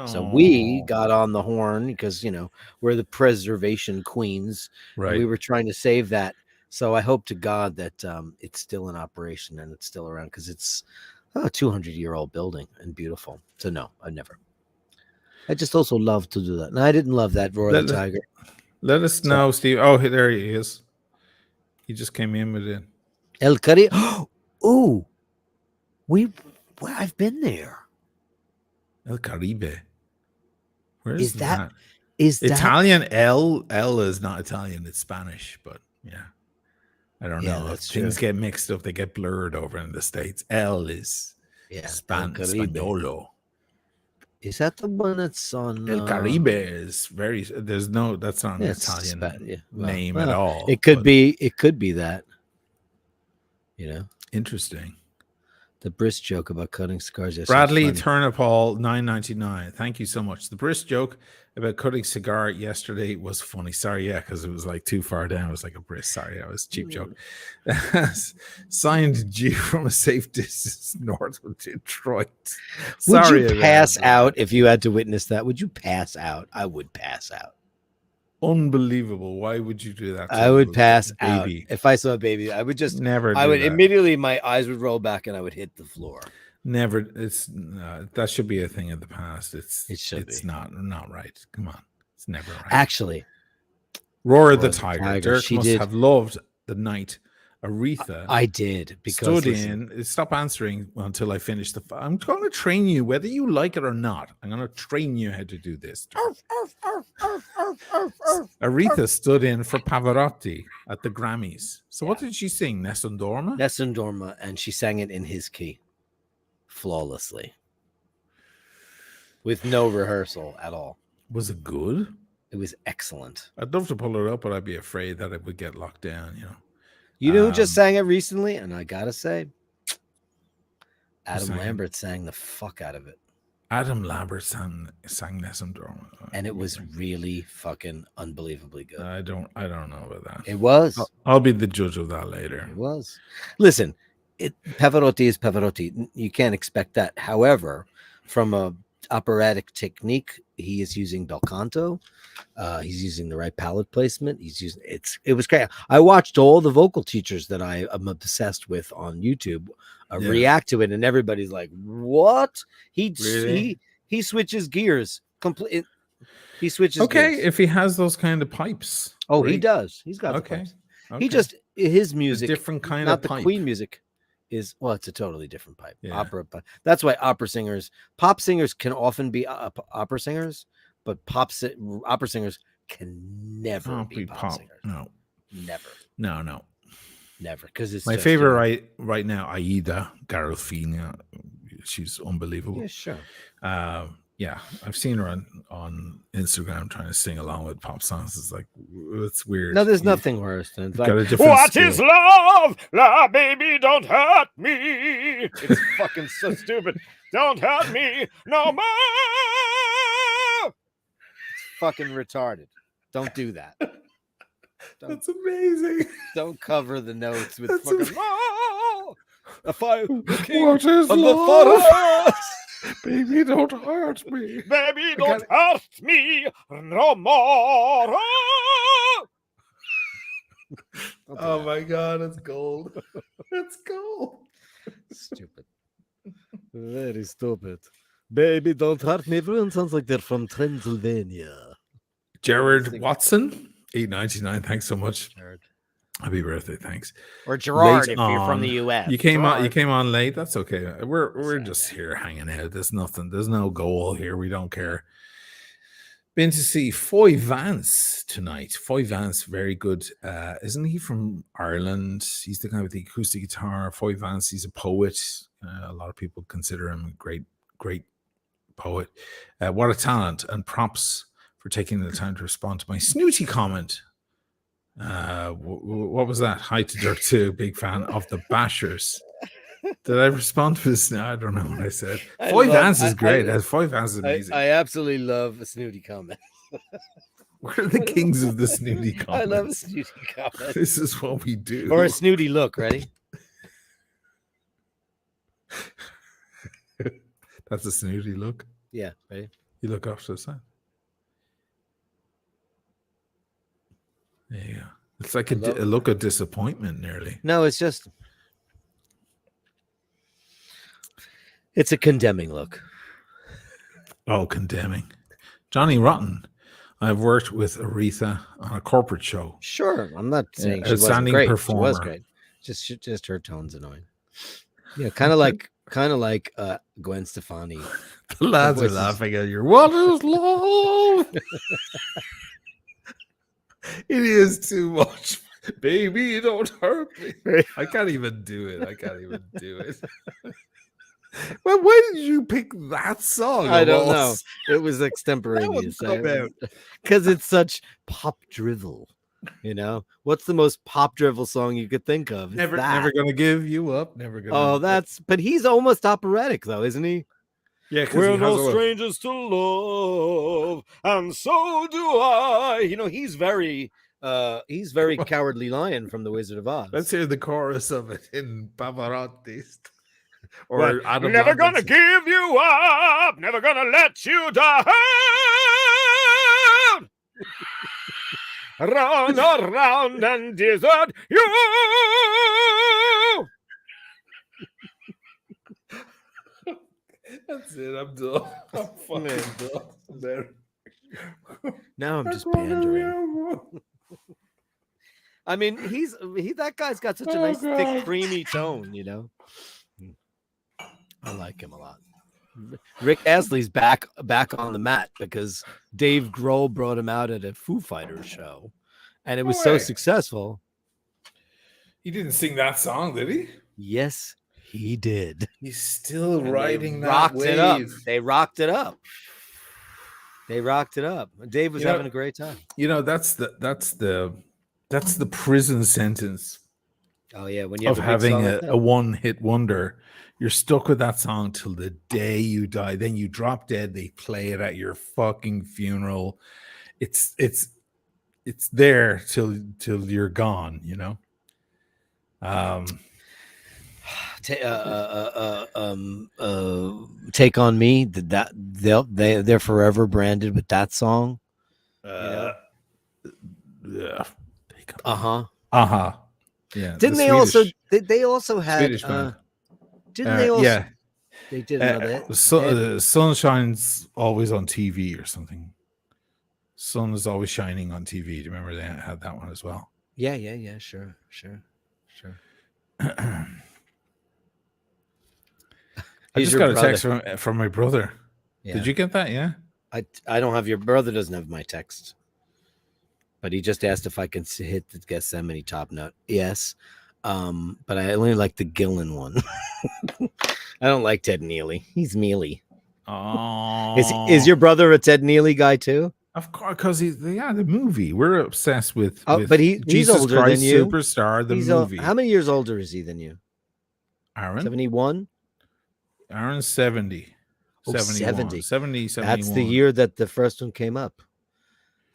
So we Oh, got on the horn because, you know, we're the preservation queens. and right. We were trying to save that. So I hope to God that it's still in operation and it's still around, because it's a 200-year-old building and beautiful. So no, I never. I just also love to do that. And I didn't love that Royal Let- Tiger. Let us know, Steve. Oh, there he is. He just came in with it. El Cari. Oh, I've been there. El Caribe. Where Is is that- that? Is that Italian? L is not Italian. It's Spanish, but yeah. I don't Yeah, know. that's Things true. get mixed up. They get blurred over in the States. El is Yeah, Españolo. Is that the one that's on El Caribe is very. There's no. That's not an Italian name at all. It could but be. It could be that. interesting. The brisk joke about cutting cigars. Bradley Turnipall, $9.99. Thank you so much. The brisk joke about cutting cigar yesterday was funny. Sorry, yeah, because it was like too far down. It was like a brisk. Sorry, that was a cheap joke. Signed G from a safe distance north of Detroit. Sorry, would you pass out if you had to witness that? Would you pass out? I would pass out. Unbelievable. Why would you do that? I would pass out. Baby. If I saw a baby, I would just never. I would immediately, my eyes would roll back and I would hit the floor. Never. It's that should be a thing of the past. It's not right. Come on. It's never right. Actually, Roar the Tiger. Dirk must have loved the night. Aretha. I did, because stop answering until I finish I'm going to train you whether you like it or not. I'm going to train you how to do this. Aretha stood in for Pavarotti at the Grammys. So what did she sing? Nessun Dorma? Nessun Dorma, and she sang it in his key flawlessly with no rehearsal at all. Was it good? It was excellent. I'd love to pull it up, but I'd be afraid that it would get locked down, You know who just sang it recently? And I gotta say, Adam Lambert sang the fuck out of it. Adam Lambert sang Nessun Dorma. And it was really fucking unbelievably good. I don't know about that. It was. I'll be the judge of that later. It was. Listen, Pavarotti is Pavarotti. You can't expect that. However, from a operatic technique, he is using bel canto. He's using the right palette placement. It was great. I watched all the vocal teachers that I am obsessed with on YouTube react to it, and everybody's like, "What?" He switches gears completely. He switches. Okay, gears. if he has those kind of pipes. Oh, great. He does. He's got the pipes. Okay. His music, a different kind not of the pipe. Queen music. It's a totally different pipe. Yeah. Opera. That's why pop singers can often be opera singers, but opera singers can never be pop singers. No, never. No, never. Because it's my favorite right now. Aida Garofina, she's unbelievable. Yeah, sure. Yeah, I've seen her on Instagram trying to sing along with pop songs. It's like, it's weird. No, there's nothing worse than like, what is love? La baby, don't hurt me. It's fucking so stupid. Don't hurt me no more. It's fucking retarded. Don't do that. That's amazing. Don't cover the notes with fucking. If I what is love? Baby, don't hurt me. Baby, don't hurt me no more. Oh my God, it's gold. It's gold. Stupid. Very stupid. Baby, don't hurt me. Everyone sounds like they're from Transylvania. Jared Watson, $8.99. Thanks so much. Jared. Happy birthday, thanks. Or Gerard, late if you're from the US. You came on late. That's okay. We're just here hanging out. There's nothing. There's no goal here. We don't care. Been to see Foy Vance tonight. Foy Vance, very good. Isn't he from Ireland? He's the guy with the acoustic guitar. Foy Vance, he's a poet. A lot of people consider him a great poet. What a talent, and props for taking the time to respond to my snooty comment. What was that? Hi to Dirk too. Big fan of the Bashers. Did I respond to this? No, I don't know what I said. Foy Vance is great. Foy Vance is amazing. I absolutely love a snooty comment. We're the kings of the snooty comment. I love a snooty comment. This is what we do. Or a snooty look. Ready? That's a snooty look. Yeah. Ready? You look off to the side. There you go. It's like a look of disappointment, nearly. No, it's just. It's a condemning look. Oh, condemning. Johnny Rotten. I've worked with Aretha on a corporate show. Sure. I'm not saying she wasn't great. Performer. She was great. Just her tone's annoying. Yeah, kind of like Gwen Stefani. The lads are laughing at you. What is love? It is too much. Baby, don't hurt me. I can't even do it. Well, why did you pick that song? I of don't all know. s- It was That extemporaneous. would come out. Because it's such pop drivel. You know, what's the most pop drivel song you could think of? It's Never that. gonna give you up. Never gonna. Oh, but he's almost operatic though, isn't he? yeah. Because We're no strangers to love, and so do I. You know, he's very Cowardly Lion from The Wizard of Oz. Let's hear the chorus of it in Pavarotti. What? Or Adam Never gonna Lambert. give you up, never gonna let you down. Run around and desert you. That's it. I'm done. I'm fucking done. Now I'm just pandering. I mean, that guy's got such a nice, thick, creamy tone, you know. I like him a lot. Rick Astley's back on the mat because Dave Grohl brought him out at a Foo Fighters show, and it was so successful. He didn't sing that song, did he? Yes, he did. He's still And riding they that rocked wave. it up. They rocked it up. Dave was having a great time. You know, that's the prison sentence. Oh yeah, when you of have having like a one-hit wonder. You're stuck with that song till the day you die. Then you drop dead. They play it at your fucking funeral. It's there till you're gone. You know. Take on Me. They're forever branded with that song. Yeah. Yeah. Didn't they also? They also had. Swedish band. Didn't they also? Yeah. They did another. Sunshine's always on TV or something. Sun is always shining on TV. Do you remember they had that one as well? Yeah. Sure. I just got a text from my brother. Yeah. Did you get that? Yeah. I don't have your brother. Doesn't have my text, but he just asked if I can hit the Gethsemane top note. Yes. But I only like the Gillen one. I don't like Ted Neely. He's mealy. Oh, is your brother a Ted Neely guy too? Of course, because the movie. We're obsessed with. But he's Jesus older Christ than you. Superstar. The movie. How many years older is he than you? Aaron 71. Aaron's 70. Oh, 70. 71. That's the year that the first one came up.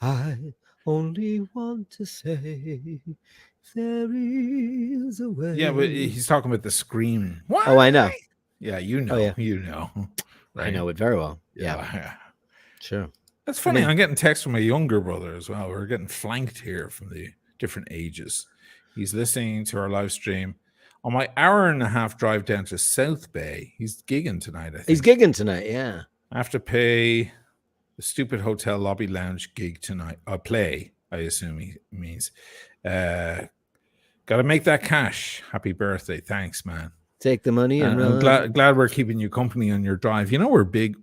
I only want to say there is a way. Yeah, but he's talking about the Scream. What? Oh, I know. Yeah, you know. Oh, yeah. You know. Right? I know it very well. Yeah. Sure. That's funny. I'm getting texts from my younger brother as well. We're getting flanked here from the different ages. He's listening to our live stream. On my hour-and-a-half drive down to South Bay, he's gigging tonight, I think. He's gigging tonight, yeah. I have to pay the stupid hotel lobby lounge gig tonight. Play, I assume he means. Got to make that cash. Happy birthday. Thanks, man. Take the money. And I'm glad we're keeping you company on your drive. You know, we're big.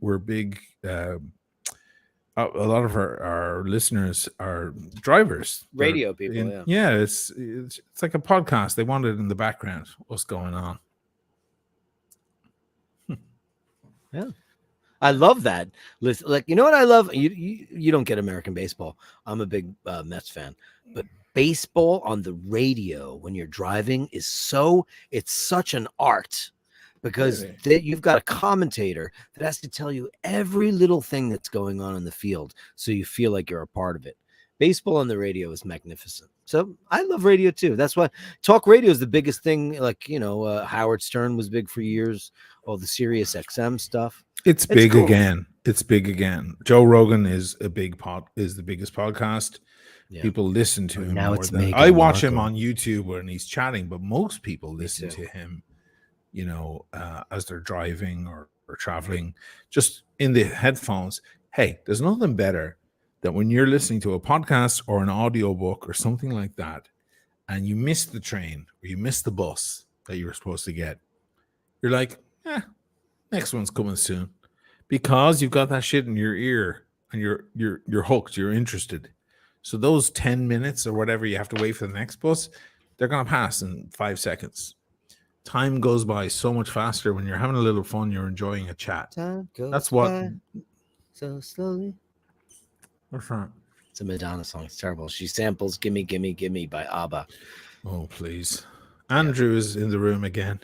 A lot of our listeners are drivers, radio people. Yeah, it's like a podcast. They want it in the background. What's going on? Yeah, I love that. Listen, like, you know what I love? You don't get American baseball. I'm a big Mets fan, but baseball on the radio when you're driving it's such an art. Because you've got a commentator that has to tell you every little thing that's going on in the field so you feel like you're a part of it. Baseball on the radio is magnificent. So I love radio too. That's why talk radio is the biggest thing. Like, Howard Stern was big for years. All the Sirius XM stuff. It's big cool. Again. It's big again. Joe Rogan is the biggest podcast. Yeah. People listen to him. Now I watch him on YouTube when he's chatting, but most people listen to him. As they're driving or traveling, just in the headphones. Hey, there's nothing better than when you're listening to a podcast or an audiobook or something like that, and you miss the train or you miss the bus that you were supposed to get. You're like, next one's coming soon, because you've got that shit in your ear and you're hooked. You're interested. So those 10 minutes or whatever you have to wait for the next bus, they're going to pass in 5 seconds. Time goes by so much faster when you're having a little fun, you're enjoying a chat. Time goes That's what. by so slowly. What's that? It's a Madonna song. It's terrible. She samples "Gimme, Gimme, Gimme" by ABBA. Oh, please. Andrew is in the room again.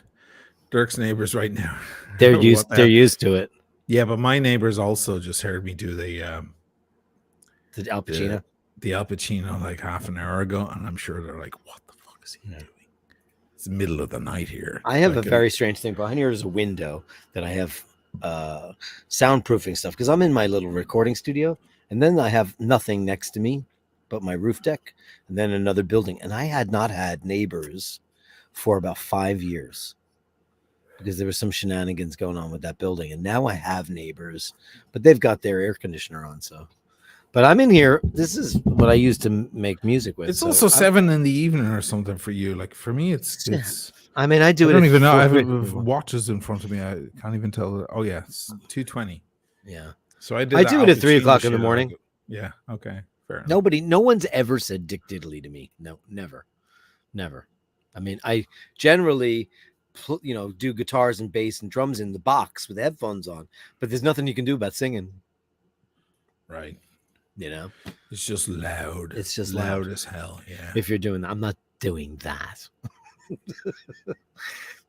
Dirk's neighbors right now. They're used to it. Yeah, but my neighbors also just heard me do the Al Pacino. The Al Pacino like half an hour ago, and I'm sure they're like, "What the fuck is he doing?" It's the middle of the night here. I have a very strange thing behind here. Is a window that I have soundproofing stuff because I'm in my little recording studio, and then I have nothing next to me but my roof deck, and then another building. And I had not had neighbors for about 5 years because there was some shenanigans going on with that building, and now I have neighbors, but they've got their air conditioner on, so. But I'm in here. This is what I used to make music with. It's also 7 in the evening or something for you. Like for me, it's. I mean, I do it. I don't even know. I have watches in front of me. I can't even tell. Oh yeah, it's 2:20. Yeah. So I do it at 3 o'clock in the morning. Yeah. Okay. Fair enough. No one's ever said Dick Diddley to me. No, never. I mean, I generally, do guitars and bass and drums in the box with headphones on, but there's nothing you can do about singing. Right. It's just loud. It's just loud as hell. Yeah. If you're doing that, I'm not doing that.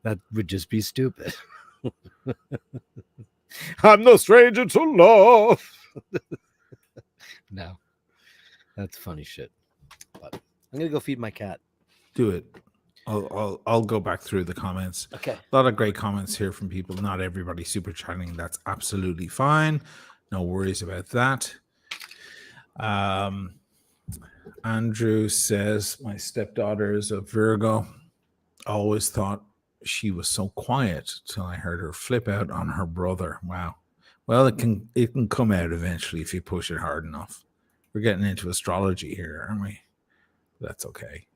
That would just be stupid. I'm no stranger to love. No, that's funny shit. But I'm gonna go feed my cat. Do it. I'll go back through the comments. Okay. A lot of great comments here from people. Not everybody super chatting. That's absolutely fine. No worries about that. Andrew says my stepdaughter is a Virgo. I always thought she was so quiet till I heard her flip out on her brother. Wow. Well, it can come out eventually if you push it hard enough. We're getting into astrology here, aren't we? That's okay.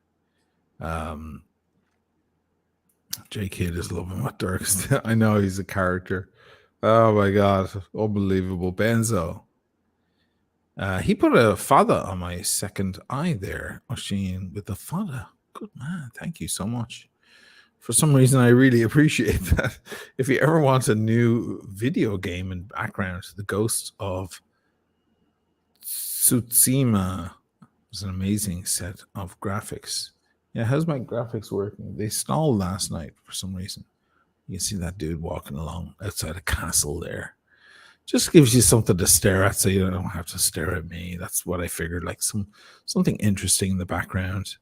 J Kid is loving what Dirk's. I know he's a character. Oh my god, unbelievable. Benzo. He put a father on my second eye there, Oshin, with the father. Good man. Thank you so much. For some reason, I really appreciate that. If you ever want a new video game in background, The Ghost of Tsushima is an amazing set of graphics. Yeah, how's my graphics working? They stalled last night for some reason. You can see that dude walking along outside a castle there. Just gives you something to stare at, so you don't have to stare at me. That's what I figured, like something interesting in the background.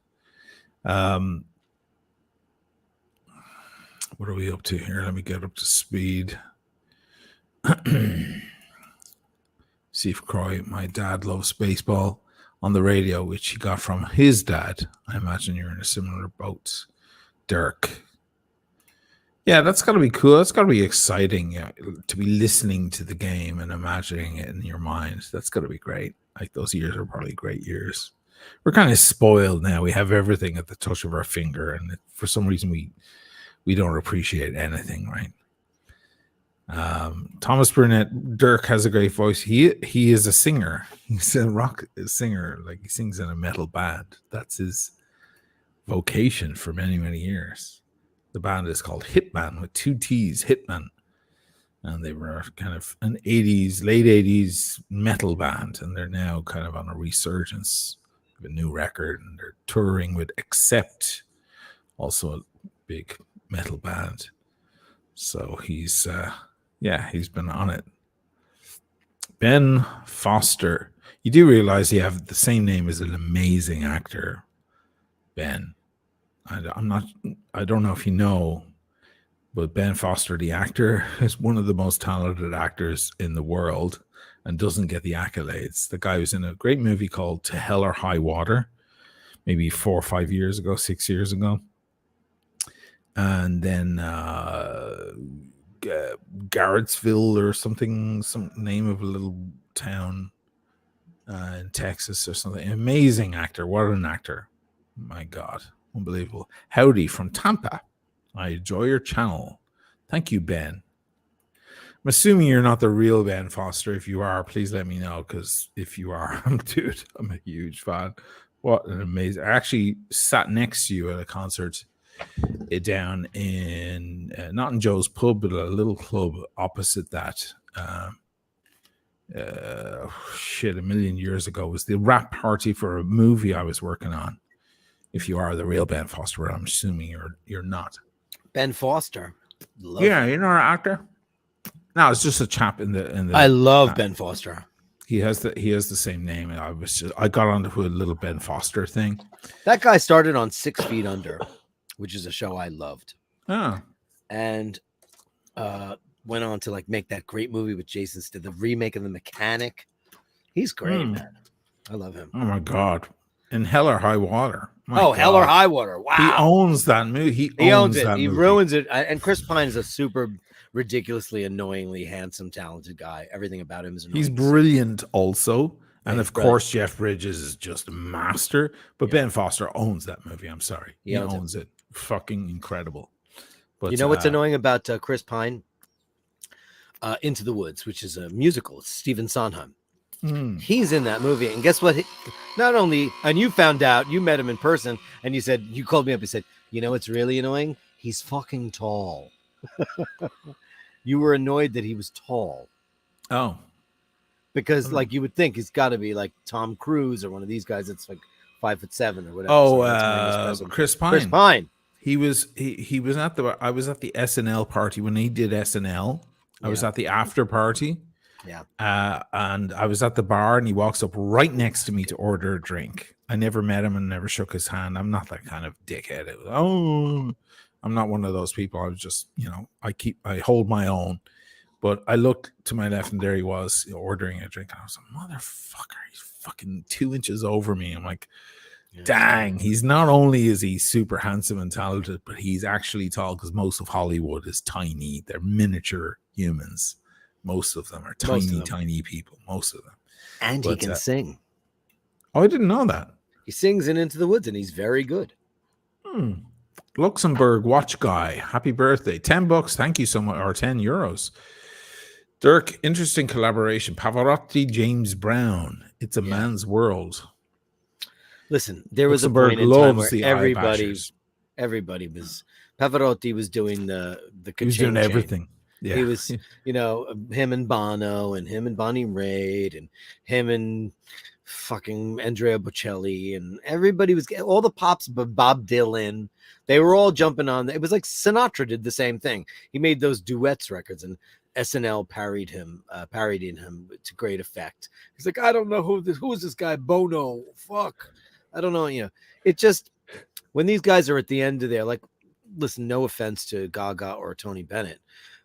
What are we up to here? Let me get up to speed. Steve Croy, my dad loves baseball on the radio, which he got from his dad. I imagine you're in a similar boat. Dirk. Yeah, that's got to be cool. That's got to be exciting to be listening to the game and imagining it in your mind. That's got to be great. Like those years are probably great years. We're kind of spoiled now. We have everything at the touch of our finger, and for some reason we don't appreciate anything, right? Thomas Burnett, Dirk has a great voice. He is a singer. He's a rock singer. Like he sings in a metal band. That's his vocation for many, many years. The band is called Hitman with 2 T's, Hitman. And they were kind of an late 80s metal band. And they're now kind of on a resurgence of a new record. And they're touring with Accept, also a big metal band. So he's been on it. Ben Foster. You do realize you have the same name as an amazing actor, Ben. I don't know if you know, but Ben Foster, the actor, is one of the most talented actors in the world and doesn't get the accolades. The guy was in a great movie called To Hell or High Water, maybe 4 or 5 years ago, 6 years ago. And then Garrettsville or something, some name of a little town in Texas or something. Amazing actor. What an actor. My God. Unbelievable. Howdy from Tampa. I enjoy your channel. Thank you, Ben. I'm assuming you're not the real Ben Foster. If you are, please let me know, because if you are, dude, I'm a huge fan. What an amazing! I actually sat next to you at a concert down in not in Joe's pub, but a little club opposite that. A million years ago, it was the rap party for a movie I was working on. If you are the real Ben Foster, I'm assuming you're not. Ben Foster. Yeah, you're not an actor. No, it's just a chap in the. I love Ben Foster. He has the same name, and I got onto a little Ben Foster thing. That guy started on 6 Feet Under, which is a show I loved. Oh. And went on to like make that great movie with Jason Statham, the remake of The Mechanic. He's great, man. I love him. Oh my God. And Hell or High Water. Hell or High Water. Wow. He owns that movie. He owns it. He ruins it. And Chris Pine is a super ridiculously, annoyingly handsome, talented guy. Everything about him is annoying. He's brilliant also. And of course, Jeff Bridges is just a master. But Ben Foster owns that movie. I'm sorry. He owns it. Fucking incredible. But you know what's annoying about Chris Pine? Into the Woods, which is a musical. It's Stephen Sondheim. He's in that movie, and guess what? Not only, and you found out, you met him in person, and you called me up and said, you know what's really annoying? He's fucking tall. You were annoyed that he was tall. Oh. Because like you would think he's got to be like Tom Cruise or one of these guys that's like 5'7" or whatever. Oh, Chris Pine. Chris Pine. He was at I was at the SNL party when he did SNL. I was at the after party. Yeah. And I was at the bar, and he walks up right next to me to order a drink. I never met him and never shook his hand. I'm not that kind of dickhead. I'm not one of those people. I was just, I hold my own. But I looked to my left, and there he was ordering a drink. And I was like, motherfucker, he's fucking 2 inches over me. I'm like, dang, he's not only is he super handsome and talented, but he's actually tall, because most of Hollywood is tiny. They're miniature humans. Most of them are tiny people. Most of them. And he can sing. Oh, I didn't know that. He sings in Into the Woods, and he's very good. Luxembourg watch guy. Happy birthday. $10. Thank you so much. Or €10. Dirk, interesting collaboration. Pavarotti, James Brown. It's a man's world. Listen, there was Luxembourg a point in time where everybody was Pavarotti was doing the he was doing everything. Yeah. He was, him and Bono and him and Bonnie Raitt and him and fucking Andrea Bocelli, and everybody was, all the pops, but Bob Dylan, they were all jumping on. It was like Sinatra did the same thing. He made those duets records, and SNL parodying him to great effect. He's like, I don't know who is this guy Bono? Fuck, I don't know. It just, when these guys are at the end of their, like, listen, no offense to Gaga or Tony Bennett,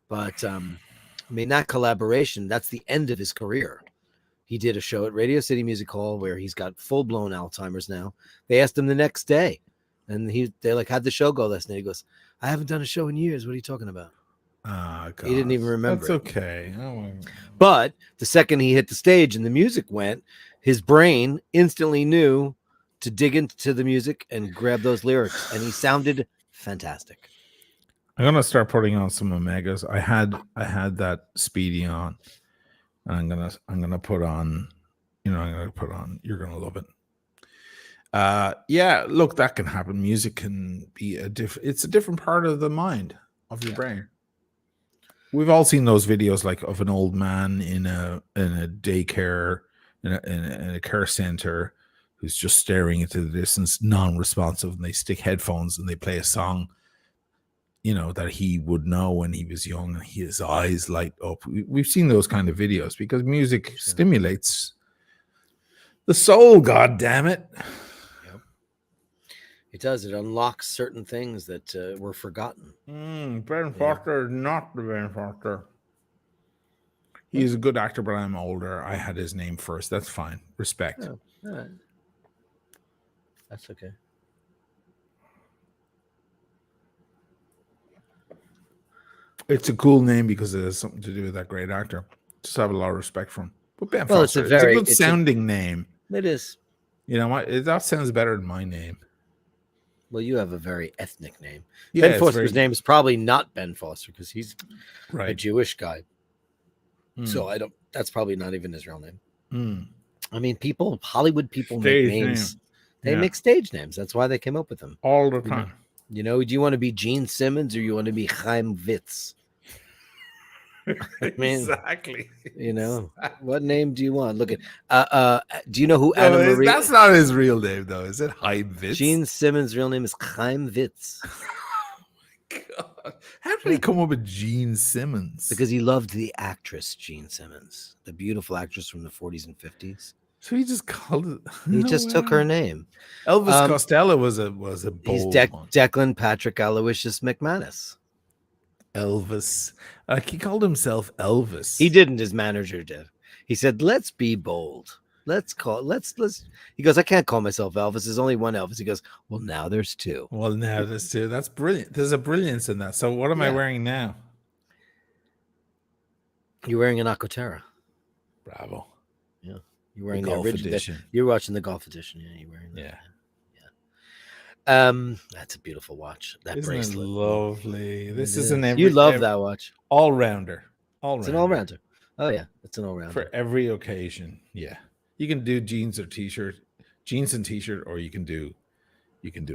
but that collaboration, that's the end of his career. He did a show at Radio City Music Hall where he's got full-blown Alzheimer's now. They asked him the next day, and they like, how'd the show go last night? He goes, I haven't done a show in years. What are you talking about? He didn't even remember. That's okay. But the second he hit the stage and the music went, his brain instantly knew to dig into the music and grab those lyrics, and he sounded fantastic. I'm gonna start putting on some Omegas. I had that Speedy on, and I'm gonna put on, you're gonna love it. Yeah, look, that can happen. Music can be it's a different part of the mind of your brain. We've all seen those videos, like, of an old man in a daycare, in a care center, who's just staring into the distance, non-responsive, and they stick headphones and they play a song, that he would know when he was young, and his eyes light up. We've seen those kind of videos because music stimulates the soul, God damn it. Yep. It does. It unlocks certain things that were forgotten. Ben Foster is not the Ben Foster. He's a good actor, but I'm older. I had his name first. That's fine. Respect. Oh, all right. That's okay. It's a cool name because it has something to do with that great actor. Just have a lot of respect for him. But Ben Well, Foster, it's a good sounding name. It is. You know what? That sounds better than my name. Well, you have a very ethnic name. Yeah, Ben Foster's name is probably not Ben Foster because he's right. a Jewish guy. So I don't. That's probably not even his real name. Mm. I mean, Hollywood people Stage make names. name. They Yeah. make stage names. That's why they came up with them. All the You know? time. You know, do you want to be Gene Simmons or you want to be Chaim Witz? mean, exactly. You know, what name do you want? Look at. Do you know who No, Anna Marie? that's not his real name, though. Is it Heidwitz? Gene Simmons' real name is Chaim Witz God. How did he come up with Gene Simmons? because he loved the actress Gene Simmons, the beautiful actress from the 40s and 50s. So he just called it. He just took her name. Elvis Costello was a bold He's one. Declan Patrick Aloysius McManus. Elvis. He called himself Elvis. He didn't. His manager did. He said, "Let's be bold. Let's." He goes, "I can't call myself Elvis. There's only one Elvis." He goes, "Well, now there's two." Well, now there's two. That's brilliant. There's a brilliance in that. So what am I Yeah. wearing now? You're wearing an Aquaterra. Bravo. You're wearing The the golf original. edition. You're watching the golf edition. Yeah, you're wearing that. Yeah. That's a beautiful watch. That Isn't it bracelet. lovely? This It is an You love that watch. all rounder. It's an all-rounder. Oh yeah, it's an all-rounder. For every occasion. Yeah. You can do jeans and t-shirt, or you can do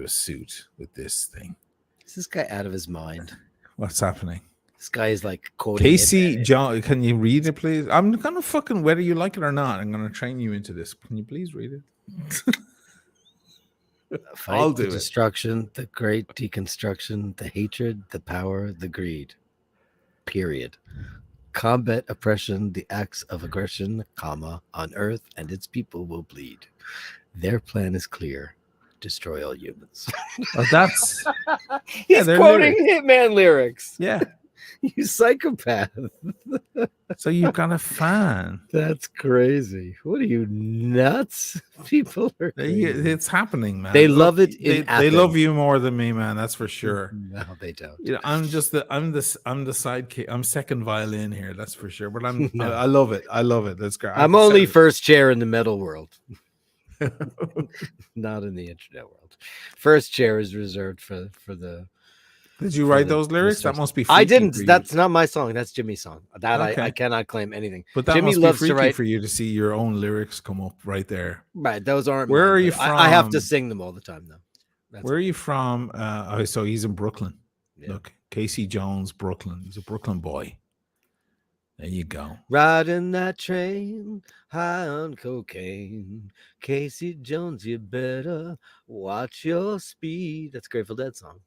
a suit with this thing. Is this guy out of his mind? What's happening? This guy is like quoting Casey it. John, can you read it, please? I'm gonna fucking, whether you like it or not, I'm gonna train you into this. Can you please read it? Fight, I'll the do it. destruction, the great deconstruction, the hatred, the power, the greed. Period. Combat oppression, the acts of aggression, comma, on earth and its people will bleed. Their plan is clear. Destroy all humans. Oh, that's He's they're quoting Hitman lyrics. yeah. You psychopath. So you've got a fan. That's crazy. What are you, nuts? People are crazy. It's happening, man. They Look, love it in they love Athens. you more than me, man. That's for sure. No, they don't. You know, I'm the sidekick. I'm second violin here. That's for sure. But I'm No. I love it. I love it. That's great. I'm only first chair in the metal world, not in the internet world. First chair is reserved for the. Did you write those lyrics? That must be. Freaky I didn't. for you. That's not my song. That's Jimmy's song. That Okay. I cannot claim anything. But that Jimmy must loves be to freaky write. for you to see your own lyrics come up right there. Right, those aren't. Where mine, are you but I have to from? sing them all the time, though. That's Where are you from? So he's in Brooklyn. Yeah. Look, Casey Jones, Brooklyn. He's a Brooklyn boy. There you go. Riding that train, high on cocaine. Casey Jones, you better watch your speed. That's a Grateful Dead song.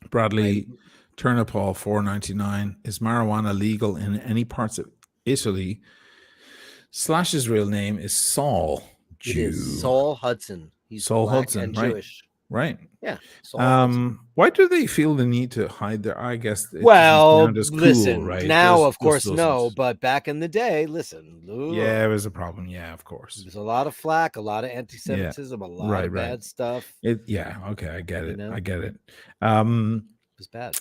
Bradley Turnipall, $4.99. Is marijuana legal in any parts of Italy? Slash's real name is Saul. It is Saul Hudson. He's Saul black Hudson, and right. Jewish. Right. Yeah. Saul Hudson. Why do they feel the need to hide their? I guess it Well, doesn't sound as cool, listen. right? Now, This- of course, this no. doesn't. But back in the day, listen. Yeah, it was a problem. Yeah, of course. There's a lot of flack, a lot of anti-Semitism, a lot Right, of right. bad stuff. Yeah. Okay, I get You it. know? I get it. It was bad.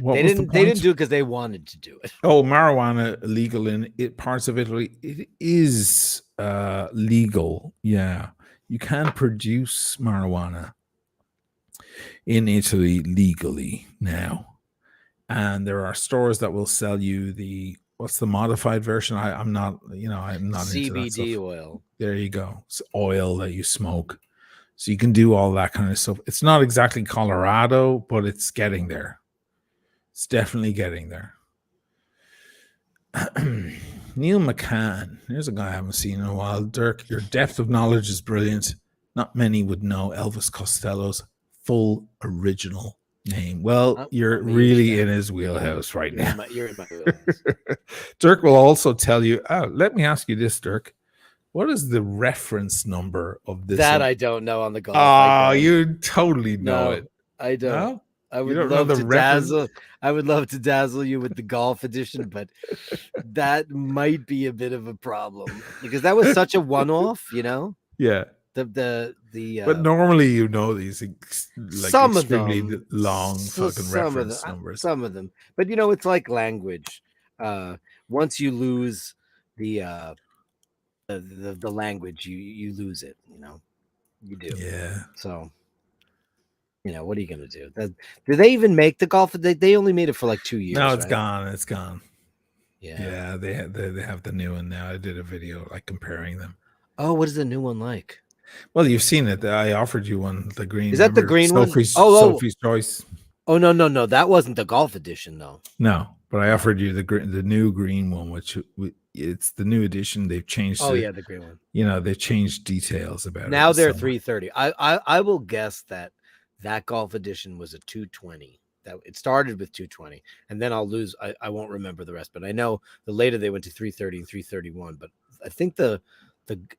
What They was the didn't. They didn't point? do it because they wanted to do it. Oh, marijuana illegal in parts of Italy. It is legal. Yeah, you can produce marijuana in Italy legally now, and there are stores that will sell you what's the modified version. I'm not into that CBD stuff. oil. There you go. It's oil that you smoke, so you can do all that kind of stuff. It's not exactly Colorado, but it's getting there. It's definitely getting there. Neil McCann. Here's a guy I haven't seen in a while. Dirk, your depth of knowledge is brilliant. Not many would know Elvis Costello's full original name. Well, you're I'm a huge really fan. in his wheelhouse right now. You're in my wheelhouse. Dirk will also tell you. Let me ask you this, Dirk. What is the reference number of this? That I don't know on the golf. I Oh, don't. you totally know No, it. I don't. No? I would don't know love the to reference? dazzle. I would love to dazzle you with the golf edition, but that might be a bit of a problem because that was such a one-off. Yeah. The But normally you know these like some of extremely them long so fucking some of reference them, numbers. Some of them, but it's like language. Once you lose the language, you lose it. You do. Yeah. So. What are you going to do? Do they even make the golf? They only made it for like 2 years. No, it's right? gone. It's gone. Yeah. they have the new one now. I did a video like comparing them. Oh, what is the new one like? Well, you've seen it. I offered you one, the green. Is that the remember? green one? Sophie's Choice. Oh no, that wasn't the golf edition though. No, but I offered you the new green one, which it's the new edition. They've changed. Oh yeah, the green one. You know, they've changed details about it. Now they're 330. I will guess that golf edition was a 220. That it started with 220, and then I'll lose. I won't remember the rest, but I know the later they went to 330 and 331. But I think the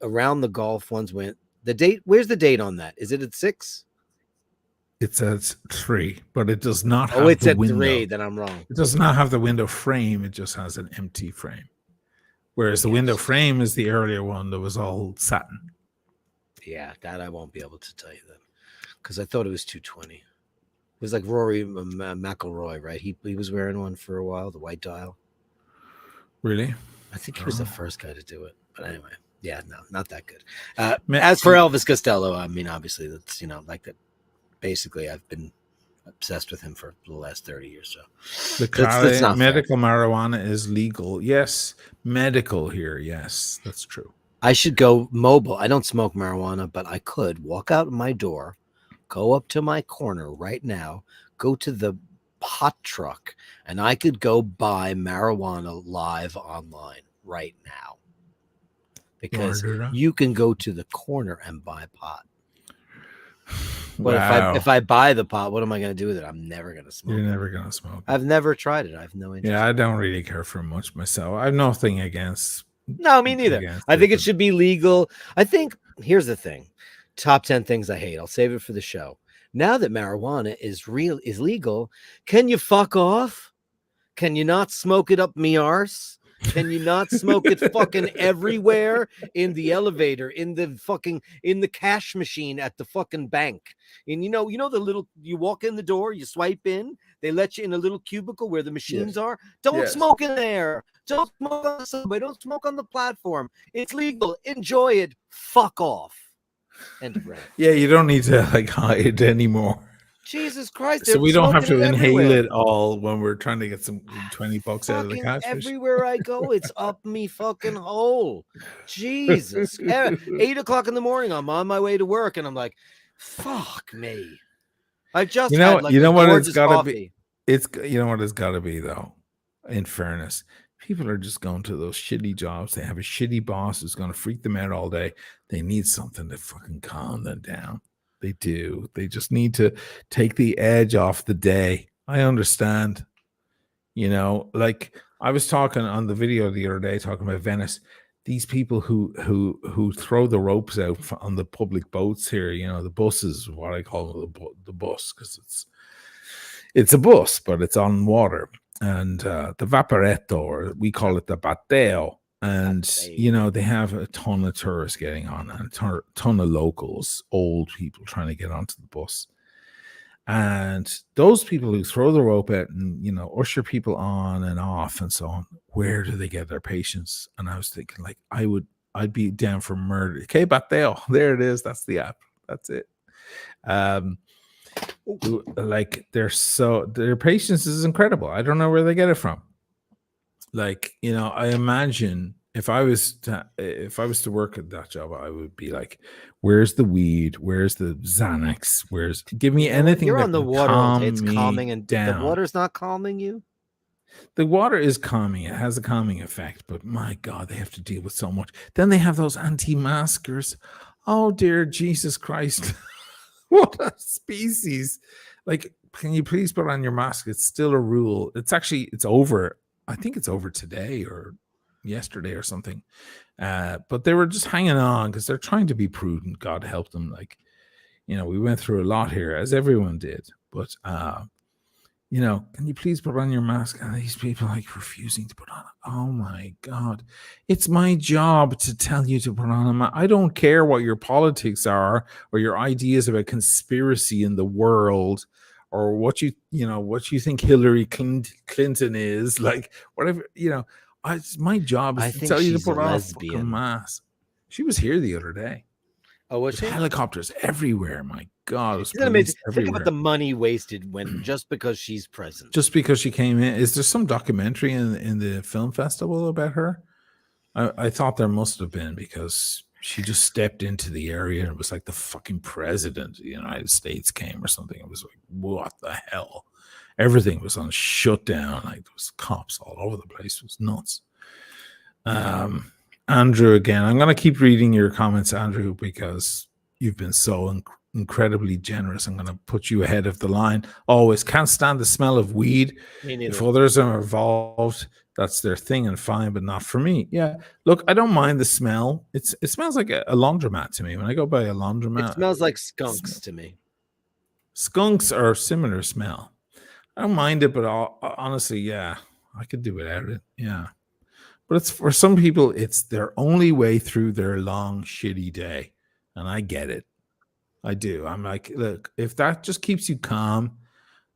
around the golf ones went. The date. Where's the date on that? Is it at 6? It says 3, but it does not have. Oh, it's the at window. 3. Then I'm wrong. It does not have the window frame. It just has an empty frame. Whereas the window frame is the earlier one that was all satin. Yeah, that I won't be able to tell you then, because I thought it was 220. It was like Rory McIlroy, right? He was wearing one for a while, the white dial. Really? I think he was the first guy to do it. But anyway, yeah, no, not that good. As for Elvis Costello, I mean, obviously that's like that. Basically, I've been obsessed with him for the last 30 years. So that's not medical marijuana is legal. Yes, medical here. Yes, that's true. I should go mobile. I don't smoke marijuana, but I could walk out my door, go up to my corner right now, go to the pot truck, and I could go buy marijuana live online right now. Because you can go to the corner and buy pot. But if I buy the pot, what am I going to do with it? I'm never going to smoke. You're never going to smoke. I've never tried it. I have no interest. Yeah, I don't really care for much myself. I have nothing against. No, me neither. I think it should be legal. I think here's the thing. Top 10 things I hate. I'll save it for the show. Now that marijuana is legal, can you fuck off? Can you not smoke it up me arse? Can you not smoke it fucking everywhere? In the elevator, in the cash machine at the fucking bank. And you know the little, you walk in the door, you swipe in, they let you in a little cubicle where the machines are. Don't smoke in there. Don't smoke on the subway. Don't smoke on the platform. It's legal. Enjoy it. Fuck off. End of rant. Yeah, you don't need to hide anymore. Jesus Christ. So we don't have to inhale it all when we're trying to get some $20 out of the cash. Everywhere I go, it's up me fucking hole. Jesus. 8 o'clock in the morning, I'm on my way to work, and I'm like, fuck me. I just had what it's gotta be. It's what it's gotta be though. In fairness, people are just going to those shitty jobs. They have a shitty boss who's going to freak them out all day. They need something to fucking calm them down. They do. They just need to take the edge off the day. I understand. Like I was talking on the video the other day, talking about Venice. These people who throw the ropes out on the public boats here, the buses, what I call the bus, because it's a bus, but it's on water. And the vaporetto, or we call it the bateo. And, they have a ton of tourists getting on, and a ton of locals, old people trying to get onto the bus. And those people who throw the rope out and, usher people on and off and so on, where do they get their patience? And I was thinking, I'd be down for murder. Okay, Bateo, there it is. That's the app. That's it. Their patience is incredible. I don't know where they get it from. I imagine if I was to work at that job, I would be like, where's the weed? Where's the Xanax? Give me anything. You're on the water. It's calming, and down. The water's not calming you. The water is calming. It has a calming effect, but my God, they have to deal with so much. Then they have those anti-maskers. Oh dear Jesus Christ. What a species. Can you please put on your mask? It's still a rule. It's over. I think it's over today or yesterday or something. But they were just hanging on because they're trying to be prudent. God help them. We went through a lot here, as everyone did. But, can you please put on your mask? And these people refusing to put on it. Oh my God. It's my job to tell you to put on a mask. I don't care what your politics are or your ideas about conspiracy in the world, or what you think Hillary Clinton is, whatever, it's my job is to tell you to put on a fucking mask. She was here the other day. Oh, was with she? helicopters everywhere. My God, it was Isn't that amazing? police Think about everywhere. the money wasted when just because she's present. Just because she came in. Is there some documentary in the film festival about her? I thought there must have been, because she just stepped into the area and it was like the fucking president of the United States came or something. It was like, what the hell? Everything was on shutdown. Like there was cops all over the place. It was nuts. Andrew, again, I'm going to keep reading your comments, Andrew, because you've been so incredibly generous. I'm going to put you ahead of the line. Always can't stand the smell of weed. If others are involved, that's their thing and fine, but not for me. Yeah, look, I don't mind the smell. It smells like a laundromat to me. When I go by a laundromat, It smells like skunks to me. Skunks are similar smell. I don't mind it, but honestly, yeah, I could do without it. Yeah. But it's for some people, it's their only way through their long, shitty day. And I get it. I do. I'm like, look, if that just keeps you calm,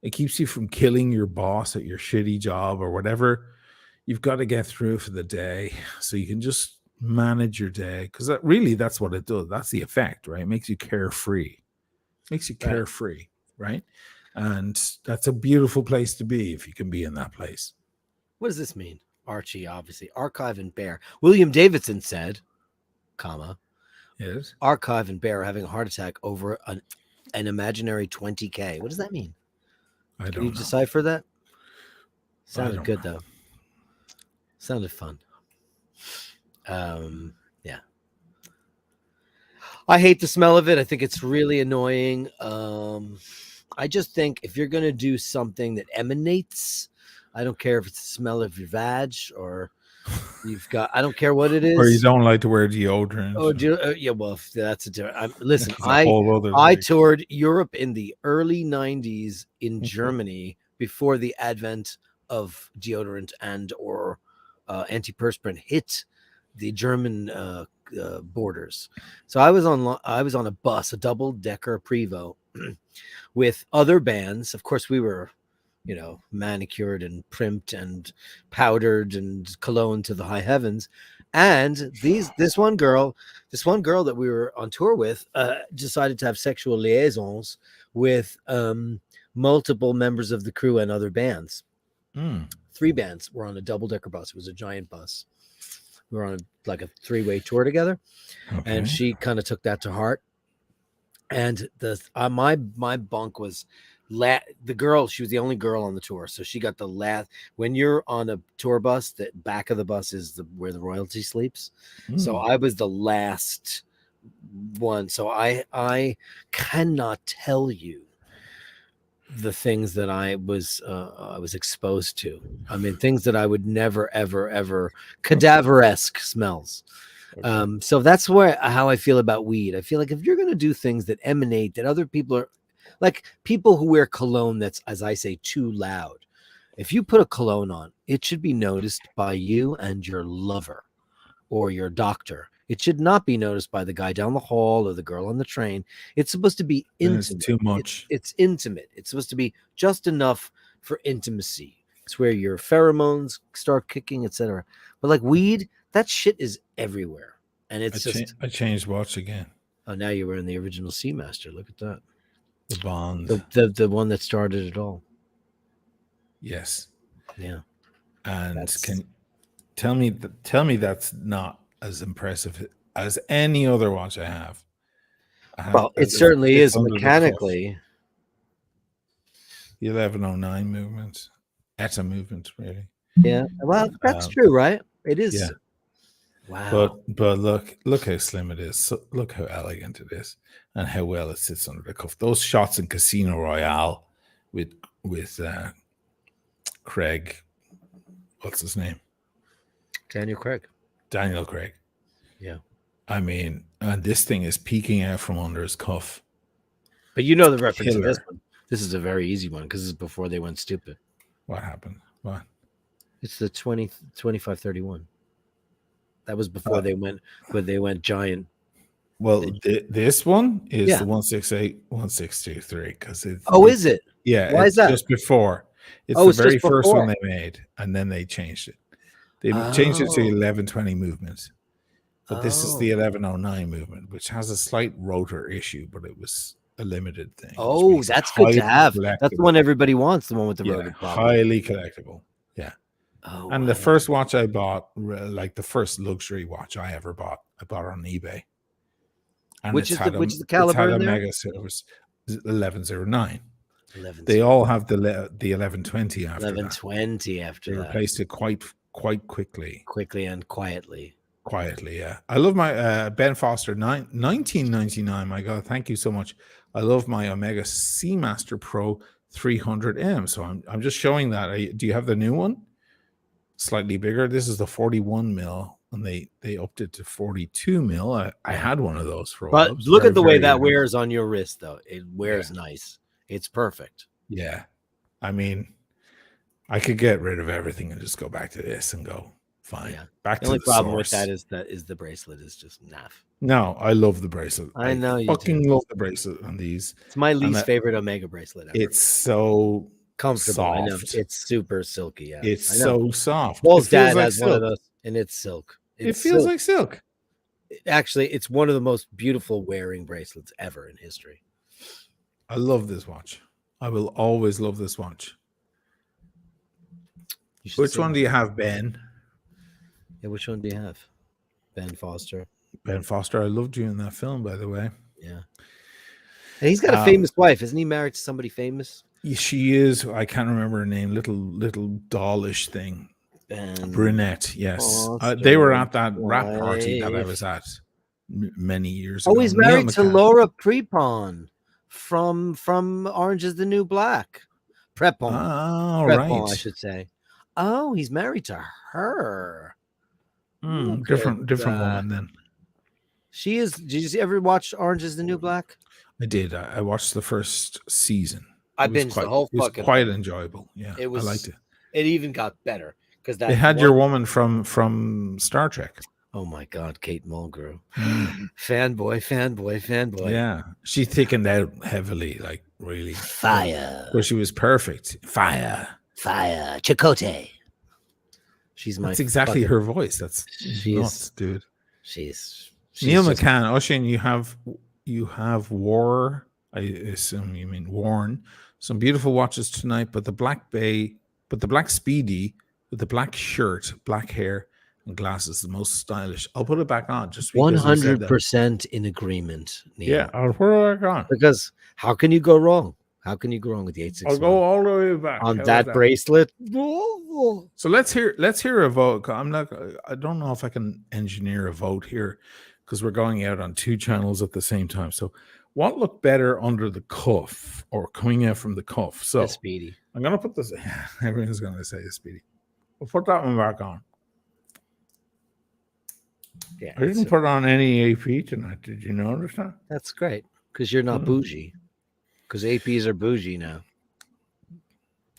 it keeps you from killing your boss at your shitty job or whatever, you've got to get through for the day so you can just manage your day. Because that's what it does. That's the effect, right? It makes you carefree. Right? And that's a beautiful place to be if you can be in that place. What does this mean? Archie, obviously. Archive and Bear. William Davidson said, comma, Yes. Archive and Bear are having a heart attack over an imaginary 20K. What does that mean? I don't Can you know. decipher that? Sounded good, know. though. Sounded fun. Yeah. I hate the smell of it. I think it's really annoying. I just think if you're going to do something that emanates, I don't care if it's the smell of your vag or you've got, I don't care what it is. Or you don't like to wear deodorant. Oh, yeah, well, that's a different. Listen, That's a whole other I thing. toured Europe in the early 90s in Germany before the advent of deodorant and or antiperspirant hit the German borders. So I was on a bus, a double-decker Prevost with other bands. Of course, we were, manicured and primped and powdered and cologne to the high heavens. And this one girl that we were on tour with decided to have sexual liaisons with multiple members of the crew and other bands. 3 bands were on a double-decker bus. It was a giant bus. We were on a 3-way tour together, and she kind of took that to heart. And my bunk was the girl. She was the only girl on the tour, so she got the last. When you're on a tour bus, the back of the bus is where the royalty sleeps. So I was the last one. So I cannot tell you the things that I was exposed to. I mean, things that I would never, ever, ever cadaver-esque smells. So that's how I feel about weed. I feel like if you're going to do things that emanate, that other people are like people who wear cologne that's, as I say, too loud. If you put a cologne on, it should be noticed by you and your lover or your doctor. It should not be noticed by the guy down the hall or the girl on the train. It's supposed to be intimate. It's too much. It's intimate. It's supposed to be just enough for intimacy. It's where your pheromones start kicking, etc. But like weed, that shit is everywhere. And it's I changed watch again. Oh, now you were in the original Speedmaster. Look at that. The Bond. The one that started it all. Yes. Yeah. And tell me that's not as impressive as any other watch I have. Well, it certainly is mechanically. The 1109 movement. That's a movement, really. Yeah. Well, that's true, right? It is. Yeah. Wow. But look how slim it is. So look how elegant it is, and how well it sits under the cuff. Those shots in Casino Royale with Craig, what's his name? Daniel Craig. Yeah. I mean, and this thing is peeking out from under his cuff. But you know the reference to this one. This is a very easy one because this is before they went stupid. What happened? What? It's the 2531. That was before they went giant. Well, this one is the 168 1623 because it's. Oh, is it? Yeah. Why is that? Just before. It's the very first one they made, and then they changed it. They changed it to 1120 movements. But this is the 1109 movement, which has a slight rotor issue, but it was a limited thing. which Oh, makes it that's good to highly have. That's the collectible. one everybody wants, the one with the Yeah, rotor problem. highly collectible. Yeah. Oh, And the first watch I bought, like the first luxury watch I ever bought, I bought it on eBay. And Which it's is had the a caliber in there? mega service 1109. 11, They all have the 1120 after that. 1120 after They that. replaced it quite quickly. Quickly and quietly. Quietly, yeah. I love my Ben Foster 1999. My God, thank you so much. I love my Omega Seamaster Pro 300M. So I'm just showing that. Do you have the new one? Slightly bigger. This is the 41 mil, and they upped it to 42 mil. I had one of those for a while. But look at the way that nice. wears on your wrist, though. It wears nice. It's perfect. Yeah. I mean, I could get rid of everything and just go back to this and go fine. Yeah. Back The to only the problem source. with that is the bracelet is just naff. No, I love the bracelet. I know you fucking love the bracelet on these. It's my least favorite Omega bracelet ever. It's so comfortable. soft. I know. It's super silky. Yeah. It's so soft. Paul's It feels dad like has one of silk. those, and it's silk. It feels like silk. Actually, it's one of the most beautiful wearing bracelets ever in history. I love this watch. I will always love this watch. Which one do you have, Ben? Yeah, which one do you have? Ben Foster. Ben Foster. I loved you in that film, by the way. Yeah. And he's got a famous wife. Isn't he married to somebody famous? She is. I can't remember her name. Little dollish thing. Ben Brunette. Yes. Foster, They were at that rap party that I wife. was at many years ago. Oh, he's married to Laura Prepon from Orange is the New Black. Prepon. Oh, Prepon, right. I should say. Oh, he's married to her. Different woman then. She is. Did you ever watch Orange is the New Black? I did. I watched the first season. I binged the whole fucking. It was quite enjoyable. Yeah, it was. I liked it. It even got better because they had your woman from Star Trek. Oh my God, Kate Mulgrew, fanboy. Yeah, she thickened out heavily, like really. Fire. Where she was perfect. Fire. Chakotay. She's my. That's exactly her voice. That's nuts, dude. She's Neil McCann. Oisin, you have wore. I assume you mean worn some beautiful watches tonight, but the black Speedy with the black shirt, black hair, and glasses, the most stylish. I'll put it back on just 100% in agreement. Neil. Yeah, I'll put it back on because how can you go wrong? How can you go wrong with the 861? I'll go all the way back on that bracelet. So let's hear a vote. I don't know if I can engineer a vote here because we're going out on two channels at the same time. So what looked better under the cuff or coming out from the cuff? So Speedy. I'm gonna put this. Everyone's gonna say it's Speedy. We'll put that one back on. Yeah, I didn't put on any AP tonight. Did you notice that? That's great because you're not bougie. Because APs are bougie now.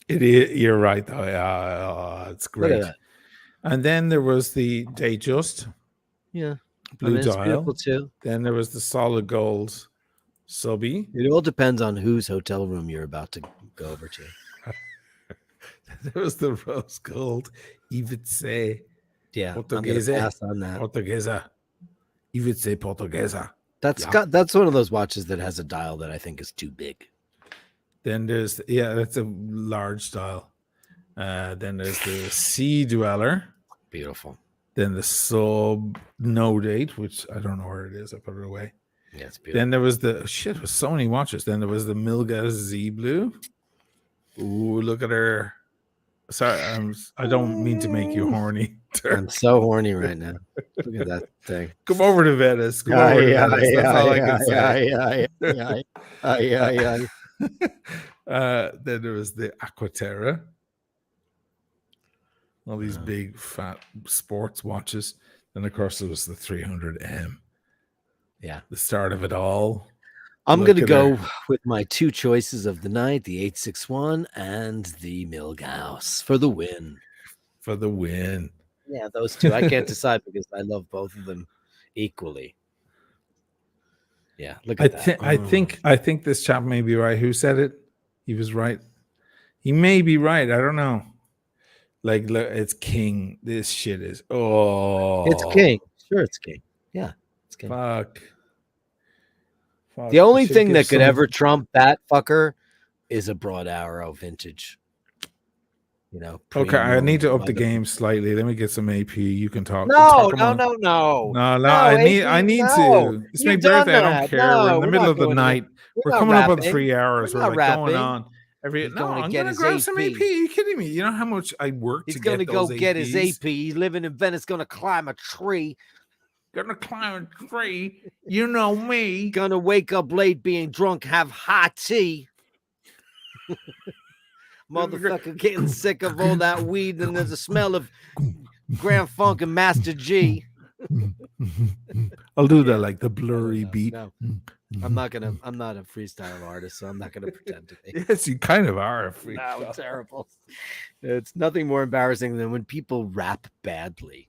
It is. You're right, though. It's great. Look at that. And then there was the Datejust. Yeah. Blue it's dial. beautiful too. Then there was the solid gold subby. It all depends on whose hotel room you're about to go over to. There was the rose gold. Ivice. Yeah. Portuguese. Pass on that. Portuguesa. Ivice Portuguesa. That's one of those watches that has a dial that I think is too big. Then there's that's a large dial. Then there's the Sea Dweller. Beautiful. Then the Sub No Date, which I don't know where it is. I put it away. Yeah, it's beautiful. Then there was the with so many watches. Then there was the Milga Z Blue. Ooh, look at her. Sorry, I don't mean to make you horny. I'm so horny right now. Look at that thing. Come over to Venice. Come over to Venice. That's all I can say. Then there was the Aquaterra. All these big fat sports watches. Then of course there was the 300M. Yeah. The start of it all. I'm going to go with my two choices of the night, the 861 and the Milgauss for the win. For the win. Yeah, those two. I can't decide because I love both of them equally. Yeah, look at that. I think this chap may be right. Who said it? He was right. He may be right. I don't know. Like, look, it's king. This shit is it's king. Sure, it's king. Yeah, it's good. Fuck. The only I should thing give that could some- ever trump that fucker is a Broad Arrow vintage. You know. Okay, I premium need to up the mother- game slightly. Let me get some AP. You can talk. No, talk no, among- no, no. No, I need no. to. It's You've my birthday. done I don't that. care. We're No, in the we're middle not of the going to- night. We're not coming up on rapping. 3 hours. We're We're not like going rapping. on. He's No, going to I'm get gonna his grab some AP. AP. Are you kidding me? You know how much I worked He's to going to get go those get his APs? AP. He's living in Venice, going to climb a tree. Gonna climb a tree. You know me. Going to wake up late being drunk, have hot tea. Motherfucker getting sick of all that weed and there's a smell of Grand Funk and Master G. I'll do that like the blurry beat. No, I'm not a freestyle artist, so I'm not gonna pretend to be. Yes, you kind of are a freak. No, it's terrible. It's nothing more embarrassing than when people rap badly.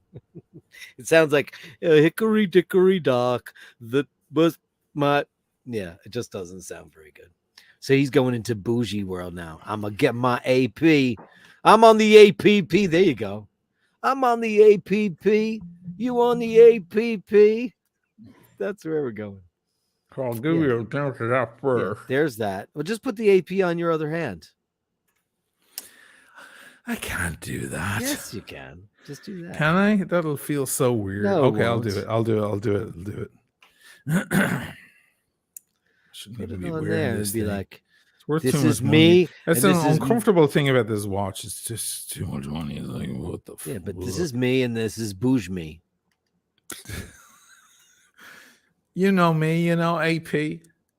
It sounds like hickory dickory dock. That was my it just doesn't sound very good. So he's going into bougie world now. I'm gonna get my AP. I'm on the APP. There you go. I'm on the APP. You on the APP? That's where we're going. I'll give you a chance to that Yeah, first. there's that. Well, just put the AP on your other hand. I can't do that. Yes, you can. Just do that. Can I? That'll feel so weird. No, it Okay, I'll do won't. it. I'll do it. Shouldn't Put even it be on wearing there and this be thing. like, It's worth this too is much money. me. That's and an this is uncomfortable thing about this watch. It's just too much money. It's like, what the Yeah, but this fuck? is me and this is bouge me. You know me, you know AP.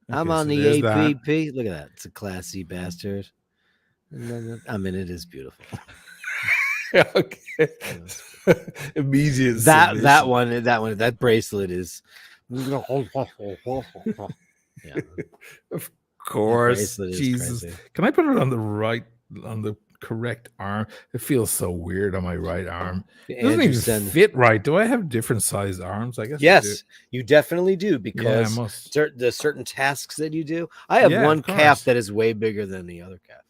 I'm Okay, on so the there's that. APP. Look at that. It's a classy bastard. And then, I mean, it is beautiful. Okay. Immediate That submission. one, that bracelet is. Yeah. Of course. bracelet is Jesus. crazy. Can I put it on the correct arm? It feels so weird on my right arm. It doesn't even Anderson. fit right. Do I have different sized arms? I guess I do. Yes, you definitely do Yeah, I because must. the certain tasks that you do. I have Yeah, one of calf course. that is way bigger than the other calf.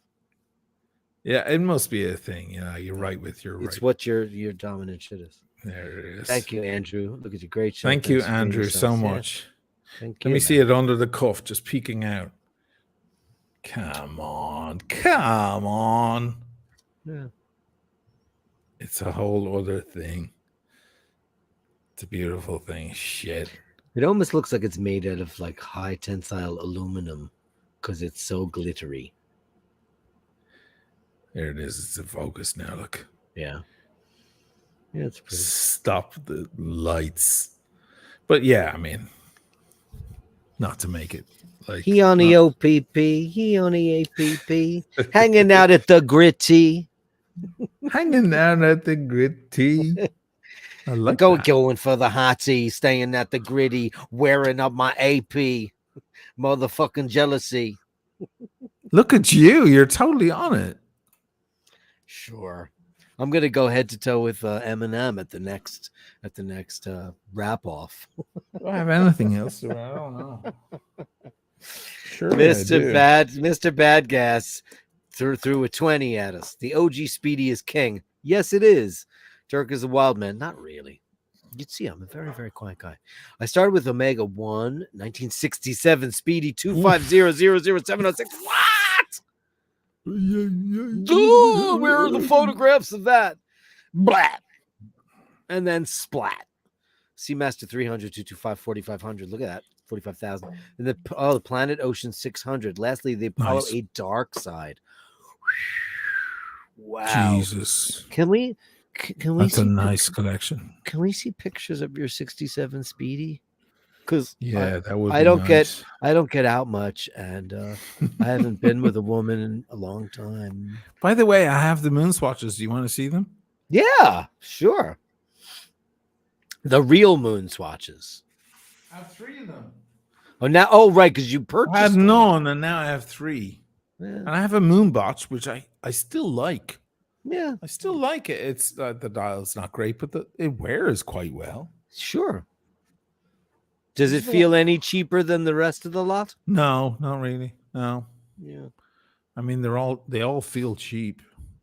Yeah, it must be a thing. You're right with your It's right. what your dominant shit is. There it is. Thank you, Andrew. Look at your great show. Thank you, Thanks for being Andrew, so yourself. Yeah, much. thank Let you, me see man. it under the cuff, just peeking out. Come on. Come on. Yeah. It's a whole other thing. It's a beautiful thing. Shit. It almost looks like it's made out of like high tensile aluminum because it's so glittery. There it is. It's in focus now. Look. Yeah. Yeah, it's pretty. Stop the lights. But yeah, I mean, not to make it like He on the OPP. He on the APP. Hanging out at the gritty. hanging out at the gritty. I like that. Going for the hottie. Staying at the gritty. Wearing up my AP. Motherfucking jealousy. Look at you. You're totally on it. Sure. I'm gonna go head to toe with Eminem at the next wrap off. Do I have anything else? I don't know. Sure, Mr. Bad Gas threw a 20 at us. The OG Speedy is king. Yes, it is. Turk is a wild man. Not really. You'd see I'm a very, very quiet guy. I started with Omega 1, 1967 Speedy 250000706. What? Oh, where are the photographs of that? Blat. And then splat. Seamaster 300, 225, 4500. Look at that. 45,000. And the Planet Ocean 600. Lastly, the Apollo Nice. 8 Dark Side. Wow. Jesus. Can we That's a see nice collection. Can we see pictures of your 67 Speedy? Because Yeah, that would I be don't nice. I don't get out much, and I haven't been with a woman in a long time. By the way, I have the moon swatches. Do you want to see them? Yeah, sure. The real moon swatches. I have 3 of them. Oh, right, because you purchased I had them. none, and now I have 3. Yeah. And I have a moon botch, which I still like. Yeah, I still like it. It's the dial's not great, but it wears quite well. sure. Does it feel any cheaper than the rest of the lot? No, not really. No. Yeah. I mean, they all feel cheap.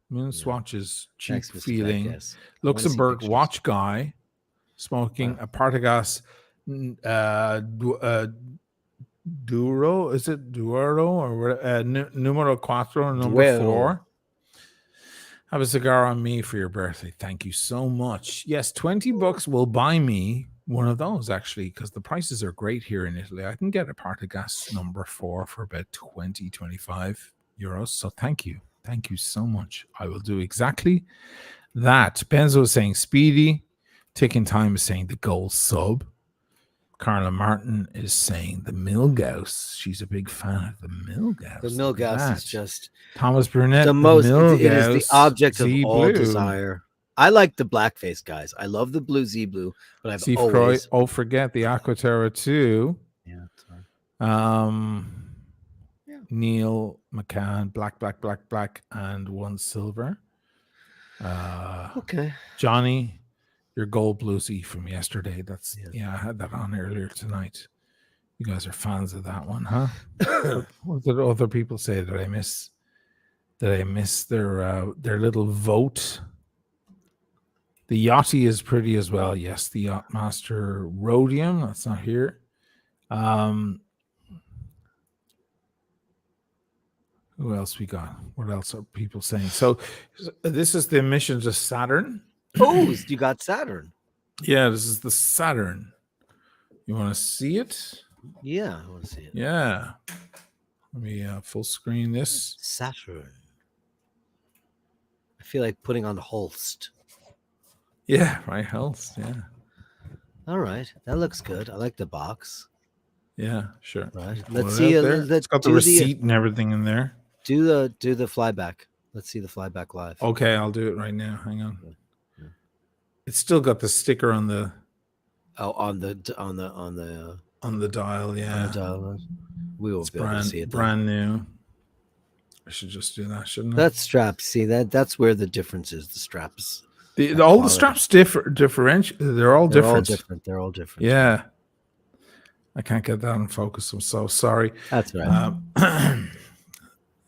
Moon swatches, cheap Thanks, Mr. feeling. Badass. Luxembourg pictures. watch guy smoking a Partagas Duro, is it Duero or numero cuatro, number Duero. 4? Have a cigar on me for your birthday. Thank you so much. Yes, $20 will buy me one of those, actually, because the prices are great here in Italy. I can get a Partagas number 4 for about 25 euros. So thank you. Thank you so much. I will do exactly that. Benzo is saying Speedy. Ticking Time is saying the gold sub. Carla Martin is saying the Milgauss. She's a big fan of the Milgauss. The Look at Milgauss is that. just Thomas Burnett, the most. Milgauss, It is the object of Z all Blue. desire. I like the blackface guys. I love the blue Z blue, but I've Steve always. Croy. Oh, forget the Aquaterra too. Yeah. Sorry. Yeah. Neil McCann, black, and 1 silver. Okay. Johnny, your gold bluesy from yesterday. That's I had that on earlier tonight. You guys are fans of that one, huh? What did other people say? Did I miss their little vote? The Yachty is pretty as well. Yes, the Yachtmaster Rhodium. That's not here. Who else we got? What else are people saying? So this is the mission to Saturn. Oh, you got Saturn. Yeah, this is the Saturn. You want to see it? Yeah, I want to see it. Yeah. Let me full screen this. Saturn. I feel like putting on the Holst. Yeah, right, Holst. Yeah. All right, that looks good. I like the box. Yeah, sure. Right. Let's see. It's got the receipt and everything in there. Do the flyback. Let's see the flyback live. Okay, I'll do it right now. Hang on. Yeah. It's still got the sticker on the. Oh, on the dial. Yeah. On the dial. We will be able to see it. Brand new. I should just do that, shouldn't I? That strap. See that's where the difference is. The straps. All the straps differentiate. They're all different. They're all different. Yeah. I can't get that in focus. I'm so sorry. That's right.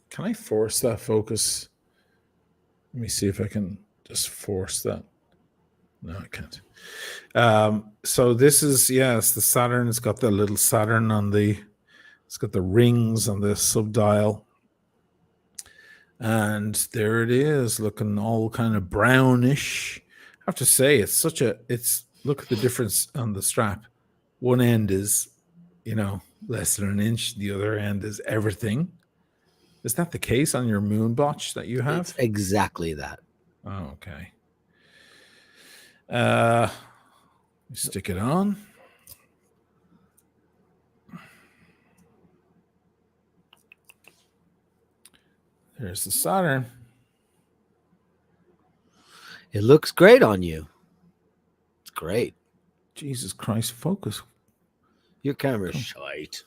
Can I force that focus? Let me see if I can just force that. No, I can't. So this is, it's the Saturn. It's got the little Saturn it's got the rings on the subdial. And there it is, looking all kind of brownish. I have to say, look at the difference on the strap. One end is, less than an inch. The other end is everything. Is that the case on your moon botch that you have? It's exactly that. Oh, okay. Stick it on. There's the Saturn. It looks great on you. It's great. Jesus Christ, focus. Your camera's shite.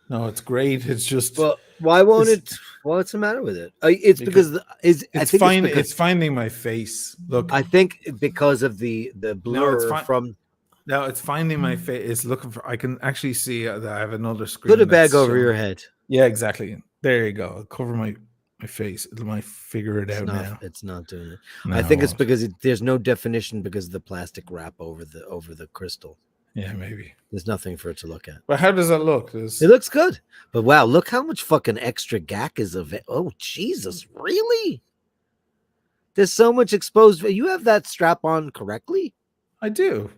No, it's great. It's just. Well, why won't it? What's the matter with it? It's finding my face. Look, I think because of the blur from. No, it's finding my face. It's looking for. I can actually see that I have another screen. Put a bag over your head. Yeah, exactly. There you go. I'll cover my face. It might figure it out now. It's not doing it. No, I think it's because there's no definition because of the plastic wrap over the crystal. Yeah, maybe. There's nothing for it to look at. But how does that look? It looks good. But wow, look how much fucking extra gack is oh, Jesus, really? There's so much exposed. You have that strap on correctly? I do.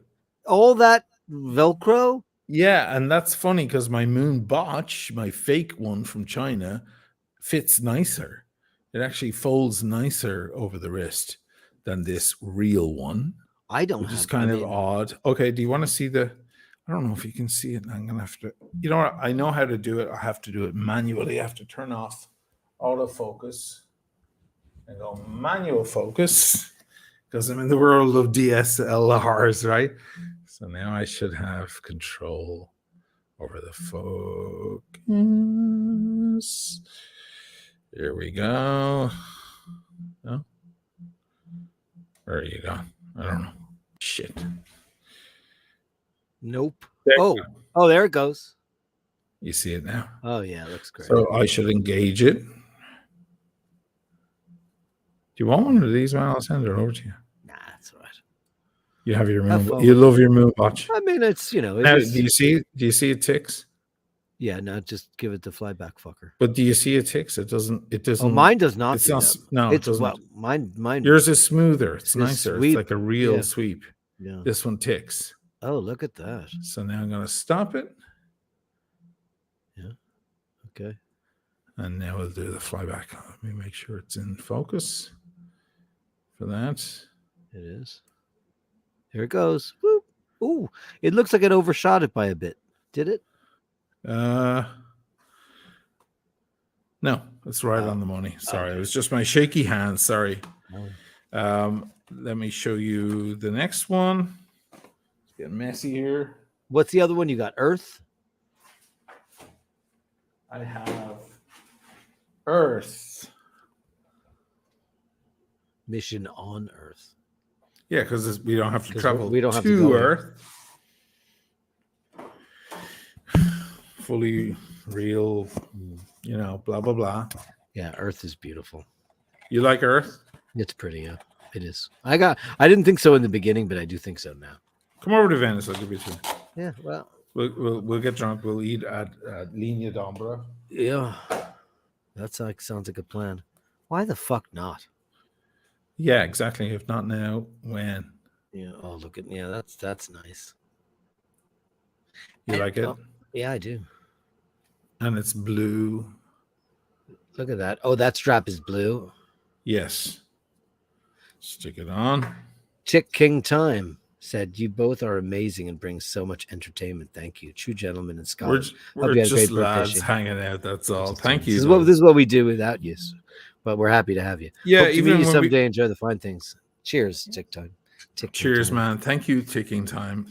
All that Velcro? Yeah, and that's funny because my moon botch, my fake one from China, fits nicer. It actually folds nicer over the wrist than this real one. I don't. Which is kind of odd. Okay, do you want to see I don't know if you can see it. I'm gonna have to. You know what? I know how to do it. I have to do it manually. I have to turn off autofocus and go manual focus because I'm in the world of DSLRs, right? So now I should have control over the focus. Here we go. No, where are you going? I don't know. Shit. Nope. Oh, there it goes. You see it now? Oh, yeah, it looks great. So I should engage it. Do you want one of these, man? I'll send it over to you. Nah, that's all right. You have your Have moon. fun You with love your moon watch. I mean, it's it Now, was, do you see? Do you see it ticks? yeah. Now just give it the flyback fucker. But do you see it ticks? It doesn't. It doesn't. Oh, mine does not It's do not. that. No, it It's doesn't. well, mine. Yours is smoother. It's It's nicer. It's sweep. like a real Yeah. sweep. Yeah. This one ticks. Oh, look at that. So now I'm going to stop it. Okay. And now we'll do the flyback. Let me make sure it's in focus for that. It is. Here it goes. Whoop. Ooh, it looks like it overshot it by a bit. Did it? No, it's right on the money. Sorry, okay. it was just my shaky hands. Sorry. Oh. Let me show you the next one. It's getting messy here. What's the other one? You got Earth? I have Earth. Mission on Earth. Yeah, because we don't have to 'Cause travel we don't have to to go there. Earth. Fully real, blah, blah, blah. Yeah, Earth is beautiful. You like Earth? It's pretty, yeah. It is. I didn't think so in the beginning, but I do think so now. Come over to Venice. I'll give you two. Yeah, well, We'll get drunk. We'll eat at Linea d'Ombra. yeah. That's like sounds like a plan. Why the fuck not? Yeah, exactly. If not now, when? Yeah. Oh, look at that's nice. You like it? Yeah, I do. And it's blue. Look at that. Oh, that strap is blue. Yes. Stick it on. Chick King Time said, "You both are amazing and bring so much entertainment. Thank you, true gentlemen and scholars. We're you had a just great birthday, lads Shane. hanging out. That's all. Thank you. This is what we do without you. But we're happy to have you. Yeah, Hope to even meet you when someday. Enjoy the fine things. Cheers, Tick Time. Cheers, Time. man. Thank you, Ticking Time,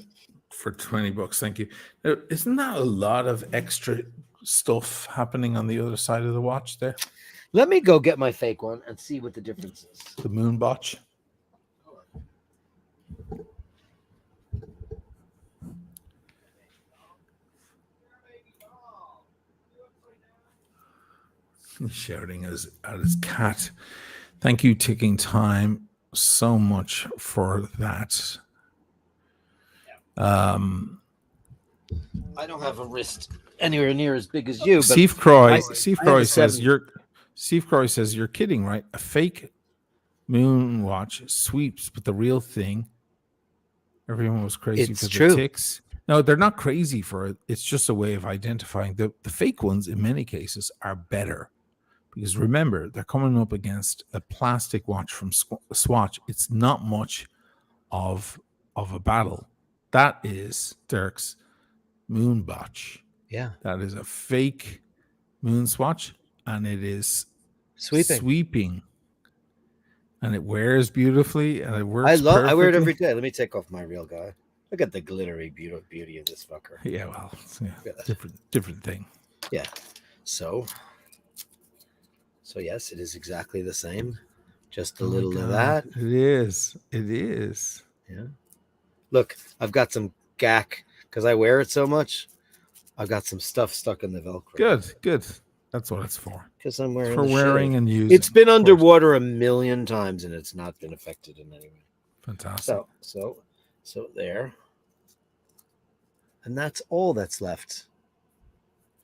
for $20. Thank you. Now, isn't that a lot of extra stuff happening on the other side of the watch there? Let me go get my fake one and see what the difference is. The moon watch. He's shouting at his cat. Thank you, Ticking Time, so much for that. I don't have a wrist anywhere near as big as you. But Steve Croy says 70. Steve Croy says you're kidding, right? A fake moon watch sweeps, but the real thing, everyone was crazy It's for true. the ticks. No, they're not crazy for it. It's just a way of identifying. The fake ones in many cases are better because remember, they're coming up against a plastic watch from Swatch. It's not much of a battle. That is Dirk's moon watch. Yeah, That is a fake moon swatch, and it is sweeping. And it wears beautifully, and it works. I wear it every day. Let me take off my real guy. Look at the glittery beauty of this fucker. Yeah, well, different thing. Yeah. So yes, it is exactly the same. Just a little of that. It is. Yeah. Look, I've got some gack because I wear it so much. I've got some stuff stuck in the Velcro. Good. That's what it's for. Because I'm wearing For the wearing shit. and using. It's been underwater a million times and it's not been affected in any way. Fantastic. So there. And that's all that's left.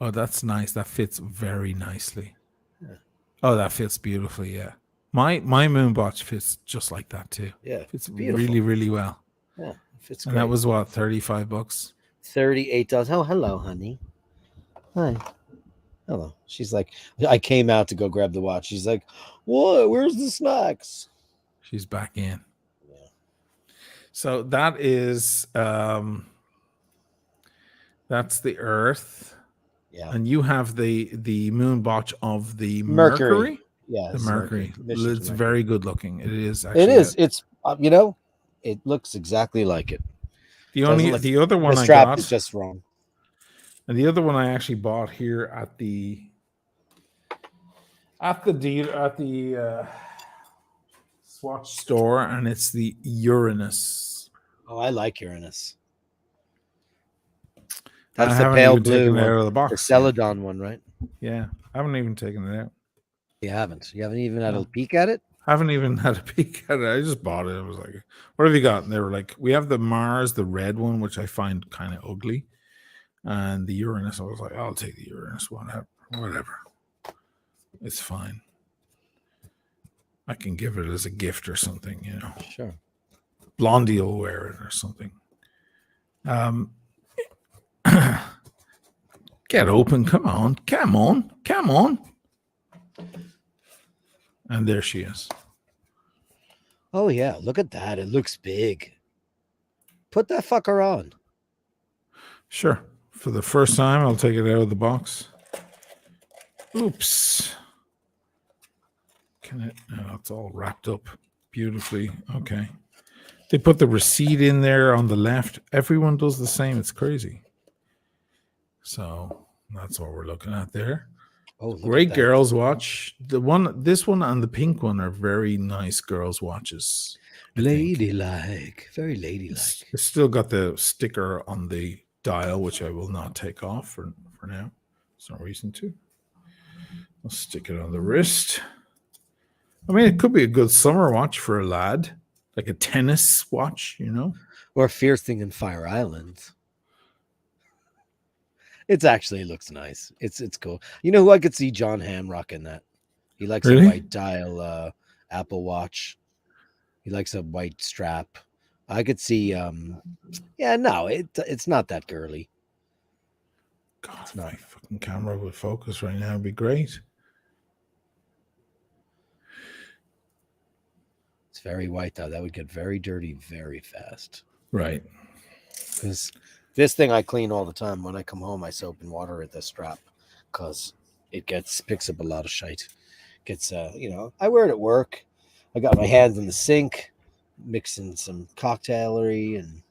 Oh, that's nice. That fits very nicely. Yeah. Oh, that fits beautifully. Yeah. My moon watch fits just like that too. Yeah. It's beautiful. really, really well. Yeah. Fits And great. that was what, $35? $38. Oh, hello, honey. Hi. Hello. She's like, I came out to go grab the watch. She's like, what? Where's the snacks? She's back in. Yeah. So that is that's the Earth. Yeah. And you have the moon watch of the Mercury. Mercury. Yeah. The Mercury. Mission It's to very good looking. It is actually. It is. It's it looks exactly like it. The other one The I strap got is just wrong. and the other one I actually bought here at the Swatch store, and it's the Uranus. Oh, I like Uranus. I That's the haven't pale even blue taken it out one, of the the box. Celadon one, right? Yeah, I haven't even taken it out. You haven't. You haven't even had No. a peek at it. Haven't even had a peek at it. I just bought it. I was like, what have you got? And they were like, we have the Mars, the red one, which I find kind of ugly. And the Uranus. I was like, I'll take the Uranus one. Whatever. It's fine. I can give it as a gift or something, you know. Sure. Blondie will wear it or something. Get open. Come on. Come on. Come on. And there she is. Oh, yeah. Look at that. It looks big. Put that fucker on. Sure. For the first time, I'll take it out of the box. Oops. Can it? No, it's all wrapped up beautifully. Okay. They put the receipt in there on the left. Everyone does the same. It's crazy. So that's what we're looking at there. Oh, great girls watch. This one and the pink one are very nice girls watches. Ladylike, very ladylike. It's still got the sticker on the dial, which I will not take off for now. There's no reason to. I'll stick it on the wrist. I mean, it could be a good summer watch for a lad, like a tennis watch, you know, or a fierce thing in Fire Island. It looks nice. It's cool. You know who I could see? John Hamm rocking that. He likes a white dial Apple Watch. He likes a white strap. I could see. It's not that girly. God, if my fucking camera would focus right now, it'd be great. It's very white though. That would get very dirty very fast. Right. Because this thing I clean all the time. When I come home, I soap and water at the strap because it picks up a lot of shite. Gets I wear it at work. I got my hands in the sink, mixing some cocktailery and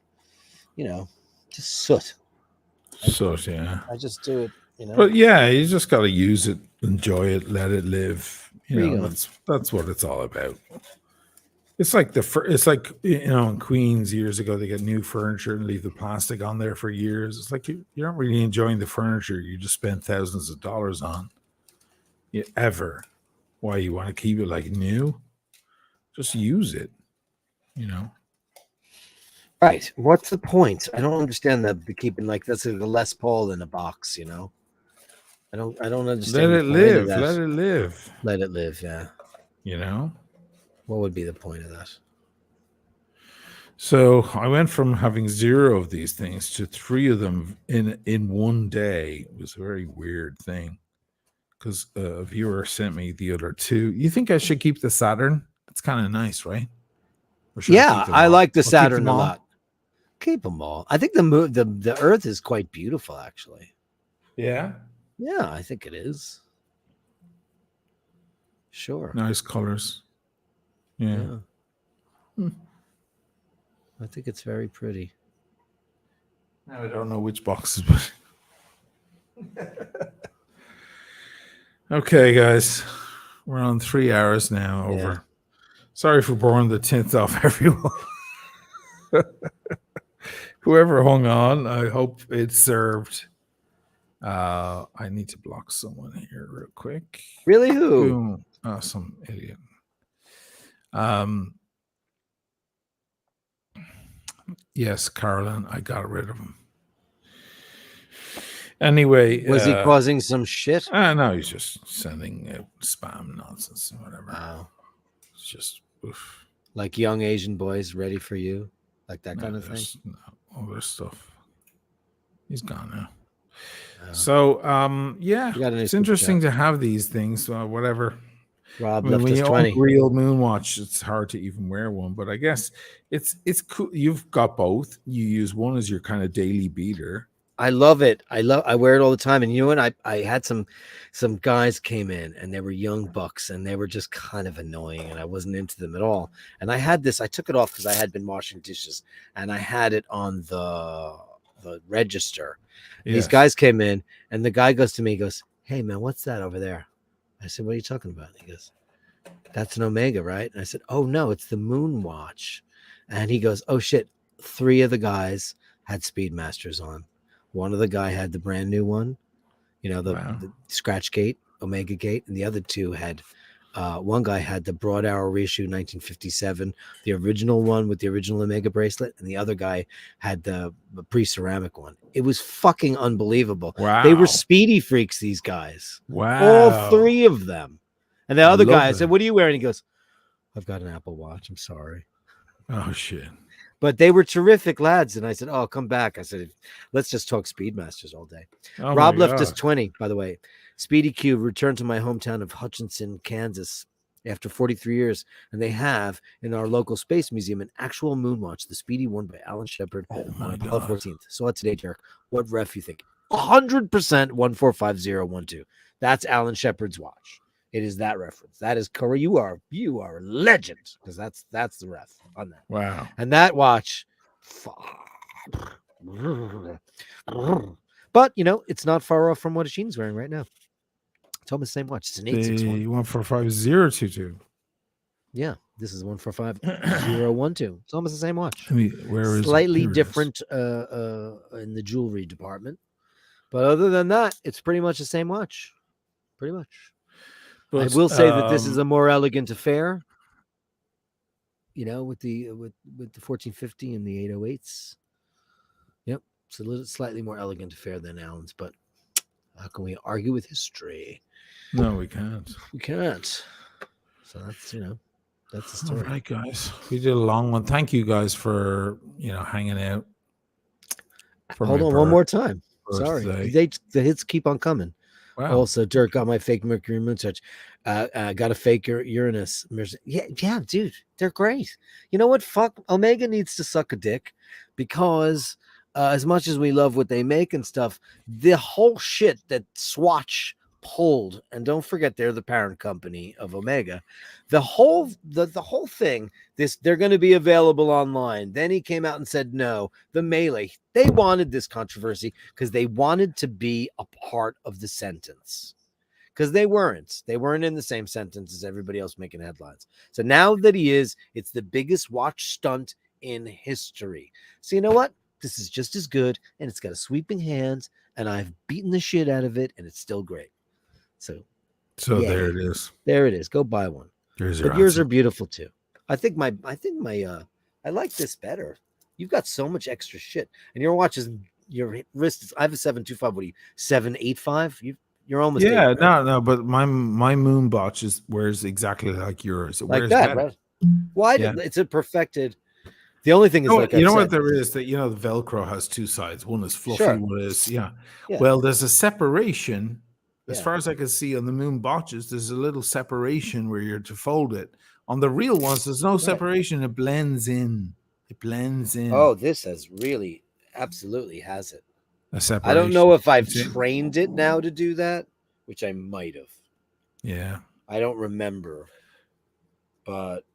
just soot. Soot, yeah. I just do it, But yeah, you just got to use it, enjoy it, let it live. That's what it's all about. It's like in Queens years ago, they get new furniture and leave the plastic on there for years. It's like you're not really enjoying the furniture you just spent thousands of dollars on. Ever. Why you want to keep it like new? Just use it, Right. What's the point? I don't understand the keeping like that's like a Les Paul in a box, I don't understand. Let it live. Let it live. Let it live, yeah. What would be the point of that? So I went from having 0 of these things to 3 of them in one day. It was a very weird thing because a viewer sent me the other 2. You think I should keep the Saturn? It's kind of nice, right? Yeah, I like the Saturn a lot. Keep them all. I think the Earth is quite beautiful, actually. Yeah? Yeah, I think it is. Sure. Nice colors. Yeah. I think it's very pretty. Now I don't know which boxes, but okay, guys. We're on 3 hours now over. Yeah. Sorry for boring the tint off everyone. Whoever hung on, I hope it served. I need to block someone here real quick. Really? Who? Boom. Oh, some idiot. Yes, Carolyn, I got rid of him. Anyway, was he causing some shit? No, he's just sending spam nonsense and whatever. Wow. It's just oof. Like young Asian boys ready for you, like that kind of thing. No, all this stuff. He's gone now. So, yeah, it's interesting to have these things. Whatever. Rob left when us you 20. own real moon watch, it's hard to even wear one. But I guess it's cool. You've got both. You use one as your kind of daily beater. I love it. I wear it all the time. And you know what? I had some guys came in and they were young bucks and they were just kind of annoying and I wasn't into them at all. And I had this. I took it off because I had been washing dishes and I had it on the register. Yes. These guys came in and the guy goes to me, he goes, "Hey man, what's that over there?" I said, "What are you talking about?" He goes, "That's an Omega, right?" And I said, "Oh no, it's the Moon Watch." And he goes, "Oh shit." 3 of the guys had Speedmasters on. One of the guy had the brand new one, the Scratch Gate, Omega Gate, and the other 2 had One guy had the broad arrow reissue 1957, the original one with the original Omega bracelet, and the other guy had the pre-ceramic one. It was fucking unbelievable. Wow. They were speedy freaks, these guys. Wow. All three of them. And the I other love guy, I that. said, "What are you wearing?" He goes, "I've got an Apple Watch. I'm sorry." Oh shit. But they were terrific lads. And I said, "Oh, come back." I said, "Let's just talk Speedmasters all day." Oh Rob my left us God. 20, by the way. Speedy Cube returned to my hometown of Hutchinson, Kansas after 43 years. And they have in our local space museum an actual moon watch, the Speedy worn by Alan Shepard Oh on my Apollo God. 14th. So today, Derek, what ref you think? 100% 145012. That's Alan Shepard's watch. It is that reference. That is Corey. You are a legend, because that's the ref on that. Wow. And that watch, but it's not far off from what Asheen's wearing right now. It's almost the same watch. It's an 861. The 145022. Yeah, this is 145012. It's almost the same watch. I mean, where is it? Slightly Here it is. different in the jewelry department, but other than that, it's pretty much the same watch. Pretty much. But, I will say that this is a more elegant affair. With the 1450 and the 808s. Yep, it's a little slightly more elegant affair than Alan's, but how can we argue with history? no, we can't. We can't. So that's that's the All story. right, guys. We did a long one. Thank you guys for hanging out. Hold on one more time. birthday. Sorry, the hits keep on coming. Wow. Also, Dirk got my fake Mercury moon touch. Got a fake Uranus. Yeah, dude, they're great. You know what? Fuck, Omega needs to suck a dick, because as much as we love what they make and stuff, the whole shit that Swatch pulled, and don't forget they're the parent company of Omega, the whole thing, they're going to be available online. Then he came out and said no. The Melee, they wanted this controversy because they wanted to be a part of the sentence, because they weren't in the same sentence as everybody else making headlines. So now that he is, it's the biggest watch stunt in history. So you know what? This is just as good, and it's got a sweeping hand, and I've beaten the shit out of it, and it's still great. So yeah, there it is. There it is. Go buy one. There's But yours are beautiful too. I think my I like this better. You've got so much extra shit, and your watch is your wrist is. I have a 725. What are you? 785. You're almost. Yeah, 8, right? no, but my moon watch wears exactly like yours. It Like wears that, better. right? Why? Yeah. It's a perfected. The only thing is, like you know I've what said, there is, that the Velcro has two sides. One is fluffy, Sure. one is Yeah. Well, there's a separation. As Yeah. far as I can see on the moon watches, there's a little separation where you're to fold it. On the real ones, there's no separation. It blends in. Oh, this has really absolutely has it. A separation. I don't know if I've It's in. trained it now to do that, which I might have. Yeah. I don't remember, but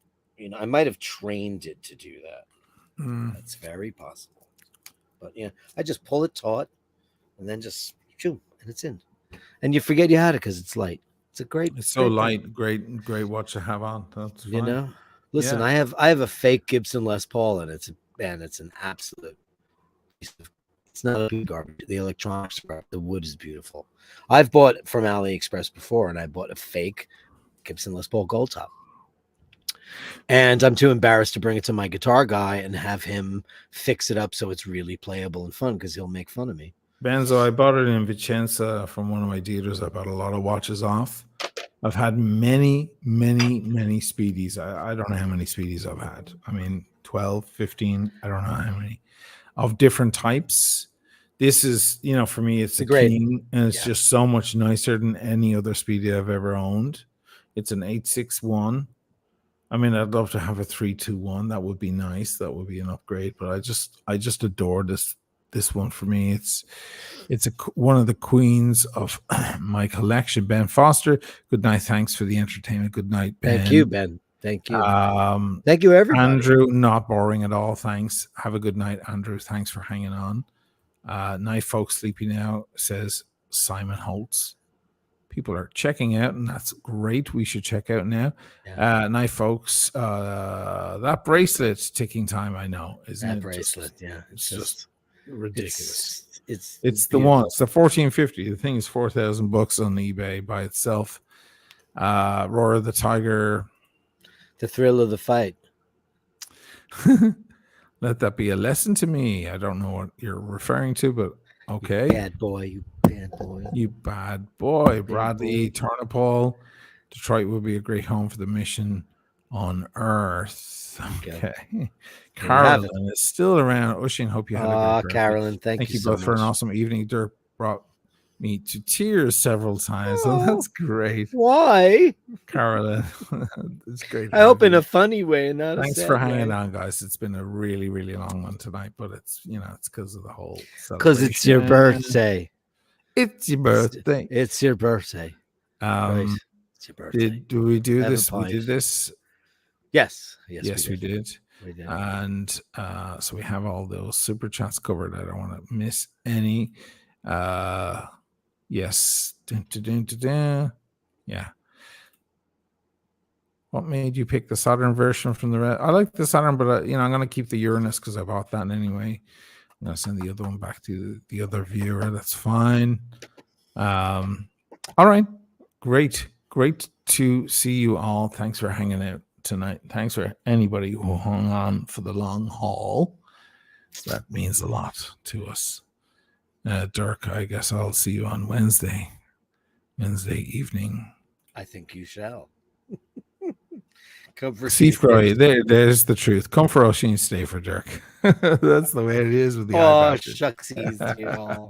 I might have trained it to do that. That's very possible. But yeah, I just pull it taut, and then just chew, and it's in. And you forget you had it because it's light. It's a great. It's so great light. thing, Great watch to have on. That's fine. Listen, Yeah. I have a fake Gibson Les Paul, and it's an absolute. It's not a big garbage. The electronics, the wood is beautiful. I've bought from AliExpress before, and I bought a fake Gibson Les Paul Gold Top. And I'm too embarrassed to bring it to my guitar guy and have him fix it up so it's really playable and fun, because he'll make fun of me. Benzo, I bought it in Vicenza from one of my dealers. I bought a lot of watches off. I've had many Speedies. I don't know how many Speedies I've had. I mean, 12, 15, I don't know how many, of different types. This is, for me, it's a great king, and it's just so much nicer than any other Speedy I've ever owned. It's an 861. I mean, I'd love to have a 321. That would be nice. That would be an upgrade. But I just adore this one. For me, it's one of the queens of my collection. Ben Foster, good night. Thanks for the entertainment. Good night, Ben. Thank you, Ben. Thank you. Thank you, everybody. Andrew, not boring at all. Thanks. Have a good night, Andrew. Thanks for hanging on. Night, folks. Sleepy now, says Simon Holtz. People are checking out, and that's great. We should check out now. Yeah. Night, folks. That bracelet's ticking time. I know, isn't it? That bracelet, It's just ridiculous. It's the one. It's the 1450. The thing is $4,000 on eBay by itself. Roar of the Tiger. The thrill of the fight. Let that be a lesson to me. I don't know what you're referring to, but okay. You bad boy. You bad boy. You bad boy. Bad Bradley Tarnapol. Detroit would be a great home for the mission on Earth. Okay. Carolyn is still around. Oisin, hope you had a great birthday. Carolyn, thank you so both for an awesome evening. Dirk brought me to tears several times, so that's great. Why? Carolyn, it's great. I hope in a funny way, not Thanks a sad for hanging way. on, guys. It's been a really, really long one tonight, but it's it's because of the whole because it's your birthday. It's your birthday. It's your birthday. Right. It's your birthday. Did we do this? We did this. Yes, we did. We did. And so we have all those super chats covered. I don't want to miss any. Yes. Dun, dun, dun, dun, dun. Yeah. What made you pick the Saturn version from the red? I like the Saturn, but I'm going to keep the Uranus because I bought that anyway. I'm going to send the other one back to the other viewer. That's fine. All right. Great to see you all. Thanks for hanging out tonight. Thanks for anybody who hung on for the long haul. That means a lot to us. Dirk, I guess I'll see you on Wednesday evening. I think you shall. Come for Steve Croy, there's the truth. Come for Oisin, stay for Dirk. That's the way it is with the shucksies, you know.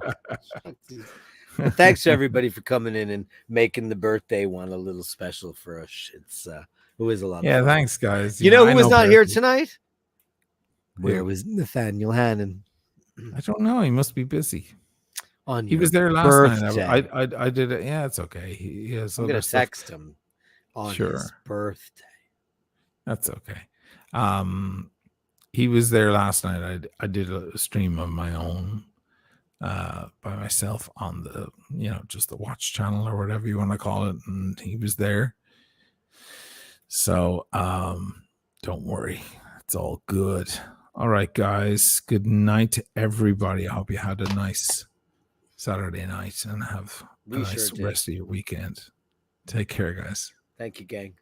Well, thanks to everybody for coming in and making the birthday one a little special for us. It was a lot of fun. Thanks, guys. You know who was not here tonight? Where was Nathaniel Hannon? I don't know. He must be busy. He was there last birthday. night. I did it. Yeah, it's okay. He has I'm gonna text him on his birthday. That's okay. He was there last night. I did a stream of my own by myself on the just the watch channel or whatever you want to call it, and he was there. So don't worry, it's all good. All right, guys, good night to everybody. I hope you had a nice Saturday night and have a nice rest of your weekend. Take care, guys. Thank you, gang.